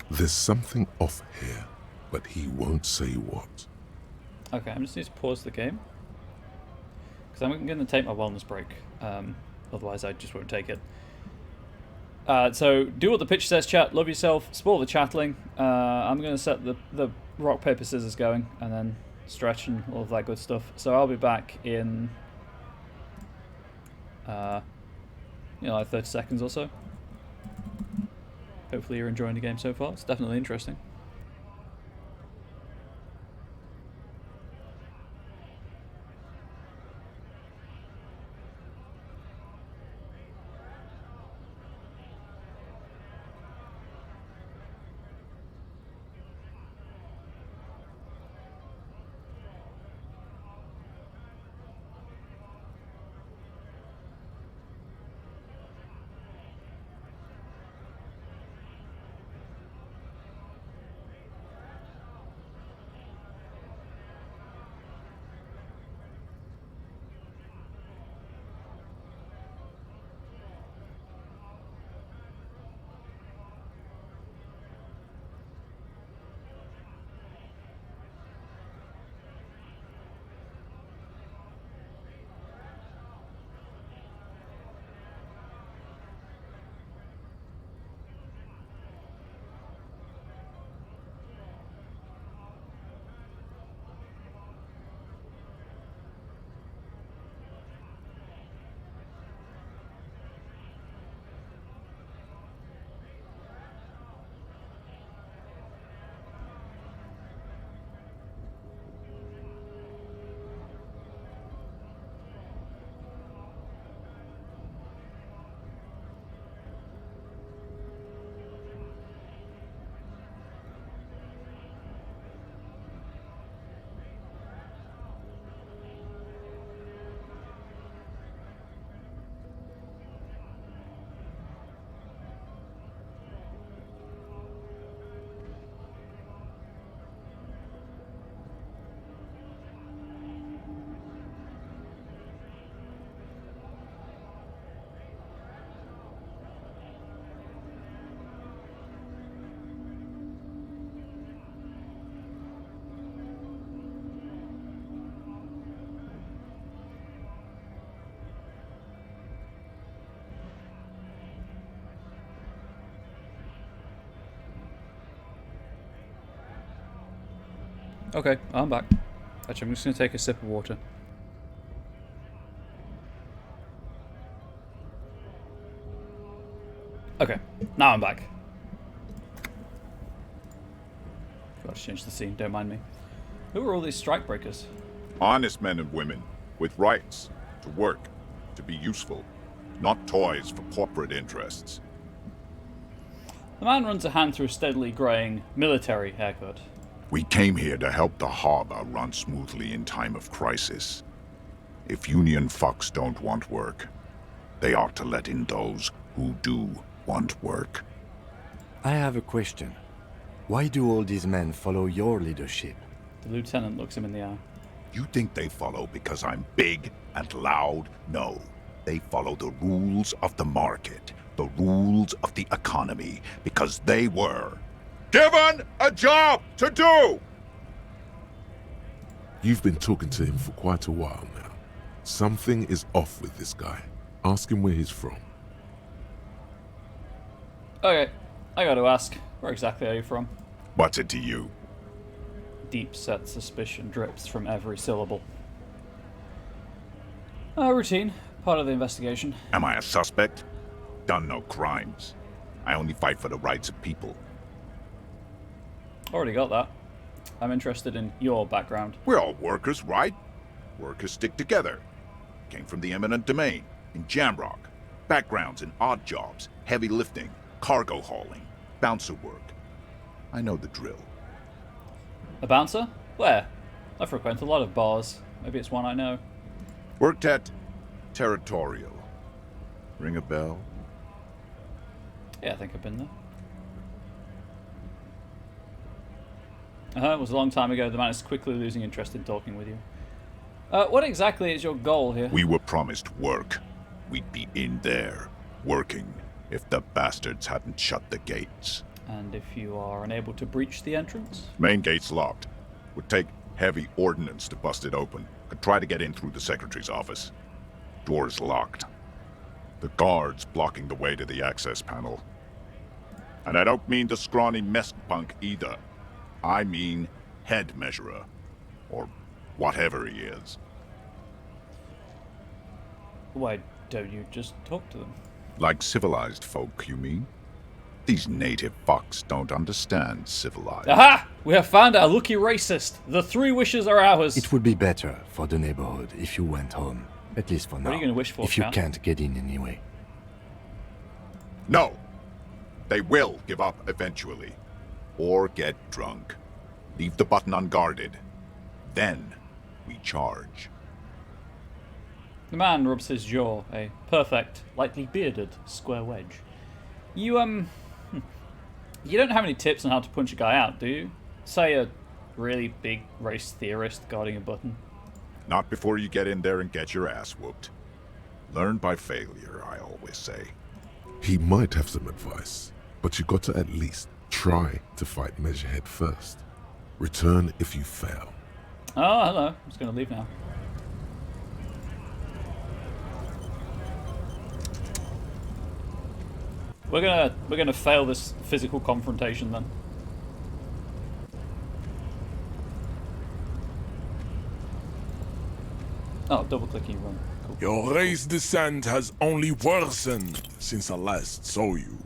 There's something off here, but he won't say what. Okay, I'm just need to pause the game. Because I'm going to take my wellness break. Otherwise I just won't take it. So, do what the pitch says, chat. Love yourself. Spoil the chatling. I'm going to set the rock, paper, scissors going. And then stretch and all of that good stuff. So I'll be back in... like 30 seconds or so. Hopefully you're enjoying the game so far. It's definitely interesting. Okay, I'm back. Actually, I'm just going to take a sip of water. Okay, now I'm back. Forgot to change the scene, don't mind me. Who are all these strikebreakers? Honest men and women with rights to work, to be useful, not toys for corporate interests. The man runs a hand through a steadily greying military haircut. We came here to help the harbor run smoothly in time of crisis. If union fucks don't want work, they ought to let in those who do want work. I have a question. Why do all these men follow your leadership? The lieutenant looks him in the eye. You think they follow because I'm big and loud? No. They follow the rules of the market, the rules of the economy, because they were given a job to do! You've been talking to him for quite a while now. Something is off with this guy. Ask him where he's from. Okay, I gotta ask, where exactly are you from? What's it to you? Deep-set suspicion drips from every syllable. Routine. Part of the investigation. Am I a suspect? Done no crimes. I only fight for the rights of people. Already got that. I'm interested in your background. We're all workers, right? Workers stick together. Came from the eminent domain, in Jamrock. Backgrounds in odd jobs, heavy lifting, cargo hauling, bouncer work. I know the drill. A bouncer? Where? I frequent a lot of bars. Maybe it's one I know. Worked at Territorial. Ring a bell? Yeah, I think I've been there. It was a long time ago. The man is quickly losing interest in talking with you. What exactly is your goal here? We were promised work. We'd be in there, working, if the bastards hadn't shut the gates. And if you are unable to breach the entrance? Main gate's locked. Would take heavy ordnance to bust it open. Could try to get in through the secretary's office. Door's locked. The guards blocking the way to the access panel. And I don't mean the scrawny mess punk either. I mean head measurer. Or whatever he is. Why don't you just talk to them? Like civilized folk, you mean? These native fucks don't understand civilized. Aha! We have found our lucky racist. The 3 wishes are ours. It would be better for the neighborhood if you went home. At least for now. What are you going to wish for, if you Cat? can't get in anyway. No! They will give up eventually. Or get drunk. Leave the button unguarded. Then we charge. The man rubs his jaw, a perfect, lightly bearded square wedge. You don't have any tips on how to punch a guy out, do you? Say a really big race theorist guarding a button. Not before you get in there and get your ass whooped. Learn by failure, I always say. He might have some advice, but you got to at least try to fight Measurehead first. Return if you fail. Oh, hello. I'm just going to leave now. We're gonna fail this physical confrontation then. Oh, double clicking run. Cool. Your race descent has only worsened since I last saw you.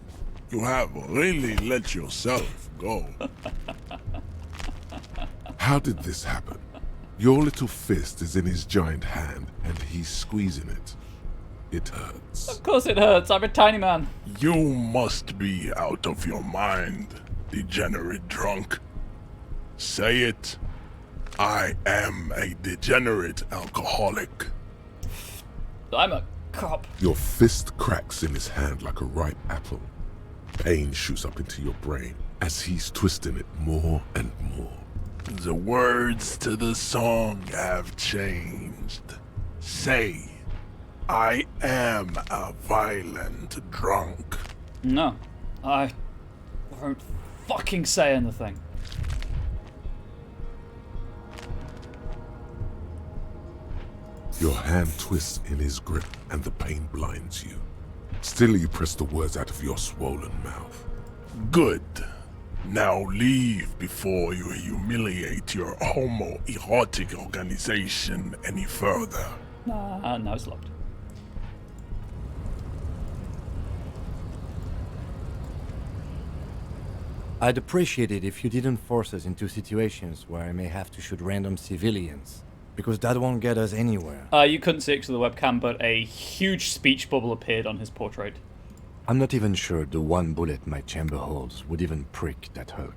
You have really let yourself go. How did this happen? Your little fist is in his giant hand, and he's squeezing it. It hurts. Of course it hurts. I'm a tiny man. You must be out of your mind, degenerate drunk. Say it. I am a degenerate alcoholic. I'm a cop. Your fist cracks in his hand like a ripe apple. Pain shoots up into your brain as he's twisting it more and more. The words to the song have changed. Say, I am a violent drunk. No, I won't fucking say anything. Your hand twists in his grip and the pain blinds you. Still you press the words out of your swollen mouth. Good. Now leave before you humiliate your homoerotic organization any further. No, it's locked. I'd appreciate it if you didn't force us into situations where I may have to shoot random civilians, because that won't get us anywhere. You couldn't see it to the webcam, but a huge speech bubble appeared on his portrait. I'm not even sure the one bullet my chamber holds would even prick that Hulk.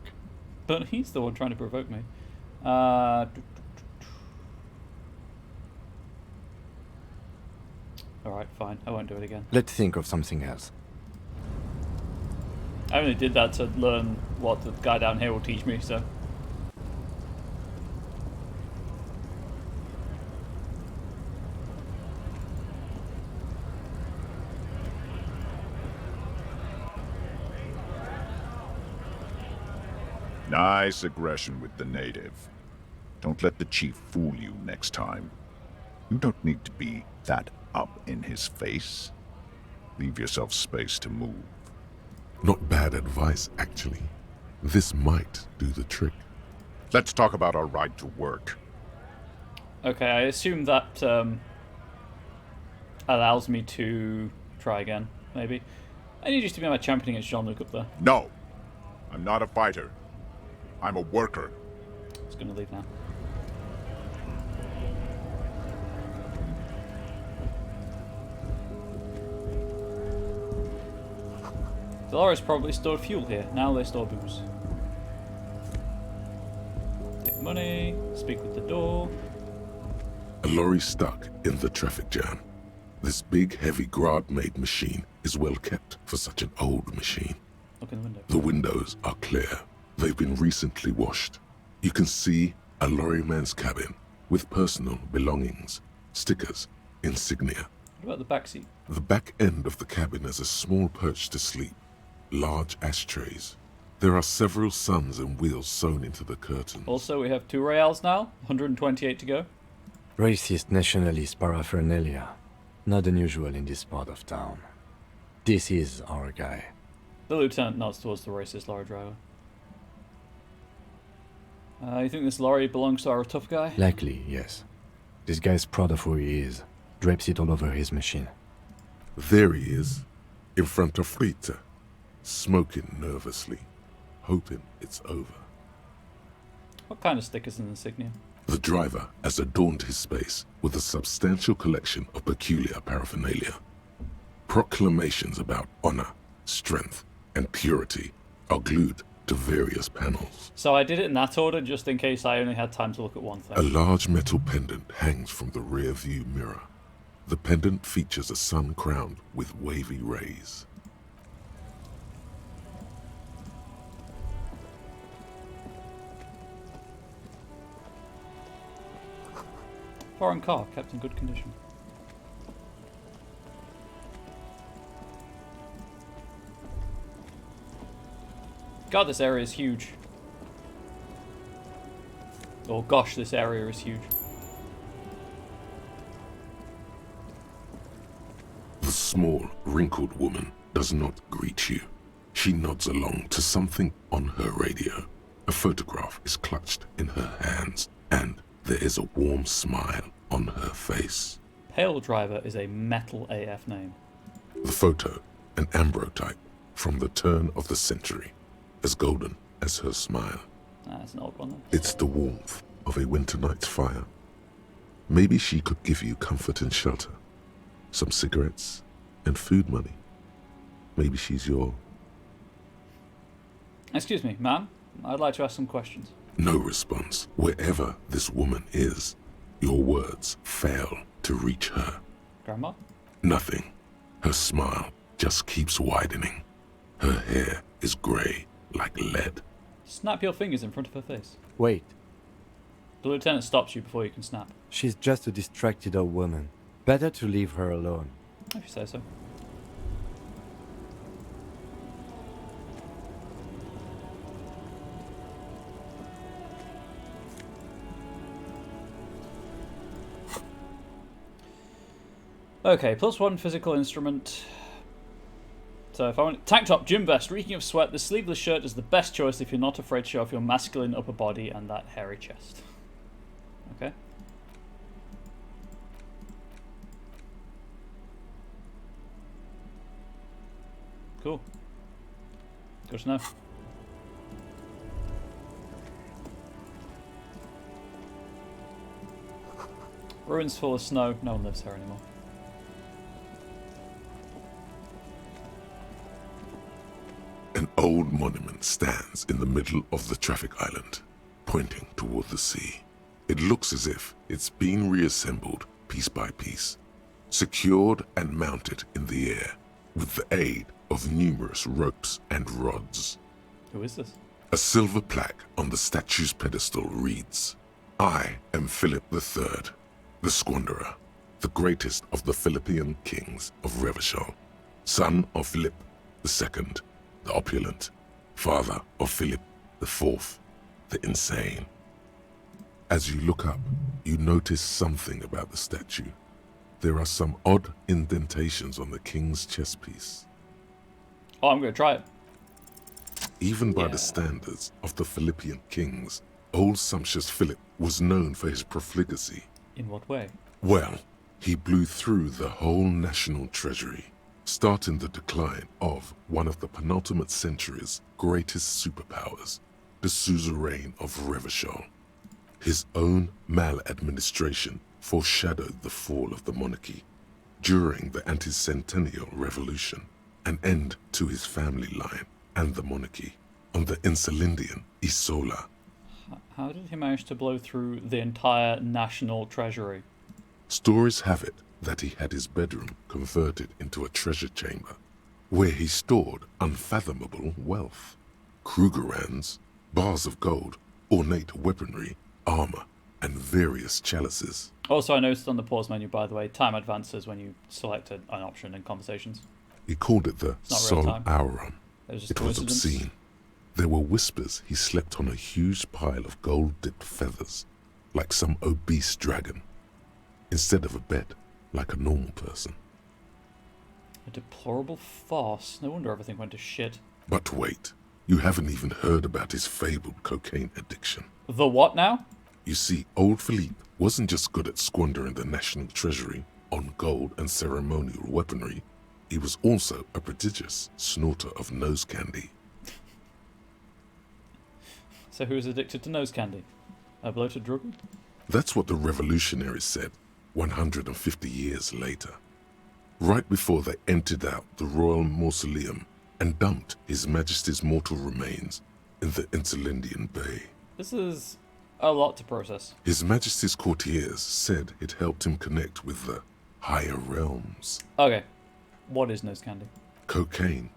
But he's the one trying to provoke me. Alright, fine. I won't do it again. Let's think of something else. I only did that to learn what the guy down here will teach me, so. Nice aggression with the native. Don't let the chief fool you next time. You don't need to be that up in his face. Leave yourself space to move. Not bad advice, actually. This might do the trick. Let's talk about our right to work. Okay, I assume that allows me to try again, maybe. I need you to be my champion against Jean-Luc up there. No! I'm not a fighter. I'm a worker. It's gonna leave now. Dolores probably stored fuel here. Now they store booze. Take money. Speak with the door. A lorry stuck in the traffic jam. This big, heavy Grad-made machine is well kept for such an old machine. Look in the window. The windows are clear. They've been recently washed. You can see a lorryman's cabin with personal belongings, stickers, insignia. What about the back seat? The back end of the cabin has a small perch to sleep, large ashtrays. There are several suns and wheels sewn into the curtains. Also, we have 2 reals now, 128 to go. Racist nationalist paraphernalia. Not unusual in this part of town. This is our guy. The lieutenant nods towards the racist lorry driver. You think this lorry belongs to our tough guy? Likely, yes. This guy's proud of who he is. Drapes it all over his machine. There he is, in front of Rita, smoking nervously, hoping it's over. What kind of stickers and insignia? The driver has adorned his space with a substantial collection of peculiar paraphernalia. Proclamations about honor, strength, and purity are glued to various panels. So I did it in that order just in case I only had time to look at one thing. A large metal pendant hangs from the rear view mirror. The pendant features a sun crowned with wavy rays. Foreign car, kept in good condition. God, this area is huge. Oh gosh, this area is huge. The small, wrinkled woman does not greet you. She nods along to something on her radio. A photograph is clutched in her hands, and there is a warm smile on her face. Pale Driver is a metal AF name. The photo, an ambrotype from the turn of the century, as golden as her smile. That's an old one then. It's the warmth of a winter night's fire. Maybe she could give you comfort and shelter, some cigarettes and food money. Maybe she's your... Excuse me, ma'am. I'd like to ask some questions. No response. Wherever this woman is, your words fail to reach her. Grandma? Nothing. Her smile just keeps widening. Her hair is grey like lead. Snap your fingers in front of her face. Wait. The lieutenant stops you before you can snap. She's just a distracted old woman. Better to leave her alone. If you say so. Okay, +1 physical instrument. So if I want tank top, gym vest, reeking of sweat, the sleeveless shirt is the best choice if you're not afraid to show off your masculine upper body and that hairy chest. Okay. Cool. Good to know. Ruins full of snow. No one lives here anymore. An old monument stands in the middle of the traffic island, pointing toward the sea. It looks as if it's been reassembled piece by piece, secured and mounted in the air with the aid of numerous ropes and rods. Who is this? A silver plaque on the statue's pedestal reads, "I am Philip III, the Squanderer, the greatest of the Philippian kings of Revachol, son of Philip II, the opulent, father of Philip IV, the insane." As you look up, you notice something about the statue. There are some odd indentations on the king's chest piece. Oh, I'm going to try it. Even by the standards of the Philippian kings, old sumptuous Philip was known for his profligacy. In what way? Well, he blew through the whole national treasury, starting the decline of one of the penultimate century's greatest superpowers, the suzerain of Revachol. His own maladministration foreshadowed the fall of the monarchy. During the anti-centennial revolution, an end to his family line and the monarchy on the Insulindian Isola. How did he manage to blow through the entire national treasury? Stories have it that he had his bedroom converted into a treasure chamber, where he stored unfathomable wealth. Krugerrands, bars of gold, ornate weaponry, armor, and various chalices. Also, I noticed on the pause menu, by the way, time advances when you selected an option in conversations. He called it the Sol Aurum. It was obscene. There were whispers he slept on a huge pile of gold-dipped feathers, like some obese dragon, instead of a bed, like a normal person. A deplorable farce. No wonder everything went to shit. But wait, you haven't even heard about his fabled cocaine addiction. The what now? You see, old Philippe wasn't just good at squandering the national treasury on gold and ceremonial weaponry, he was also a prodigious snorter of nose candy. So who is addicted to nose candy? A bloated druggie? That's what the revolutionaries said 150 years later, right before they emptied out the royal mausoleum and dumped His Majesty's mortal remains in the Insulindian Bay. This is a lot to process. His Majesty's courtiers said it helped him connect with the higher realms. Okay. What is nose candy? Cocaine.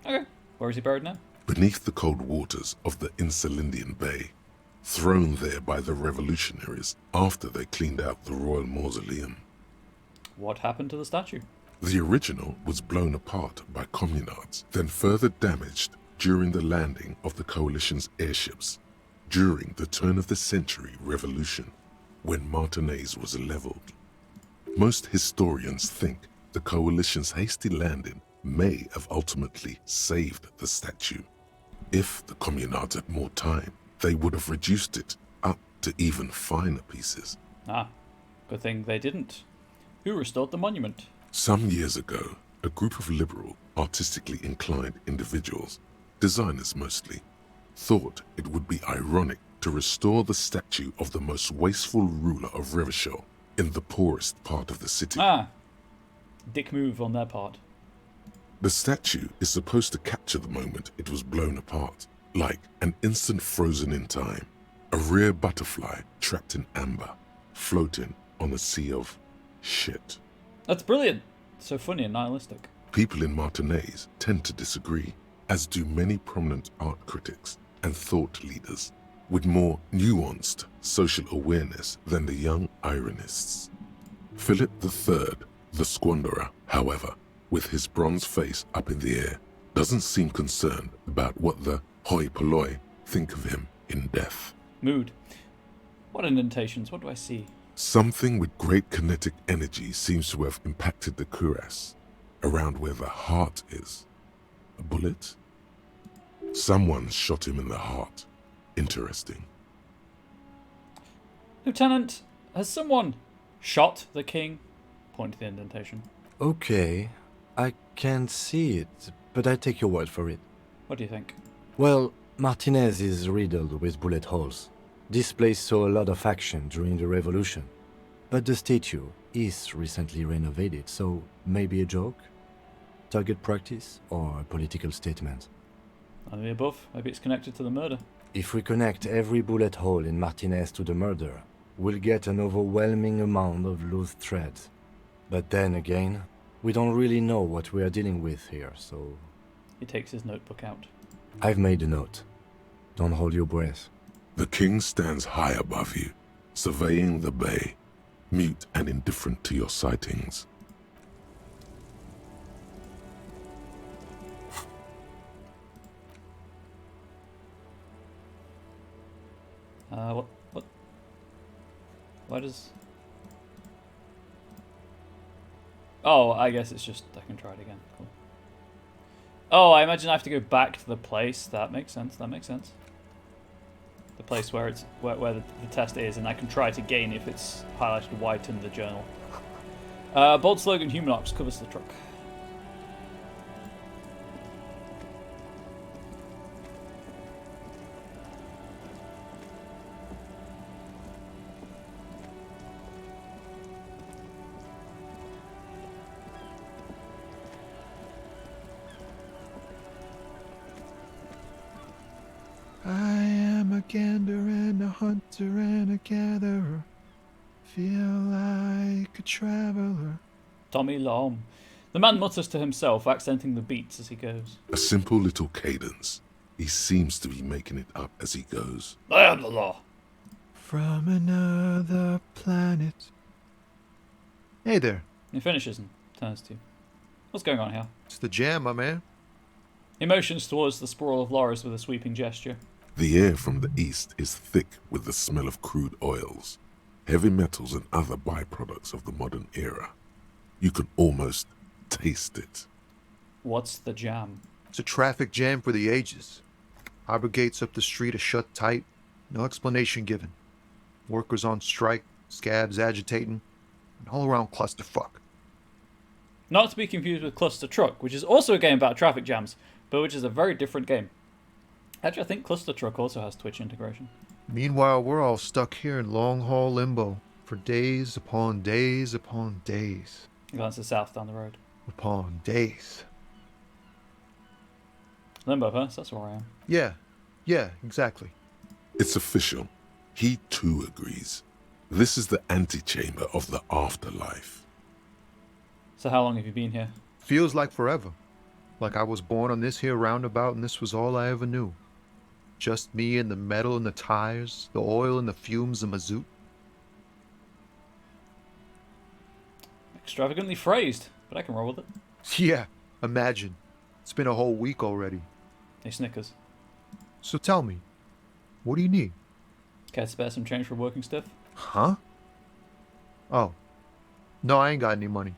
Okay. Where is he buried now? Beneath the cold waters of the Insulindian Bay, thrown there by the revolutionaries after they cleaned out the royal mausoleum. What happened to the statue? The original was blown apart by communards, then further damaged during the landing of the coalition's airships during the turn-of-the-century revolution, when Martinez was leveled. Most historians think the coalition's hasty landing may have ultimately saved the statue. If the communards had more time, they would have reduced it up to even finer pieces. Ah, good thing they didn't. Who restored the monument? Some years ago, a group of liberal, artistically inclined individuals, designers mostly, thought it would be ironic to restore the statue of the most wasteful ruler of Revachol in the poorest part of the city. Ah, dick move on their part. The statue is supposed to capture the moment it was blown apart, like an instant frozen in time, a rare butterfly trapped in amber, floating on a sea of shit. That's brilliant. So funny and nihilistic. People in Martinez tend to disagree, as do many prominent art critics and thought leaders with more nuanced social awareness than the young ironists. Philip III, the Squanderer, however, with his bronze face up in the air, doesn't seem concerned about what the hoi polloi think of him in death. Mood. What indentations? What do I see? Something with great kinetic energy seems to have impacted the cuirass, around where the heart is. A bullet? Someone shot him in the heart. Interesting. Lieutenant, has someone shot the king? Point to the indentation. Okay, I can't see it, but I take your word for it. What do you think? Well, Martinez is riddled with bullet holes. This place saw a lot of action during the revolution. But the statue is recently renovated, so maybe a joke? Target practice or a political statement? None of the above. Maybe it's connected to the murder. If we connect every bullet hole in Martinez to the murder, we'll get an overwhelming amount of loose threads. But then again, We don't really know what we are dealing with here, so... He takes his notebook out. I've made a note. Don't hold your breath. The king stands high above you, surveying the bay, mute and indifferent to your sightings. What? Why does... Oh, I guess it's just, I can try it again. Cool. Oh, I imagine I have to go back to the place. That makes sense, that makes sense. The place where it's where the test is, and I can try it again if it's highlighted white in the journal. Bold slogan, human ops covers the truck. I am a gander and a hunter and a gatherer. Feel like a traveler. Tommy Lom. The man mutters to himself, accenting the beats as he goes. A simple little cadence. He seems to be making it up as he goes. I am the law. From another planet. Hey there. He finishes and turns to you. What's going on here? It's the jam, my man. He motions towards the sprawl of lorries with a sweeping gesture. The air from the east is thick with the smell of crude oils, heavy metals and other byproducts of the modern era. You can almost taste it. What's the jam? It's a traffic jam for the ages. Harbor gates up the street are shut tight. No explanation given. Workers on strike, scabs agitating, an all-around clusterfuck. Not to be confused with Cluster Truck, which is also a game about traffic jams, but which is a very different game. Actually, I think Cluster Truck also has Twitch integration. Meanwhile, we're all stuck here in long-haul limbo for days upon days upon days. He glances south down the road. Upon days. Limbo, huh? So that's where I am. Yeah, exactly. It's official. He too agrees. This is the antechamber of the afterlife. So how long have you been here? Feels like forever. Like I was born on this here roundabout and this was all I ever knew. Just me and the metal and the tires, the oil and the fumes of mazout. Extravagantly phrased, but I can roll with it. Yeah, imagine. It's been a whole week already. He snickers. So tell me, what do you need? Care to spare some change for working stiff? Huh? Oh. No, I ain't got any money.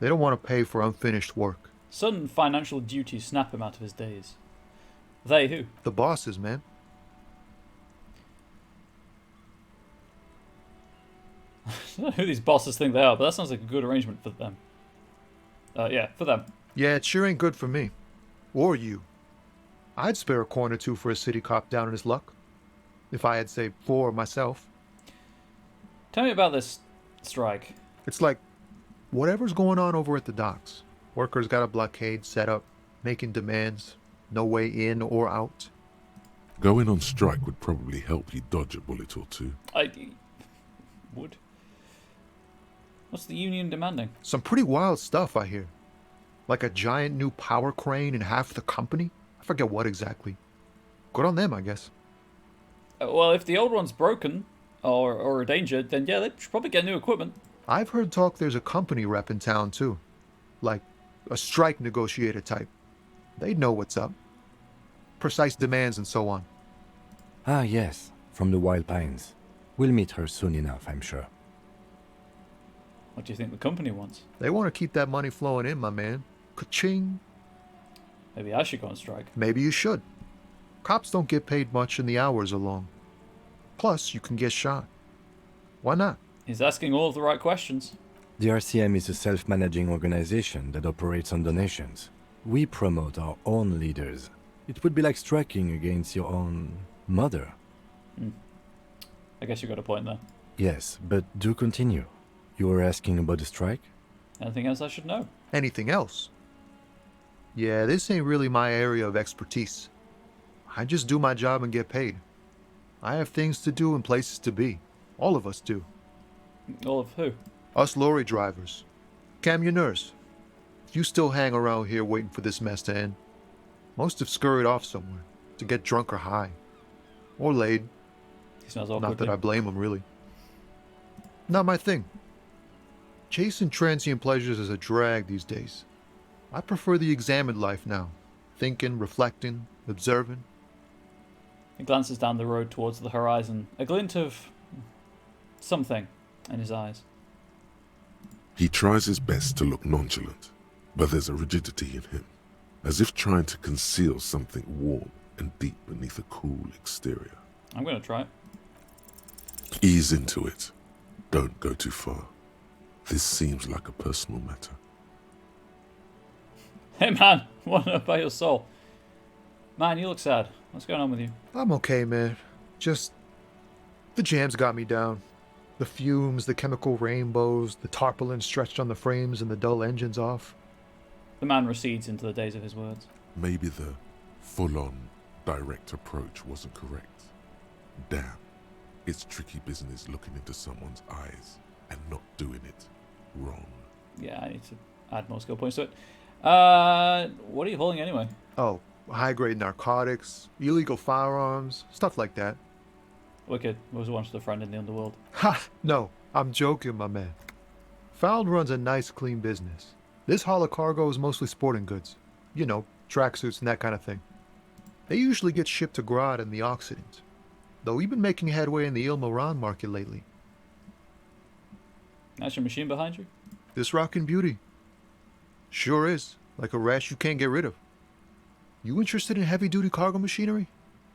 They don't want to pay for unfinished work. Sudden financial duties snap him out of his daze. They who? The bosses, man. I don't know who these bosses think they are, but that sounds like a good arrangement for them. Yeah, for them. Yeah, it sure ain't good for me. Or you. I'd spare a coin or two for a city cop down in his luck. If I had, say, 4 myself. Tell me about this strike. It's like, whatever's going on over at the docks. Workers got a blockade set up, making demands. No way in or out. Going on strike would probably help you dodge a bullet or two. I would. What's the union demanding? Some pretty wild stuff, I hear. Like a giant new power crane in half the company? I forget what exactly. Good on them, I guess. Well, if the old one's broken or endangered, then yeah, they should probably get new equipment. I've heard talk there's a company rep in town, too. Like a strike negotiator type. They'd know what's up. Precise demands and so on. Ah, yes, from the Wild Pines. We'll meet her soon enough, I'm sure. What do you think the company wants? They want to keep that money flowing in, my man. Ka-ching. Maybe I should go on strike. Maybe you should. Cops don't get paid much and the hours are long. Plus, you can get shot. Why not? He's asking all of the right questions. The RCM is a self-managing organization that operates on donations. We promote our own leaders. It would be like striking against your own mother. I guess you got a point there. Yes, but do continue. You were asking about the strike? Anything else I should know? Anything else? Yeah, this ain't really my area of expertise. I just do my job and get paid. I have things to do and places to be. All of us do. All of who? Us lorry drivers. Camionneurs, if you still hang around here waiting for this mess to end, most have scurried off somewhere to get drunk or high. Or laid. He smells Not awkwardly. that I blame them, really. Not my thing. Chasing transient pleasures is a drag these days. I prefer the examined life now. Thinking, reflecting, observing. He glances down the road towards the horizon, a glint of something in his eyes. He tries his best to look nonchalant, but there's a rigidity in him, as if trying to conceal something warm and deep beneath a cool exterior. I'm going to try it. Ease into it. Don't go too far. This seems like a personal matter. Hey man, what about your soul? Man, you look sad. What's going on with you? I'm okay, man. Just... the jams got me down. The fumes, the chemical rainbows, the tarpaulin stretched on the frames and the dull engines off. The man recedes into the days of his words. Maybe the full-on, direct approach wasn't correct. Damn, it's tricky business looking into someone's eyes and not doing it wrong. Yeah, I need to add more skill points to it. What are you hauling anyway? Oh, high-grade narcotics, illegal firearms, stuff like that. Wicked. Was once the friend in the underworld. Ha! No, I'm joking, my man. Found runs a nice, clean business. This haul of cargo is mostly sporting goods. You know, tracksuits and that kind of thing. They usually get shipped to Grad and the Occident. Though we've been making headway in the Il Moran market lately. That's your machine behind you? This rockin' beauty. Sure is. Like a rash you can't get rid of. You interested in heavy-duty cargo machinery?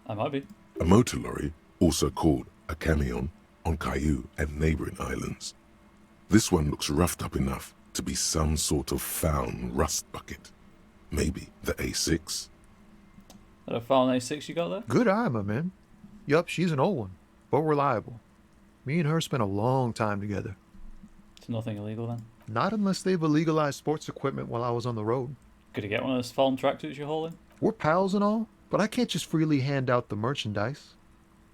I might be. A motor lorry, also called a camion, on Caillou and neighboring islands. This one looks roughed up enough to be some sort of found rust bucket. Maybe the A6? That a Fallen A6 you got there? Good eye, my man. Yup, she's an old one, but reliable. Me and her spent a long time together. It's nothing illegal then? Not unless they've illegalized sports equipment while I was on the road. Could you get one of those Fallen tracksuits you're hauling? We're pals and all, but I can't just freely hand out the merchandise.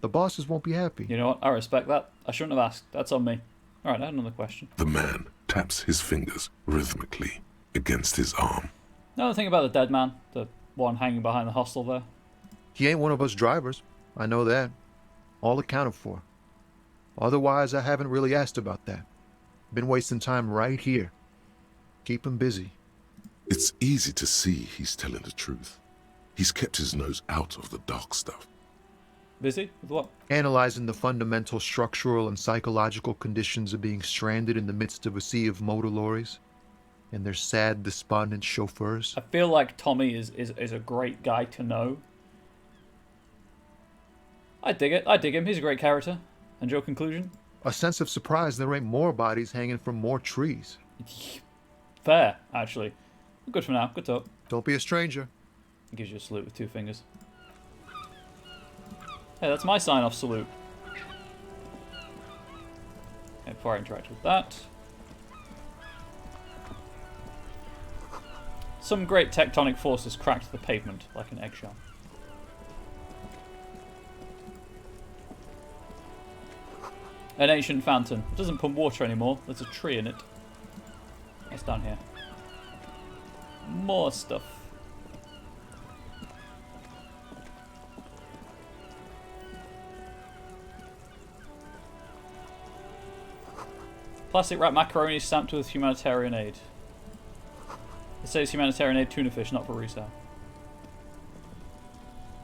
The bosses won't be happy. You know what? I respect that. I shouldn't have asked. That's on me. Alright, I had another question. The man taps his fingers rhythmically against his arm. Another thing about the dead man, the one hanging behind the hostel there. He ain't one of us drivers. I know that. All accounted for. Otherwise, I haven't really asked about that. Been wasting time right here. Keep him busy. It's easy to see he's telling the truth. He's kept his nose out of the dark stuff. Busy? With what? Analyzing the fundamental structural and psychological conditions of being stranded in the midst of a sea of motor lorries and their sad, despondent chauffeurs. I feel like Tommy is a great guy to know. I dig it. I dig him. He's a great character. And your conclusion? A sense of surprise there ain't more bodies hanging from more trees. Fair, actually. Good for now. Good talk. Don't be a stranger. He gives you a salute with 2 fingers. Hey, that's my sign-off salute. Okay, before I interact with that. Some great tectonic forces cracked the pavement like an eggshell. An ancient fountain. It doesn't pump water anymore. There's a tree in it. What's down here? More stuff. Plastic wrap macaroni stamped with humanitarian aid. It says humanitarian aid tuna fish, not for resale.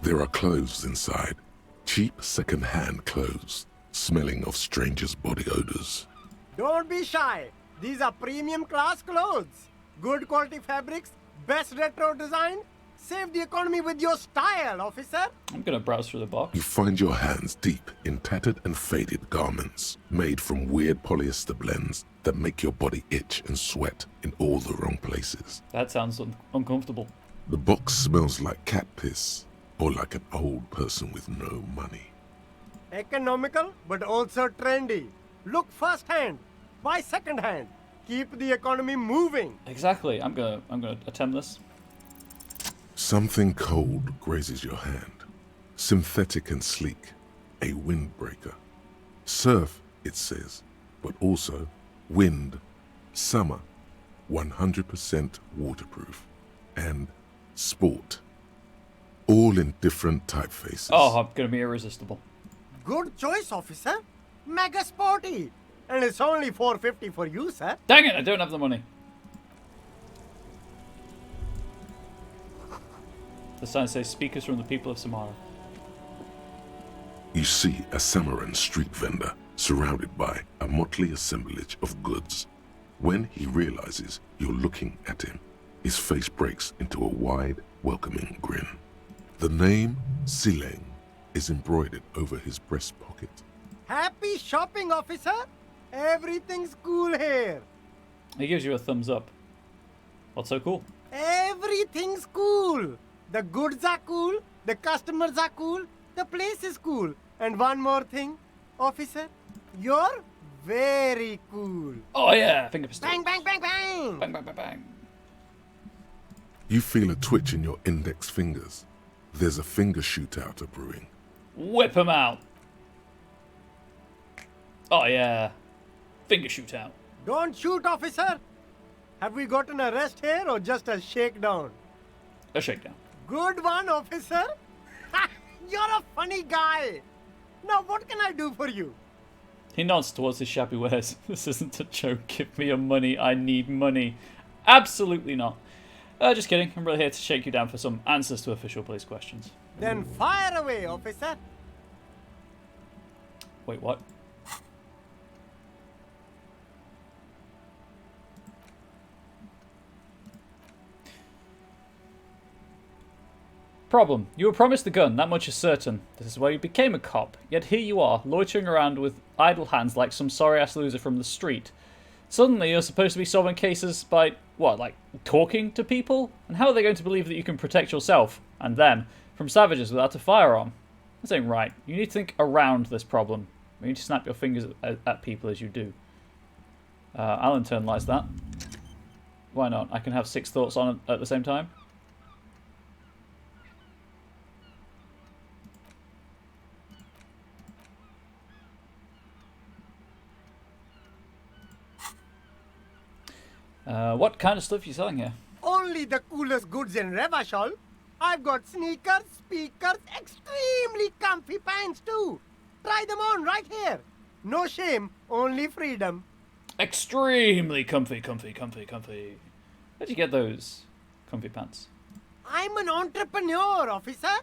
There are clothes inside. Cheap second-hand clothes, smelling of strangers' body odors. Don't be shy. These are premium class clothes. Good quality fabrics, best retro design. Save the economy with your style, officer. I'm gonna browse through the box. You find your hands deep in tattered and faded garments made from weird polyester blends that make your body itch and sweat in all the wrong places. That sounds uncomfortable. The box smells like cat piss or like an old person with no money. Economical, but also trendy. Look first hand, buy second hand. Keep the economy moving. Exactly. I'm gonna attempt this. Something cold grazes your hand. Synthetic and sleek. A windbreaker. Surf, it says, but also wind, summer, 100% waterproof, and sport. All in different typefaces. Oh, I'm gonna be irresistible. Good choice, officer. Mega sporty. And it's only $4.50 for you, sir. Dang it, I don't have the money. The sign says speakers from the people of Samara. You see a Samaran street vendor surrounded by a motley assemblage of goods. When he realizes you're looking at him, his face breaks into a wide, welcoming grin. The name Sileng is embroidered over his breast pocket. Happy shopping, officer. Everything's cool here. He gives you a thumbs up. What's so cool? Everything's cool. The goods are cool. The customers are cool. The place is cool. And one more thing, officer. You're very cool. Oh yeah, finger pistol. Bang, bang, bang, bang. Bang, bang, bang, bang. You feel a twitch in your index fingers. There's a finger shootout brewing. Whip him out. Oh yeah. Finger shootout. Don't shoot, officer. Have we got an arrest here or just a shakedown? A shakedown. Good one, officer. You're a funny guy. Now, what can I do for you? He nods towards his shabby wares. This isn't a joke. Give me your money. I need money. Absolutely not. Just kidding. I'm really here to shake you down for some answers to official police questions. Then fire away, officer. Wait, what? Problem. You were promised the gun, that much is certain. This is why you became a cop. Yet here you are, loitering around with idle hands like some sorry-ass loser from the street. Suddenly you're supposed to be solving cases by, what, like talking to people? And how are they going to believe that you can protect yourself, and them, from savages without a firearm? This ain't right. You need to think around this problem. You need to snap your fingers at people as you do. I'll internalize that. Why not? I can have 6 thoughts on it at the same time. What kind of stuff are you selling here? Only the coolest goods in Revachol. I've got sneakers, speakers, extremely comfy pants too. Try them on right here. No shame, only freedom. Extremely comfy. Where'd you get those comfy pants? I'm an entrepreneur, officer.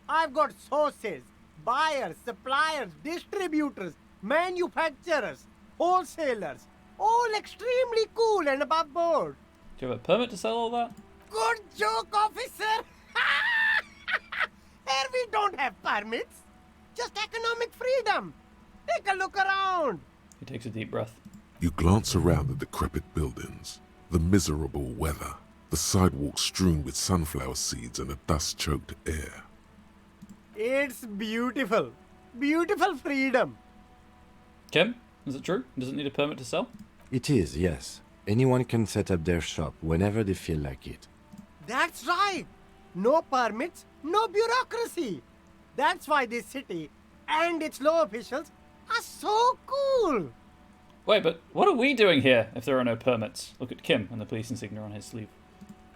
I've got sources, buyers, suppliers, distributors, manufacturers, wholesalers. All extremely cool and above board. Do you have a permit to sell all that? Good joke, officer. Here we don't have permits. Just economic freedom. Take a look around. He takes a deep breath. You glance around the decrepit buildings, the miserable weather, the sidewalks strewn with sunflower seeds and a dust-choked air. It's beautiful. Beautiful freedom. Kim, is it true? Does it need a permit to sell? It is, yes. Anyone can set up their shop whenever they feel like it. That's right. No permits, no bureaucracy. That's why this city and its law officials are so cool. Wait, but what are we doing here if there are no permits? Look at Kim and the police insignia on his sleeve.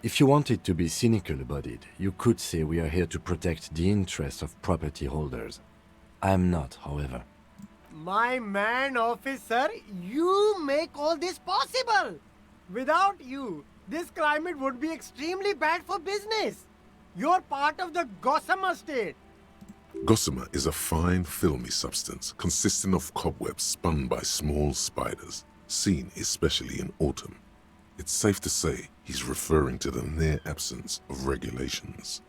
If you wanted to be cynical about it, you could say we are here to protect the interests of property holders. I'm not, however. My man, officer, you make all this possible. Without you, this climate would be extremely bad for business. You're part of the gossamer state. Gossamer is a fine, filmy substance consisting of cobwebs spun by small spiders, seen especially in autumn. It's safe to say he's referring to the near absence of regulations.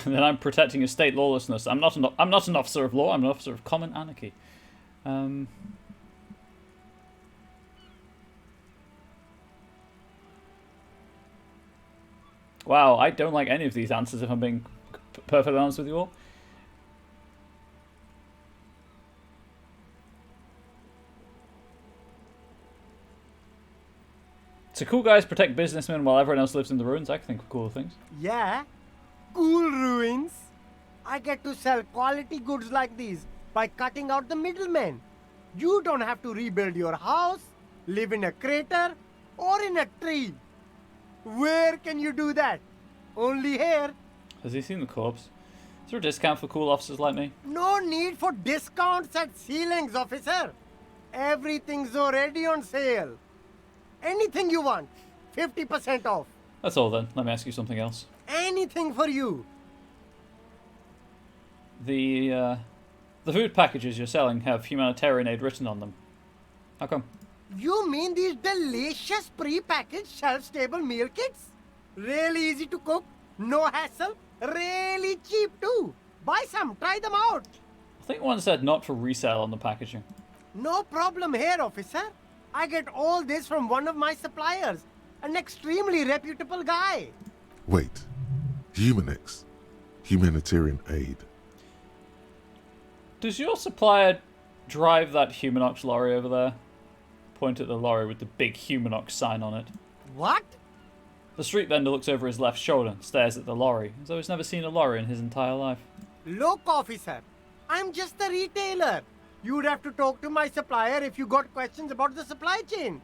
Then I'm protecting estate lawlessness. I'm not an officer of law. I'm an officer of common anarchy. Wow, I don't like any of these answers if I'm being perfectly honest with you all. So cool guys protect businessmen while everyone else lives in the ruins. I can think of cooler things. Yeah, cool ruins. I get to sell quality goods like these by cutting out the middlemen. You don't have to rebuild your house, live in a crater, or in a tree. Where can you do that? Only here. Has he seen the corpse? Is there a discount for cool officers like me? No need for discounts at ceilings, officer. Everything's already on sale. Anything you want, 50% off. That's all then. Let me ask you something else. Anything for you. The food packages you're selling have humanitarian aid written on them. How come? You mean these delicious pre-packaged shelf-stable meal kits? Really easy to cook, no hassle, really cheap too. Buy some, try them out. I think one said not for resale on the packaging. No problem here, officer. I get all this from one of my suppliers, an extremely reputable guy. Wait. Humanex. Humanitarian aid. Does your supplier drive that Humanox lorry over there? Point at the lorry with the big Humanox sign on it. What? The street vendor looks over his left shoulder and stares at the lorry, as though he's never seen a lorry in his entire life. Look, officer, I'm just a retailer. You'd have to talk to my supplier if you got questions about the supply chain.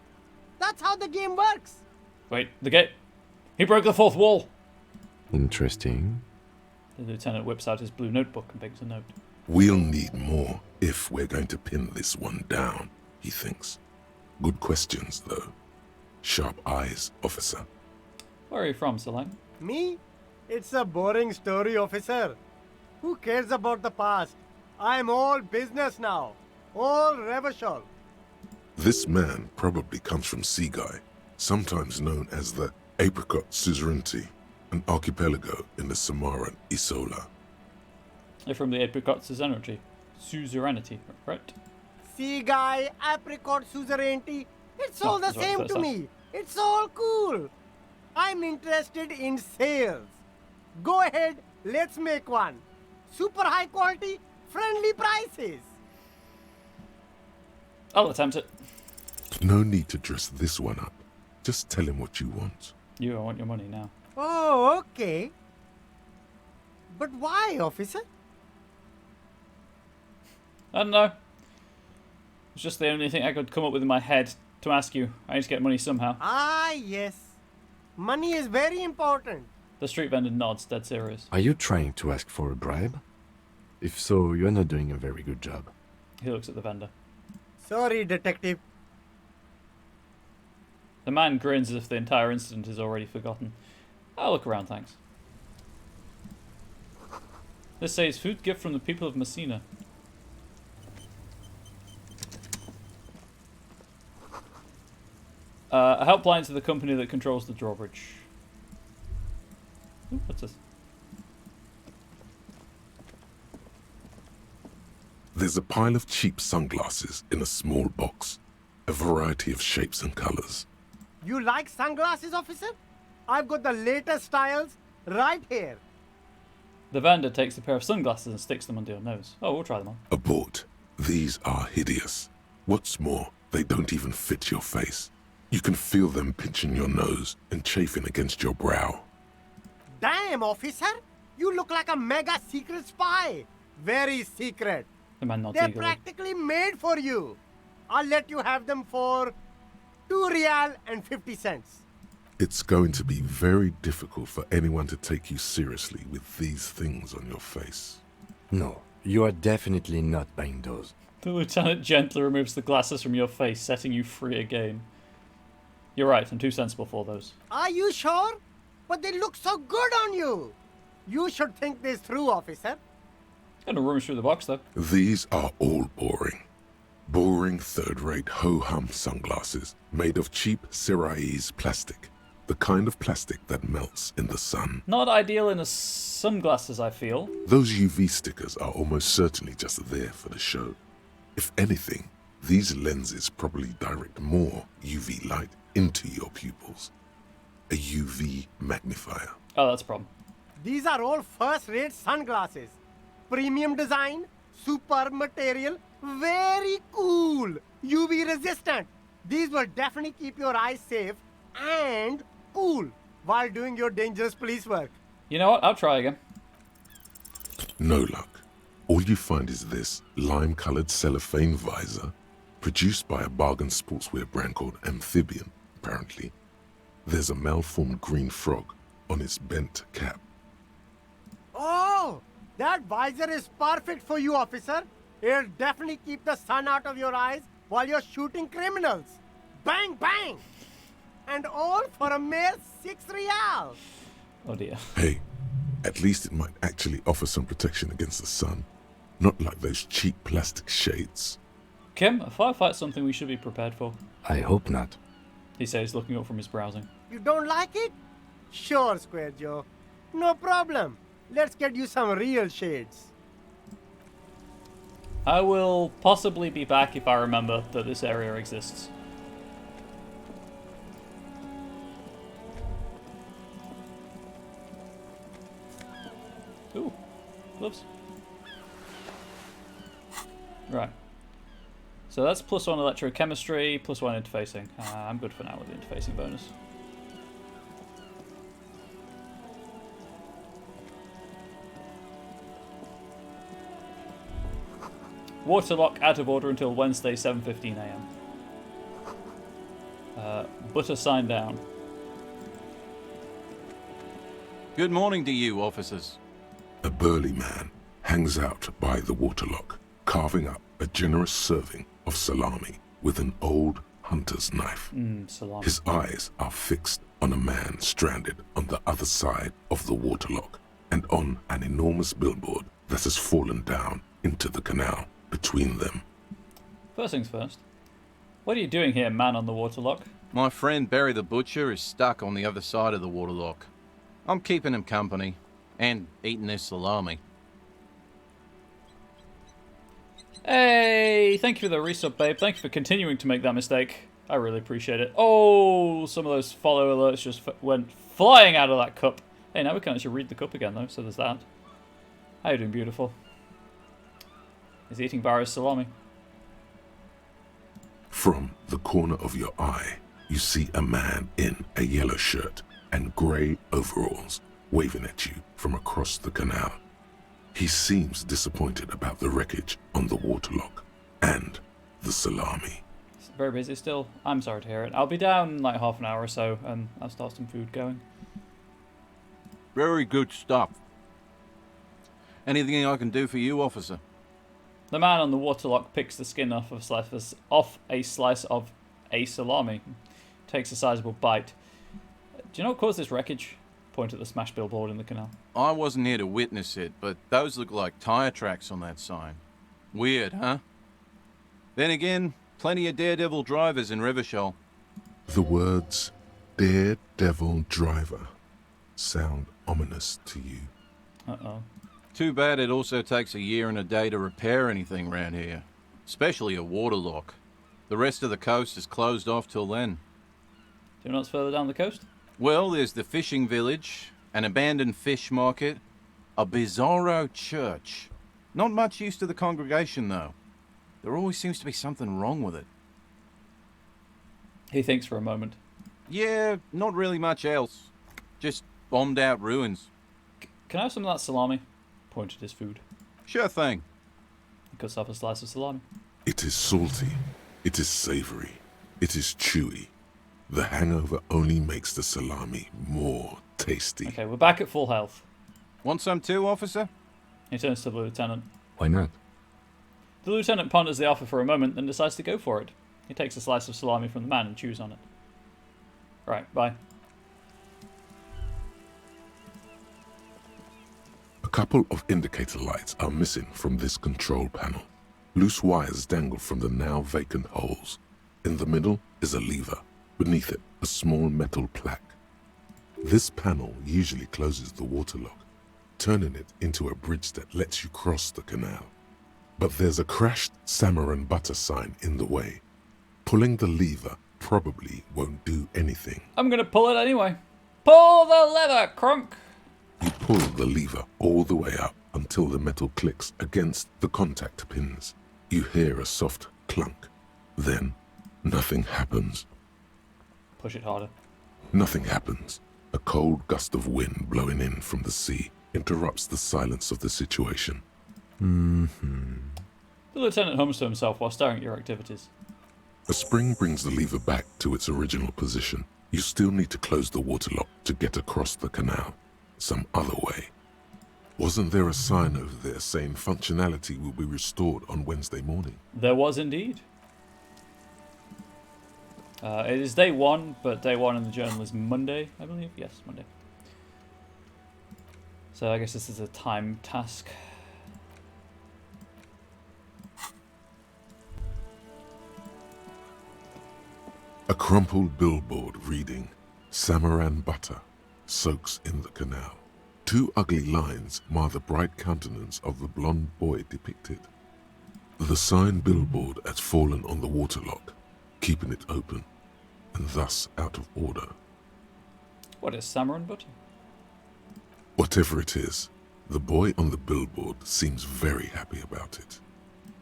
That's how the game works. Wait, the gate. He broke the fourth wall. Interesting. The lieutenant whips out his blue notebook and makes a note. We'll need more if we're going to pin this one down, he thinks. Good questions, though. Sharp eyes, officer. Where are you from, Selene? Me? It's a boring story, officer. Who cares about the past? I'm all business now. All Revachol. This man probably comes from Seaguy, sometimes known as the Apricot Suzerainty, an archipelago in the Samaran Isola. You're from the Apricot Suzerainty, right? Seaguy, apricot, suzerainty. It's all the same to me. It's all cool. I'm interested in sales. Go ahead, let's make one. Super high quality, friendly prices. I'll attempt it. No need to dress this one up. Just tell him what you want. I want your money now. Oh, okay. But why, officer? I don't know. It's just the only thing I could come up with in my head to ask you. I need to get money somehow. Ah, yes. Money is very important. The street vendor nods, dead serious. Are you trying to ask for a bribe? If so, you're not doing a very good job. He looks at the vendor. Sorry, detective. The man grins as if the entire incident is already forgotten. I'll look around, thanks. This says food gift from the people of Messina. A helpline to the company that controls the drawbridge. Ooh, what's this? There's a pile of cheap sunglasses in a small box. A variety of shapes and colors. You like sunglasses, officer? I've got the latest styles right here. The vendor takes a pair of sunglasses and sticks them under your nose. Oh, we'll try them on. Abort. These are hideous. What's more, they don't even fit your face. You can feel them pinching your nose and chafing against your brow. Damn, officer! You look like a mega secret spy. Very secret. The man nods They're eagerly. practically made for you. I'll let you have them for 2 real and 50 cents. It's going to be very difficult for anyone to take you seriously with these things on your face. No, you are definitely not buying those. The lieutenant gently removes the glasses from your face, setting you free again. You're right, I'm too sensible for those. Are you sure? But they look so good on you. You should think this through, officer. Gonna rummage through the box, though. These are all boring. Boring third-rate ho-hum sunglasses made of cheap Syrahese plastic. The kind of plastic that melts in the sun. Not ideal in sunglasses, I feel. Those UV stickers are almost certainly just there for the show. If anything, these lenses probably direct more UV light into your pupils. A UV magnifier. Oh, that's a problem. These are all first-rate sunglasses. Premium design, superb material, very cool, UV resistant. These will definitely keep your eyes safe and cool while doing your dangerous police work. You know what? I'll try again. No luck. All you find is this lime-colored cellophane visor, produced by a bargain sportswear brand called Amphibian, apparently. There's a malformed green frog on its bent cap. Oh, that visor is perfect for you, officer. It'll definitely keep the sun out of your eyes while you're shooting criminals. Bang, bang! And all for a mere 6 real. Oh dear. Hey, at least it might actually offer some protection against the sun. Not like those cheap plastic shades. Kim, a firefight's something we should be prepared for. I hope not. He says, looking up from his browsing. You don't like it? Sure, Square Joe. No problem. Let's get you some real shades. I will possibly be back if I remember that this area exists. Ooh, gloves. Right. So that's +1 electrochemistry, +1 interfacing. I'm good for now with the interfacing bonus. Waterlock out of order until Wednesday, 7:15 AM. Butter sign down. Good morning to you, officers. A burly man hangs out by the waterlock, carving up a generous serving of salami with an old hunter's knife. Salami. His eyes are fixed on a man stranded on the other side of the waterlock and on an enormous billboard that has fallen down into the canal between them. First things first. What are you doing here, man on the waterlock? My friend Barry the Butcher is stuck on the other side of the waterlock. I'm keeping him company and eating this salami. Hey, thank you for the resub, babe. Thank you for continuing to make that mistake. I really appreciate it. Oh, some of those follow alerts just went flying out of that cup. Hey, now we can actually read the cup again, though, so there's that. How you doing, beautiful? He's eating Barry's salami. From the corner of your eye, you see a man in a yellow shirt and grey overalls waving at you from across the canal. He seems disappointed about the wreckage on the waterlock and the salami. It's very busy still. I'm sorry to hear it. I'll be down in like half an hour or so, and I'll start some food going. Very good stuff. Anything I can do for you, officer? The man on the waterlock picks the skin off a slice of a salami. Takes a sizable bite. Do you know what caused this wreckage? Point at the smashed billboard in the canal. I wasn't here to witness it, but those look like tire tracks on that sign. Weird, huh? Then again, plenty of daredevil drivers in Rivershoal. The words daredevil driver sound ominous to you. Uh-oh. Too bad it also takes a year and a day to repair anything around here. Especially a waterlock. The rest of the coast is closed off till then. Do you know what's further down the coast? Well, there's the fishing village, an abandoned fish market, a bizarro church. Not much use to the congregation, though. There always seems to be something wrong with it. He thinks for a moment. Yeah, not really much else. Just bombed out ruins. Can I have some of that salami? Point at his food. Sure thing. He cuts off a slice of salami. It is salty. It is savory. It is chewy. The hangover only makes the salami more tasty. Okay, we're back at full health. Want some too, officer? He turns to the lieutenant. Why not? The lieutenant ponders the offer for a moment, then decides to go for it. He takes a slice of salami from the man and chews on it. Right, bye. A couple of indicator lights are missing from this control panel. Loose wires dangle from the now vacant holes. In the middle is a lever. Beneath it, a small metal plaque. This panel usually closes the waterlock, turning it into a bridge that lets you cross the canal. But there's a crashed salmon and butter sign in the way. Pulling the lever probably won't do anything. I'm gonna pull it anyway. Pull the lever, crunk! You pull the lever all the way up until the metal clicks against the contact pins. You hear a soft clunk. Then, nothing happens. Push it harder. Nothing happens. A cold gust of wind blowing in from the sea interrupts the silence of the situation. The lieutenant hums to himself while staring at your activities. A spring brings the lever back to its original position. You still need to close the water lock to get across the canal. Some other way. Wasn't there a sign over there saying functionality will be restored on Wednesday morning? There was indeed. It is day 1, but day 1 in the journal is Monday, I believe. Yes, Monday. So I guess this is a time task. A crumpled billboard reading, Samaran butter soaks in the canal. 2 ugly lines mar the bright countenance of the blonde boy depicted. The sign billboard has fallen on the waterlock, keeping it open, and thus out of order. What is Samaran butter? Whatever it is, the boy on the billboard seems very happy about it.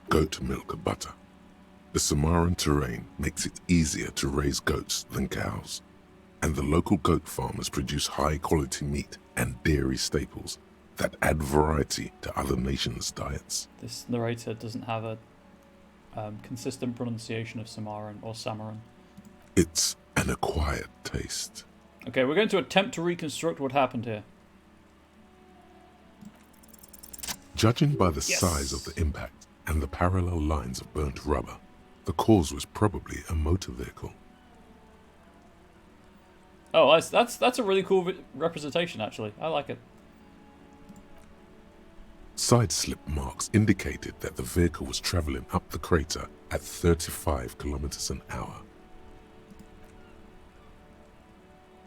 Goat milk butter. The Samaran terrain makes it easier to raise goats than cows, and the local goat farmers produce high-quality meat and dairy staples that add variety to other nations' diets. This narrator doesn't have a consistent pronunciation of Samaran or Samaran. It's an acquired taste. Okay, we're going to attempt to reconstruct what happened here. Judging by the size of the impact and the parallel lines of burnt rubber, the cause was probably a motor vehicle. Oh, that's a really cool representation, actually. I like it. Side slip marks indicated that the vehicle was traveling up the crater at 35 kilometers an hour.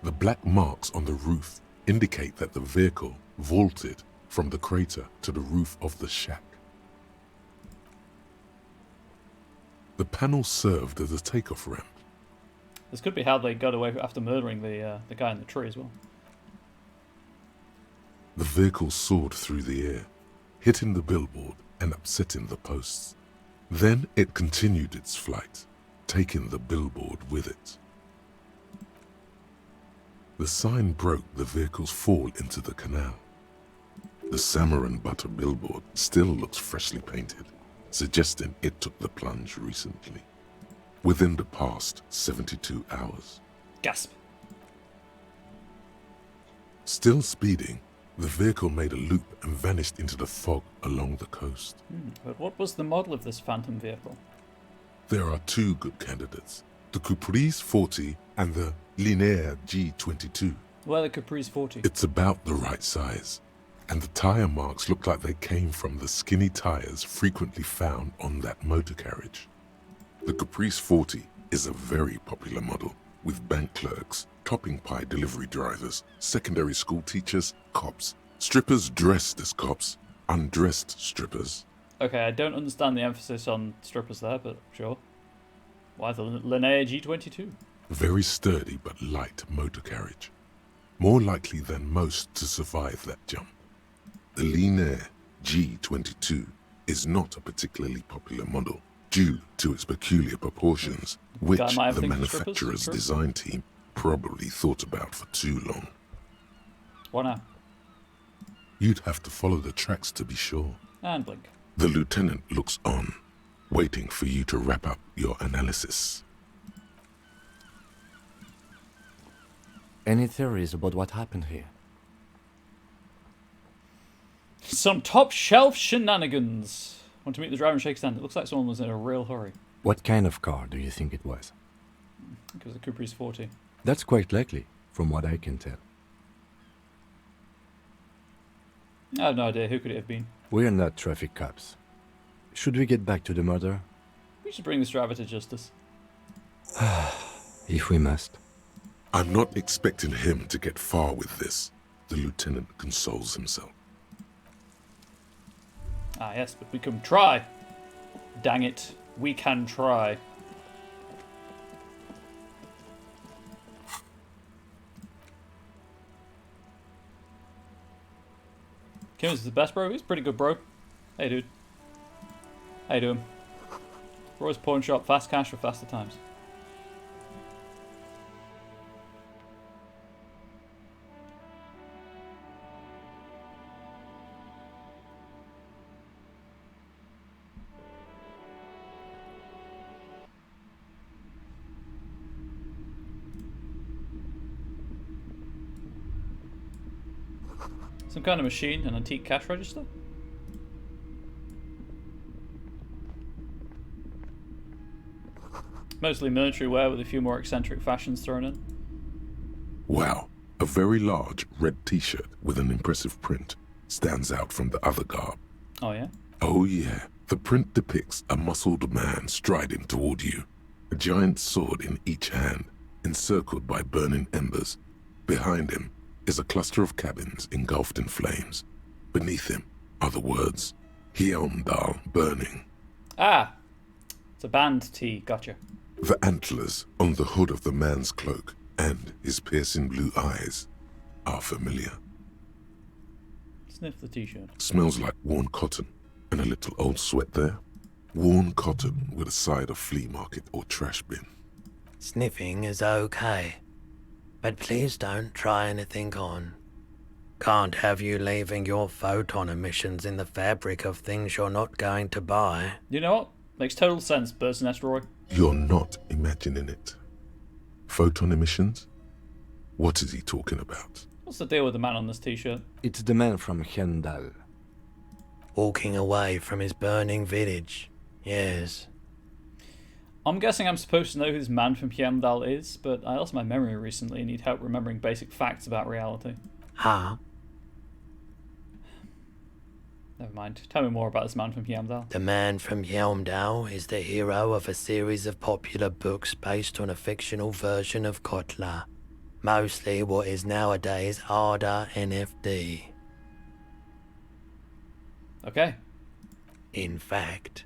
The black marks on the roof indicate that the vehicle vaulted from the crater to the roof of the shack. The panel served as a takeoff ramp. This could be how they got away after murdering the guy in the tree as well. The vehicle soared through the air, hitting the billboard and upsetting the posts. Then it continued its flight, taking the billboard with it. The sign broke the vehicle's fall into the canal. The Samaran butter billboard still looks freshly painted, suggesting it took the plunge recently, within the past 72 hours. Gasp. Still speeding, the vehicle made a loop and vanished into the fog along the coast. But what was the model of this phantom vehicle? There are 2 good candidates, the Caprice 40 and the Linéaire G22. Well, the Caprice 40. It's about the right size, and the tire marks look like they came from the skinny tires frequently found on that motor carriage. The Caprice 40 is a very popular model, with bank clerks, topping pie delivery drivers, secondary school teachers, cops, strippers dressed as cops, undressed strippers. Okay, I don't understand the emphasis on strippers there, but sure. Why the Linéaire G22? Very sturdy but light motor carriage. More likely than most to survive that jump. The Linéaire G22 is not a particularly popular model due to its peculiar proportions, which the manufacturer's design team probably thought about for too long. Why not? You'd have to follow the tracks to be sure. And blink. The lieutenant looks on, waiting for you to wrap up your analysis. Any theories about what happened here? Some top shelf shenanigans. Want to meet the driver and shake his hand? It looks like someone was in a real hurry. What kind of car do you think it was? I think it was a Caprice 40. That's quite likely, from what I can tell. I have no idea. Who could it have been? We're not traffic cops. Should we get back to the murder? We should bring this driver to justice. If we must. I'm not expecting him to get far with this, the lieutenant consoles himself. Ah, yes, but we can try. Dang it. We can try. Kim is the best, bro. He's pretty good, bro. Hey, dude. How you doing? Roy's Pawn Shop, fast cash for faster times. Some kind of machine, an antique cash register? Mostly military wear with a few more eccentric fashions thrown in. Wow, a very large red t-shirt with an impressive print stands out from the other garb. Oh yeah? Oh yeah, the print depicts a muscled man striding toward you, a giant sword in each hand, encircled by burning embers. Behind him is a cluster of cabins engulfed in flames. Beneath him are the words, Hjelmdal burning. Ah! It's a band tee, gotcha. The antlers on the hood of the man's cloak and his piercing blue eyes are familiar. Sniff the t-shirt. Smells like worn cotton and a little old sweat there. Worn cotton with a side of flea market or trash bin. Sniffing is okay, but please don't try anything on. Can't have you leaving your photon emissions in the fabric of things you're not going to buy. You know what? Makes total sense, Bird's Nest Roy. You're not imagining it. Photon emissions? What is he talking about? What's the deal with the man on this t-shirt? It's the man from Hjelmdal. Walking away from his burning village. Yes. I'm guessing I'm supposed to know who this man from Hjelmdal is, but I lost my memory recently and need help remembering basic facts about reality. Huh? Never mind. Tell me more about this man from Hjelmdal. The man from Hjelmdal is the hero of a series of popular books based on a fictional version of Kotla. Mostly what is nowadays Arda NFD. Okay. In fact,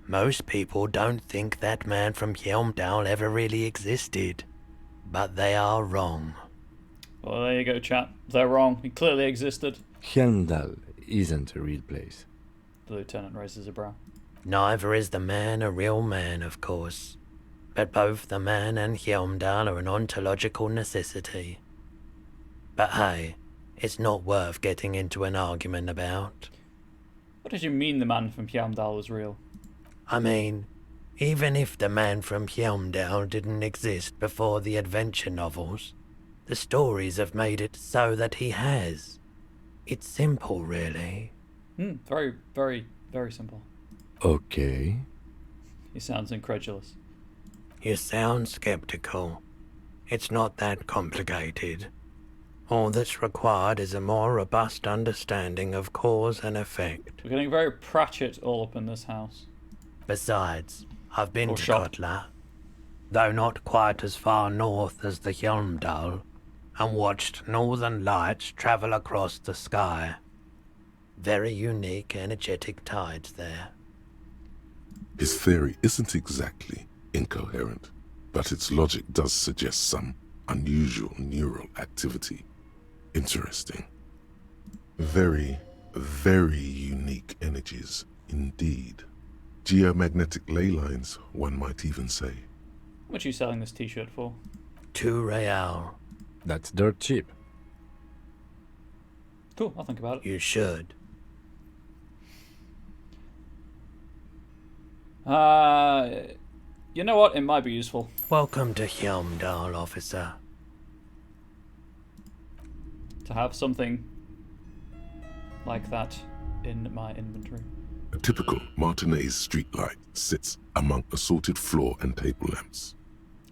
most people don't think that man from Hjelmdal ever really existed. But they are wrong. Well, there you go, chat. They're wrong. He clearly existed. Hjelmdal isn't a real place. The lieutenant raises a brow. Neither is the man a real man, of course. But both the man and Hjelmdal are an ontological necessity. But hey, it's not worth getting into an argument about. What did you mean the man from Hjelmdal was real? I mean, even if the man from Hjelmdal didn't exist before the adventure novels, the stories have made it so that he has. It's simple, really. Very, very, very simple. Okay. He sounds incredulous. You sound skeptical. It's not that complicated. All that's required is a more robust understanding of cause and effect. We're getting very Pratchett all up in this house. Besides, I've been to shop. Kotla, though not quite as far north as the Hjelmdal, and watched northern lights travel across the sky. Very unique, energetic tides there. His theory isn't exactly incoherent, but its logic does suggest some unusual neural activity. Interesting. Very, very unique energies indeed. Geomagnetic ley lines, one might even say. How much are you selling this t-shirt for? 2 real. That's dirt cheap. Cool, I'll think about it. You should. You know what? It might be useful. Welcome to Hjelmdal, officer. To have something like that in my inventory. A typical Martinez streetlight sits among assorted floor and table lamps.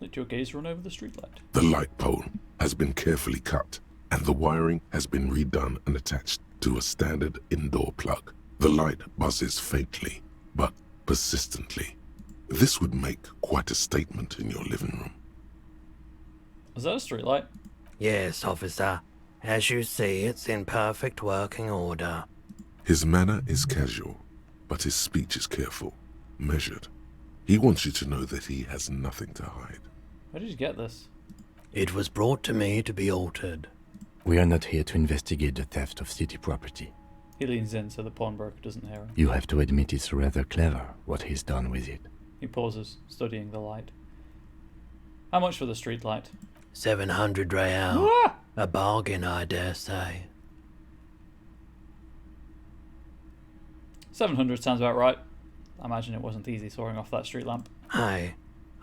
Let your gaze run over the streetlight. The light pole has been carefully cut, and the wiring has been redone and attached to a standard indoor plug. The light buzzes faintly, but persistently. This would make quite a statement in your living room. Is that a streetlight? Yes, officer. As you see, it's in perfect working order. His manner is casual, but his speech is careful, measured. He wants you to know that he has nothing to hide. Where did you get this? It was brought to me to be altered. We are not here to investigate the theft of city property. He leans in so the pawnbroker doesn't hear him. You have to admit it's rather clever what he's done with it. He pauses, studying the light. How much for the streetlight? 700 real. Ah! A bargain, I dare say. 700 sounds about right. I imagine it wasn't easy sawing off that street lamp. Hey,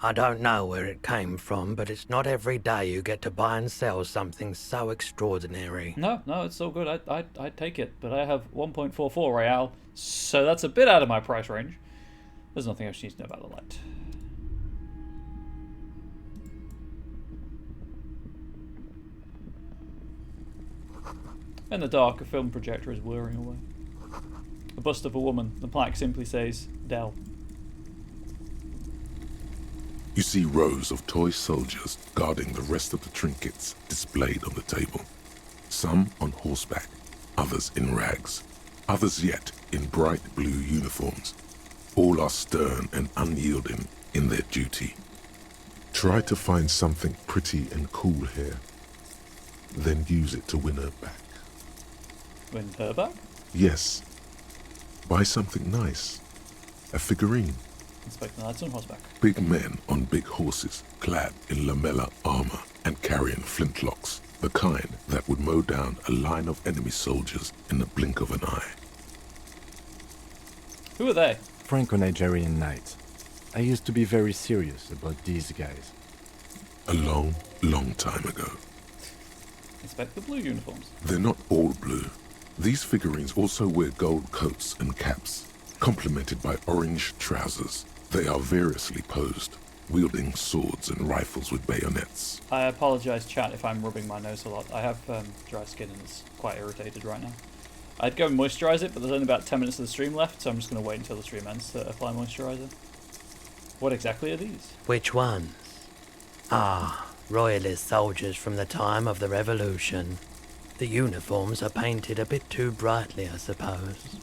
I don't know where it came from, but it's not every day you get to buy and sell something so extraordinary. No, it's all good. I'd take it, but I have 1.44 real, so that's a bit out of my price range. There's nothing else you need to know about the light. In the dark, a film projector is whirring away. A bust of a woman. The plaque simply says, Dell. You see rows of toy soldiers guarding the rest of the trinkets displayed on the table. Some on horseback, others in rags, others yet in bright blue uniforms. All are stern and unyielding in their duty. Try to find something pretty and cool here, then use it to win her back. Win her back? Yes. Buy something nice. A figurine. Inspect the lights on horseback. Big men on big horses, clad in lamella armor and carrying flintlocks, the kind that would mow down a line of enemy soldiers in the blink of an eye. Who are they? Franco-Nigerian knights. I used to be very serious about these guys. A long, long time ago. Inspect the blue uniforms. They're not all blue. These figurines also wear gold coats and caps, complemented by orange trousers. They are variously posed, wielding swords and rifles with bayonets. I apologise, chat, if I'm rubbing my nose a lot. I have dry skin and it's quite irritated right now. I'd go and moisturise it, but there's only about 10 minutes of the stream left, so I'm just going to wait until the stream ends to apply moisturiser. What exactly are these? Which ones? Ah, royalist soldiers from the time of the Revolution. The uniforms are painted a bit too brightly, I suppose.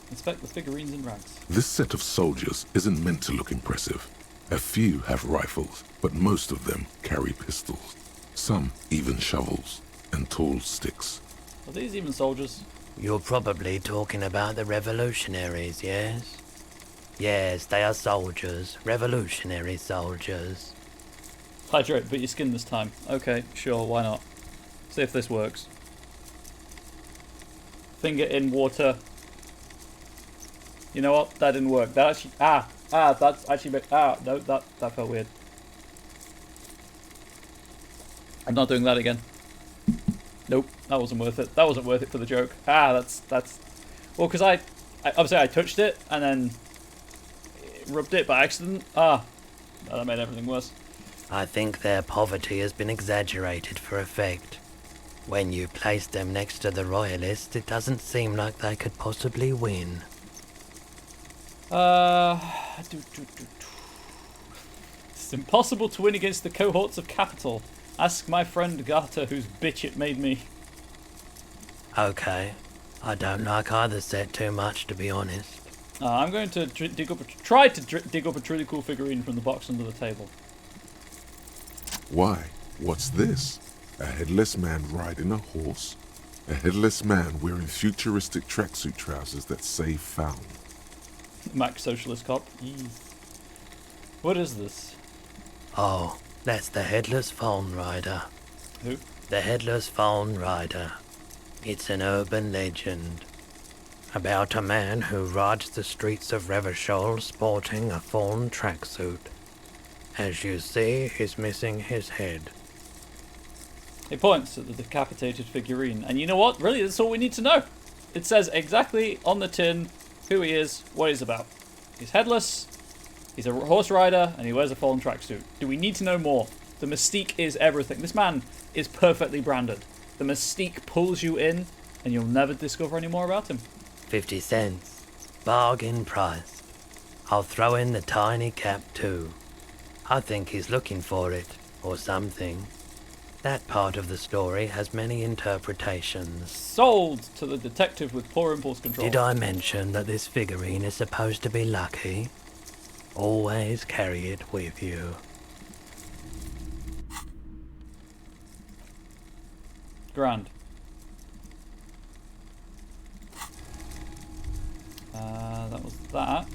Inspect the figurines and rags. This set of soldiers isn't meant to look impressive. A few have rifles, but most of them carry pistols. Some even shovels and tall sticks. Are these even soldiers? You're probably talking about the revolutionaries, yes? Yes, they are soldiers. Revolutionary soldiers. Hydrate, but your skin this time. Okay, sure, why not? See if this works. Finger in water. You know what? That didn't work. That actually... that's actually... no, that felt weird. I'm not doing that again. Nope, that wasn't worth it. That wasn't worth it for the joke. That's... Well, because I obviously I touched it and then rubbed it by accident. That made everything worse. I think their poverty has been exaggerated for effect. When you place them next to the royalists, it doesn't seem like they could possibly win. It's impossible to win against the cohorts of capital. Ask my friend Garter, whose bitch it made me. Okay. I don't like either set too much, to be honest. I'm going to dig up a truly cool figurine from the box under the table. Why? What's this? A headless man riding a horse? A headless man wearing futuristic tracksuit trousers that say found. Mac Socialist Cop. What is this? Oh, that's the Headless Phone Rider. Who? The Headless Phone Rider. It's an urban legend about a man who rides the streets of Revachol sporting a fawn tracksuit. As you see, he's missing his head. He points at the decapitated figurine, and you know what? Really, that's all we need to know. It says exactly on the tin who he is, what he's about. He's headless, he's a horse rider, and he wears a fallen tracksuit. Do we need to know more? The mystique is everything. This man is perfectly branded. The mystique pulls you in, and you'll never discover any more about him. 50 cents. Bargain price. I'll throw in the tiny cap too. I think he's looking for it, or something. That part of the story has many interpretations. Sold to the detective with poor impulse control. Did I mention that this figurine is supposed to be lucky? Always carry it with you. Grand. That was that.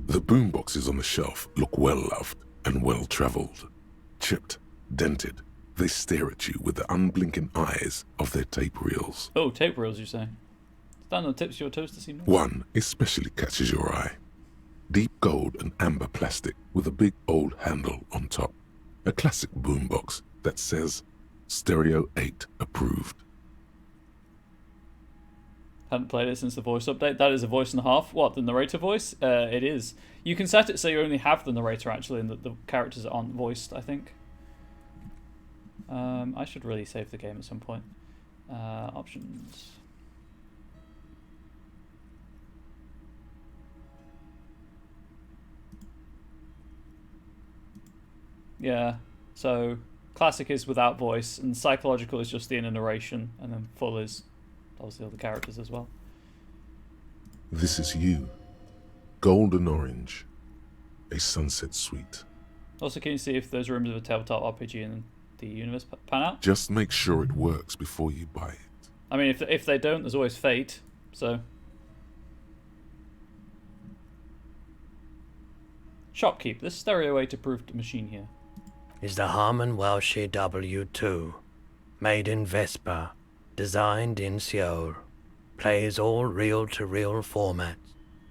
The boomboxes on the shelf look well-loved and well-travelled. Chipped, dented, they stare at you with the unblinking eyes of their tape reels. Oh, tape reels, you say? Stand on the tips of your toes to see more. One especially catches your eye. Deep gold and amber plastic with a big old handle on top. A classic boombox that says Stereo 8 approved. Hadn't played it since the voice update. That is a voice and a half. What, the narrator voice? It is. You can set it so you only have the narrator actually, and the characters aren't voiced, I think. I should really save the game at some point. Options. Yeah, so classic is without voice, and psychological is just the inner narration, and then full is obviously all the characters as well. This is you. Golden orange. A sunset suite. Also, can you see if those rooms of a tabletop RPG in the universe pan out? Just make sure it works before you buy it. I mean, if they don't, there's always fate, so... Shopkeep. This Stereo 8 approved machine here. Is the Harman Welsh W2. Made in Vespa. Designed in Seoul. Plays all reel-to-reel formats.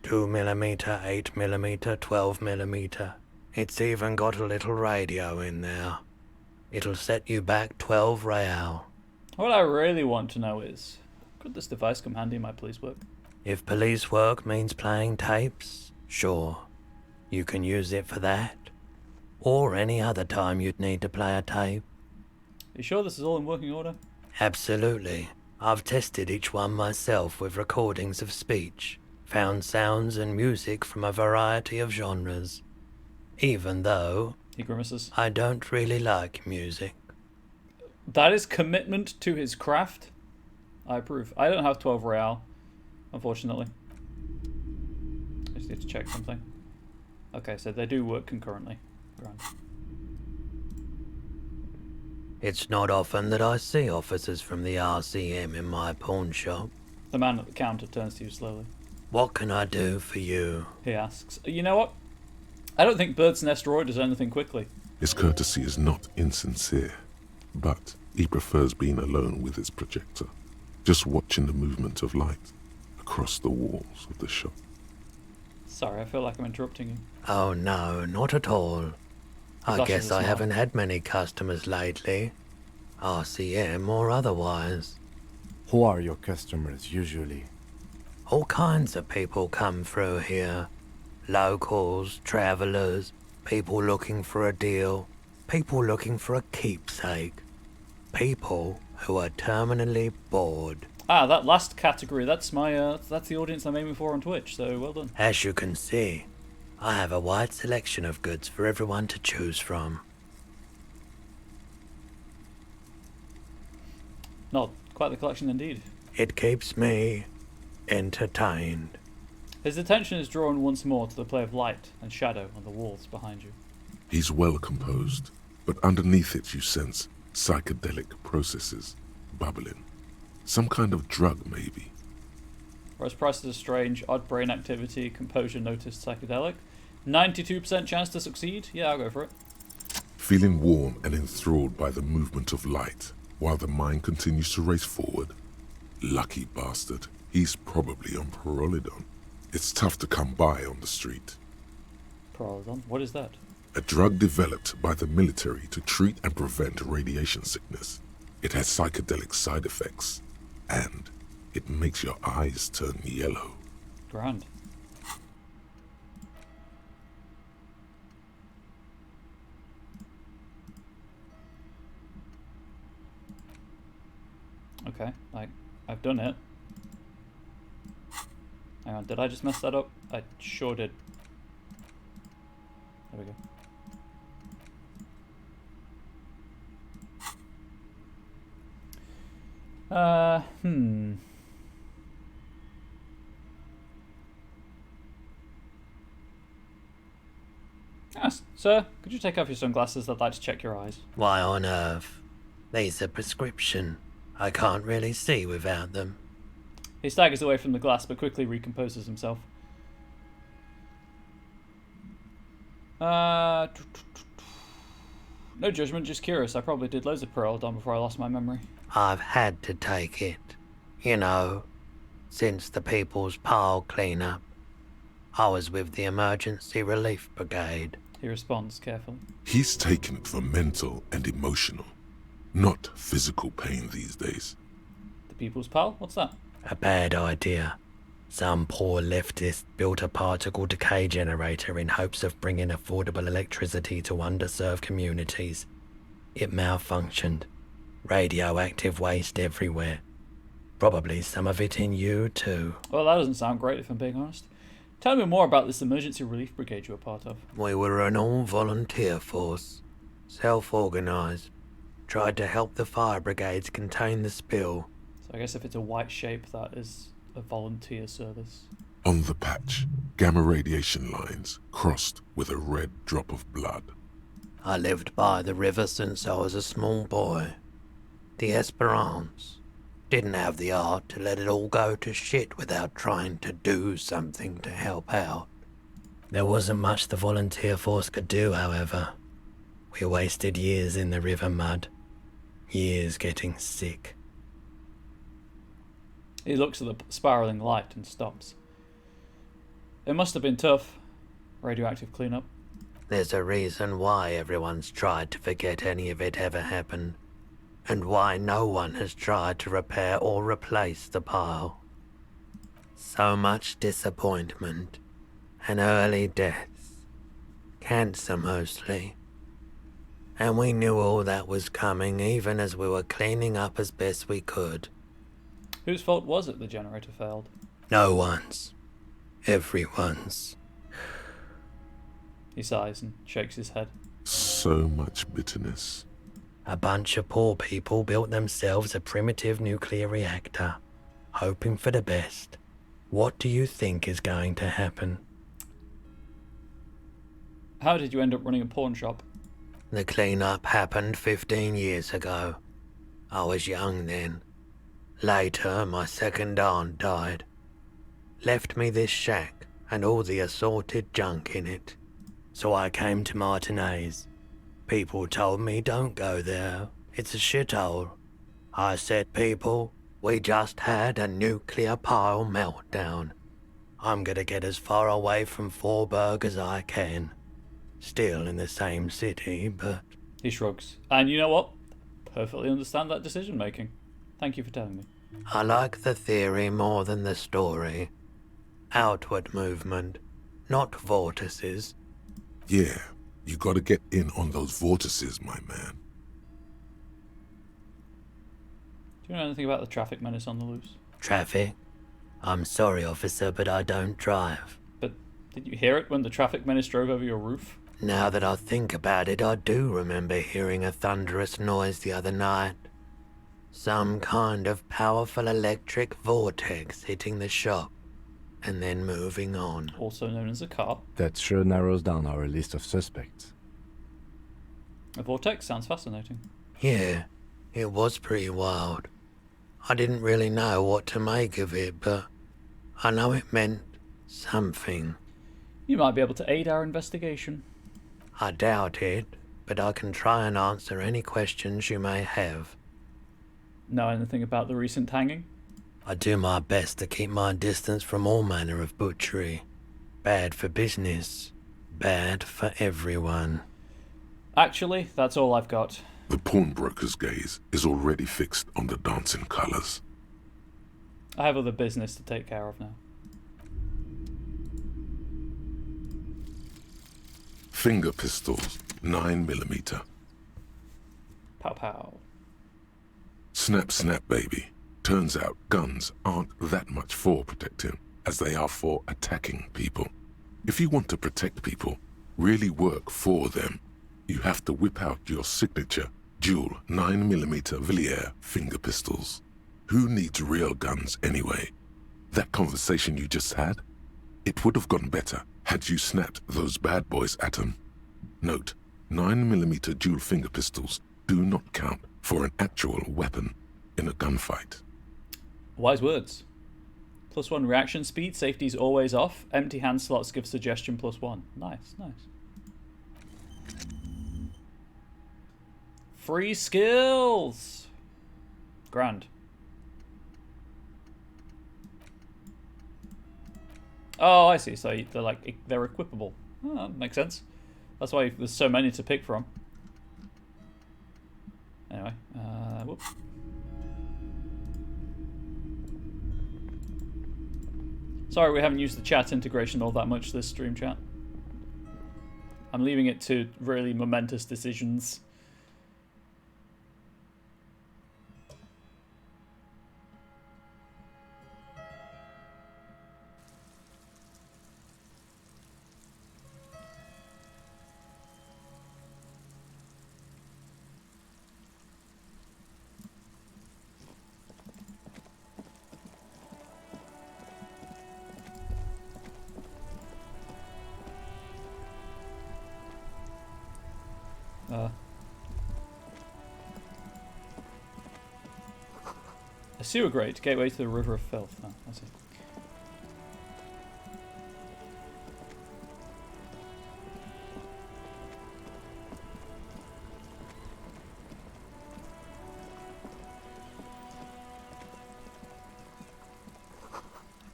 2mm, 8mm, 12mm. It's even got a little radio in there. It'll set you back 12 real. What I really want to know is, could this device come handy in my police work? If police work means playing tapes, sure. You can use it for that. Or any other time you'd need to play a tape. Are you sure this is all in working order? Absolutely. I've tested each one myself with recordings of speech. Found sounds and music from a variety of genres. Even though... He grimaces. I don't really like music. That is commitment to his craft. I approve. I don't have 12 real, unfortunately. I just need to check something. Okay, so they do work concurrently. Grand. It's not often that I see officers from the RCM in my pawn shop. The man at the counter turns to you slowly. What can I do for you? He asks. You know what? I don't think Bird's Nest Roy does anything quickly. His courtesy is not insincere, but he prefers being alone with his projector, just watching the movement of light across the walls of the shop. Sorry, I feel like I'm interrupting you. Oh no, not at all. I guess I haven't had many customers lately. RCM or otherwise. Who are your customers usually? All kinds of people come through here. Locals, travellers, people looking for a deal, people looking for a keepsake. People who are terminally bored. Ah, that last category, that's my that's the audience I'm aiming for on Twitch, so well done. As you can see, I have a wide selection of goods for everyone to choose from. Not quite the collection indeed. It keeps me entertained. His attention is drawn once more to the play of light and shadow on the walls behind you. He's well composed, but underneath it you sense psychedelic processes bubbling. Some kind of drug, maybe. Whereas prices are strange, odd brain activity, composure noticed, psychedelic. 92% chance to succeed? Yeah, I'll go for it. Feeling warm and enthralled by the movement of light, while the mind continues to race forward. Lucky bastard. He's probably on Parolidon. It's tough to come by on the street. Parolidon? What is that? A drug developed by the military to treat and prevent radiation sickness. It has psychedelic side effects, and it makes your eyes turn yellow. Grand. Okay, I've done it. Hang on, did I just mess that up? I sure did. There we go. Yes, sir, could you take off your sunglasses? I'd like to check your eyes. Why on earth? These are prescription. I can't really see without them. He staggers away from the glass, but quickly recomposes himself. No judgment, just curious. I probably did loads of Parolidon before I lost my memory. I've had to take it. You know, since the People's Pile cleanup. I was with the Emergency Relief Brigade. He responds carefully. He's taken it for mental and emotional, not physical pain these days. The People's Pal? What's that? A bad idea. Some poor leftist built a particle decay generator in hopes of bringing affordable electricity to underserved communities. It malfunctioned. Radioactive waste everywhere. Probably some of it in you too. Well, that doesn't sound great if I'm being honest. Tell me more about this emergency relief brigade you were part of. We were an all-volunteer force. Self-organised. Tried to help the fire brigades contain the spill. So I guess if it's a white shape, that is a volunteer service. On the patch, gamma radiation lines crossed with a red drop of blood. I lived by the river since I was a small boy. The Esperance. Didn't have the art to let it all go to shit without trying to do something to help out. There wasn't much the volunteer force could do, however. We wasted years in the river mud. Years getting sick. He looks at the spiralling light and stops. It must have been tough. Radioactive cleanup. There's a reason why everyone's tried to forget any of it ever happened. And why no one has tried to repair or replace the pile. So much disappointment. And early deaths. Cancer mostly. And we knew all that was coming even as we were cleaning up as best we could. Whose fault was it the generator failed? No one's. Everyone's. He sighs and shakes his head. So much bitterness. A bunch of poor people built themselves a primitive nuclear reactor, hoping for the best. What do you think is going to happen? How did you end up running a pawn shop? The cleanup happened 15 years ago. I was young then. Later, my second aunt died. Left me this shack and all the assorted junk in it. So I came to Martinez. People told me don't go there. It's a shithole. I said, people, we just had a nuclear pile meltdown. I'm gonna get as far away from Forburg as I can. Still in the same city, but... He shrugs. And you know what? Perfectly understand that decision making. Thank you for telling me. I like the theory more than the story. Outward movement, not vortices. Yeah, you gotta get in on those vortices, my man. Do you know anything about the traffic menace on the loose? Traffic? I'm sorry, officer, but I don't drive. But did you hear it when the traffic menace drove over your roof? Now that I think about it, I do remember hearing a thunderous noise the other night. Some kind of powerful electric vortex hitting the shop, and then moving on. Also known as a car. That sure narrows down our list of suspects. A vortex sounds fascinating. Yeah, it was pretty wild. I didn't really know what to make of it, but I know it meant something. You might be able to aid our investigation. I doubt it, but I can try and answer any questions you may have. Know anything about the recent hanging? I do my best to keep my distance from all manner of butchery. Bad for business. Bad for everyone. Actually, that's all I've got. The pawnbroker's gaze is already fixed on the dancing colors. I have other business to take care of now. Finger pistols, 9mm. Pow pow. Snap, snap, baby. Turns out guns aren't that much for protecting as they are for attacking people. If you want to protect people, really work for them, you have to whip out your signature dual 9mm Villiers finger pistols. Who needs real guns anyway? That conversation you just had? It would have gone better had you snapped those bad boys at them. Note, 9mm dual finger pistols do not count for an actual weapon in a gunfight. Wise words. +1 reaction speed, safety's always off. Empty hand slots give suggestion +1. Nice, nice. Free skills! Grand. Oh, I see. So they're like they're equipable. Oh, that makes sense. That's why there's so many to pick from. Anyway, whoop. Sorry, we haven't used the chat integration all that much this stream chat. I'm leaving it to really momentous decisions. A sewer grate, gateway to the river of filth. Oh, I see.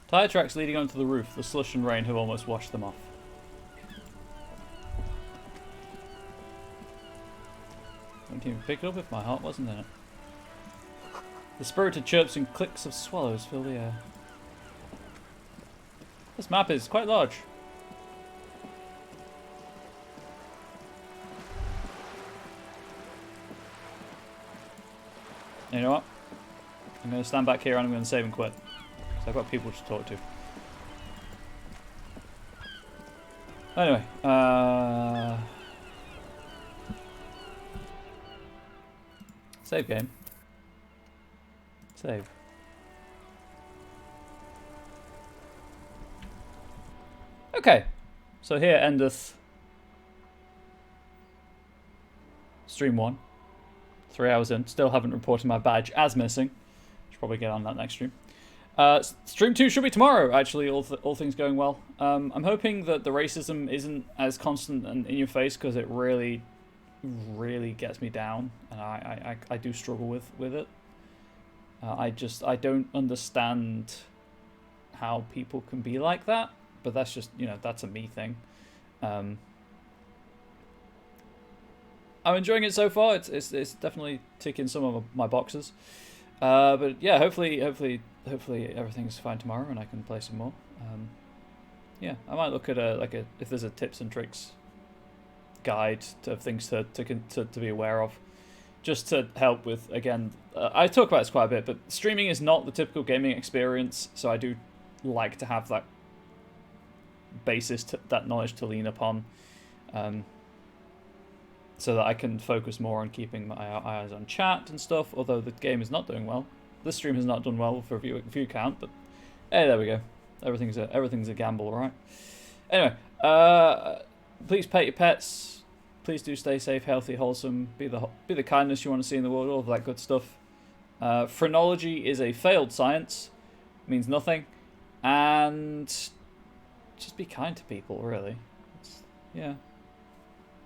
Tire tracks leading onto the roof. The slush and rain have almost washed them off. Wouldn't even pick it up if my heart wasn't in it. The spirited chirps and clicks of swallows fill the air. This map is quite large. You know what? I'm going to stand back here and I'm going to save and quit. So I've got people to talk to. Anyway, save game. Save. Okay, so here endeth stream 1. 3 hours in, still haven't reported my badge as missing. Should probably get on that next stream. Stream 2 should be tomorrow, actually, all things going well. I'm hoping that the racism isn't as constant and in your face, because it really, really gets me down, and I do struggle with it. I don't understand how people can be like that, but that's just, you know, that's a me thing. I'm enjoying it so far. It's definitely ticking some of my boxes. But yeah, hopefully everything's fine tomorrow and I can play some more. Yeah, I might look at if there's a tips and tricks guide of things to be aware of, just to help with, again, I talk about this quite a bit, but streaming is not the typical gaming experience, so I do like to have that basis, that knowledge to lean upon, so that I can focus more on keeping my eyes on chat and stuff, although the game is not doing well. This stream has not done well for view count, but hey, there we go. Everything's a gamble, right? Anyway, please pet your pets. Please do stay safe, healthy, wholesome. Be the kindness you want to see in the world. All of that good stuff. Phrenology is a failed science. Means nothing. And just be kind to people, really. Yeah.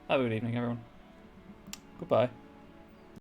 Have a good evening, everyone. Goodbye.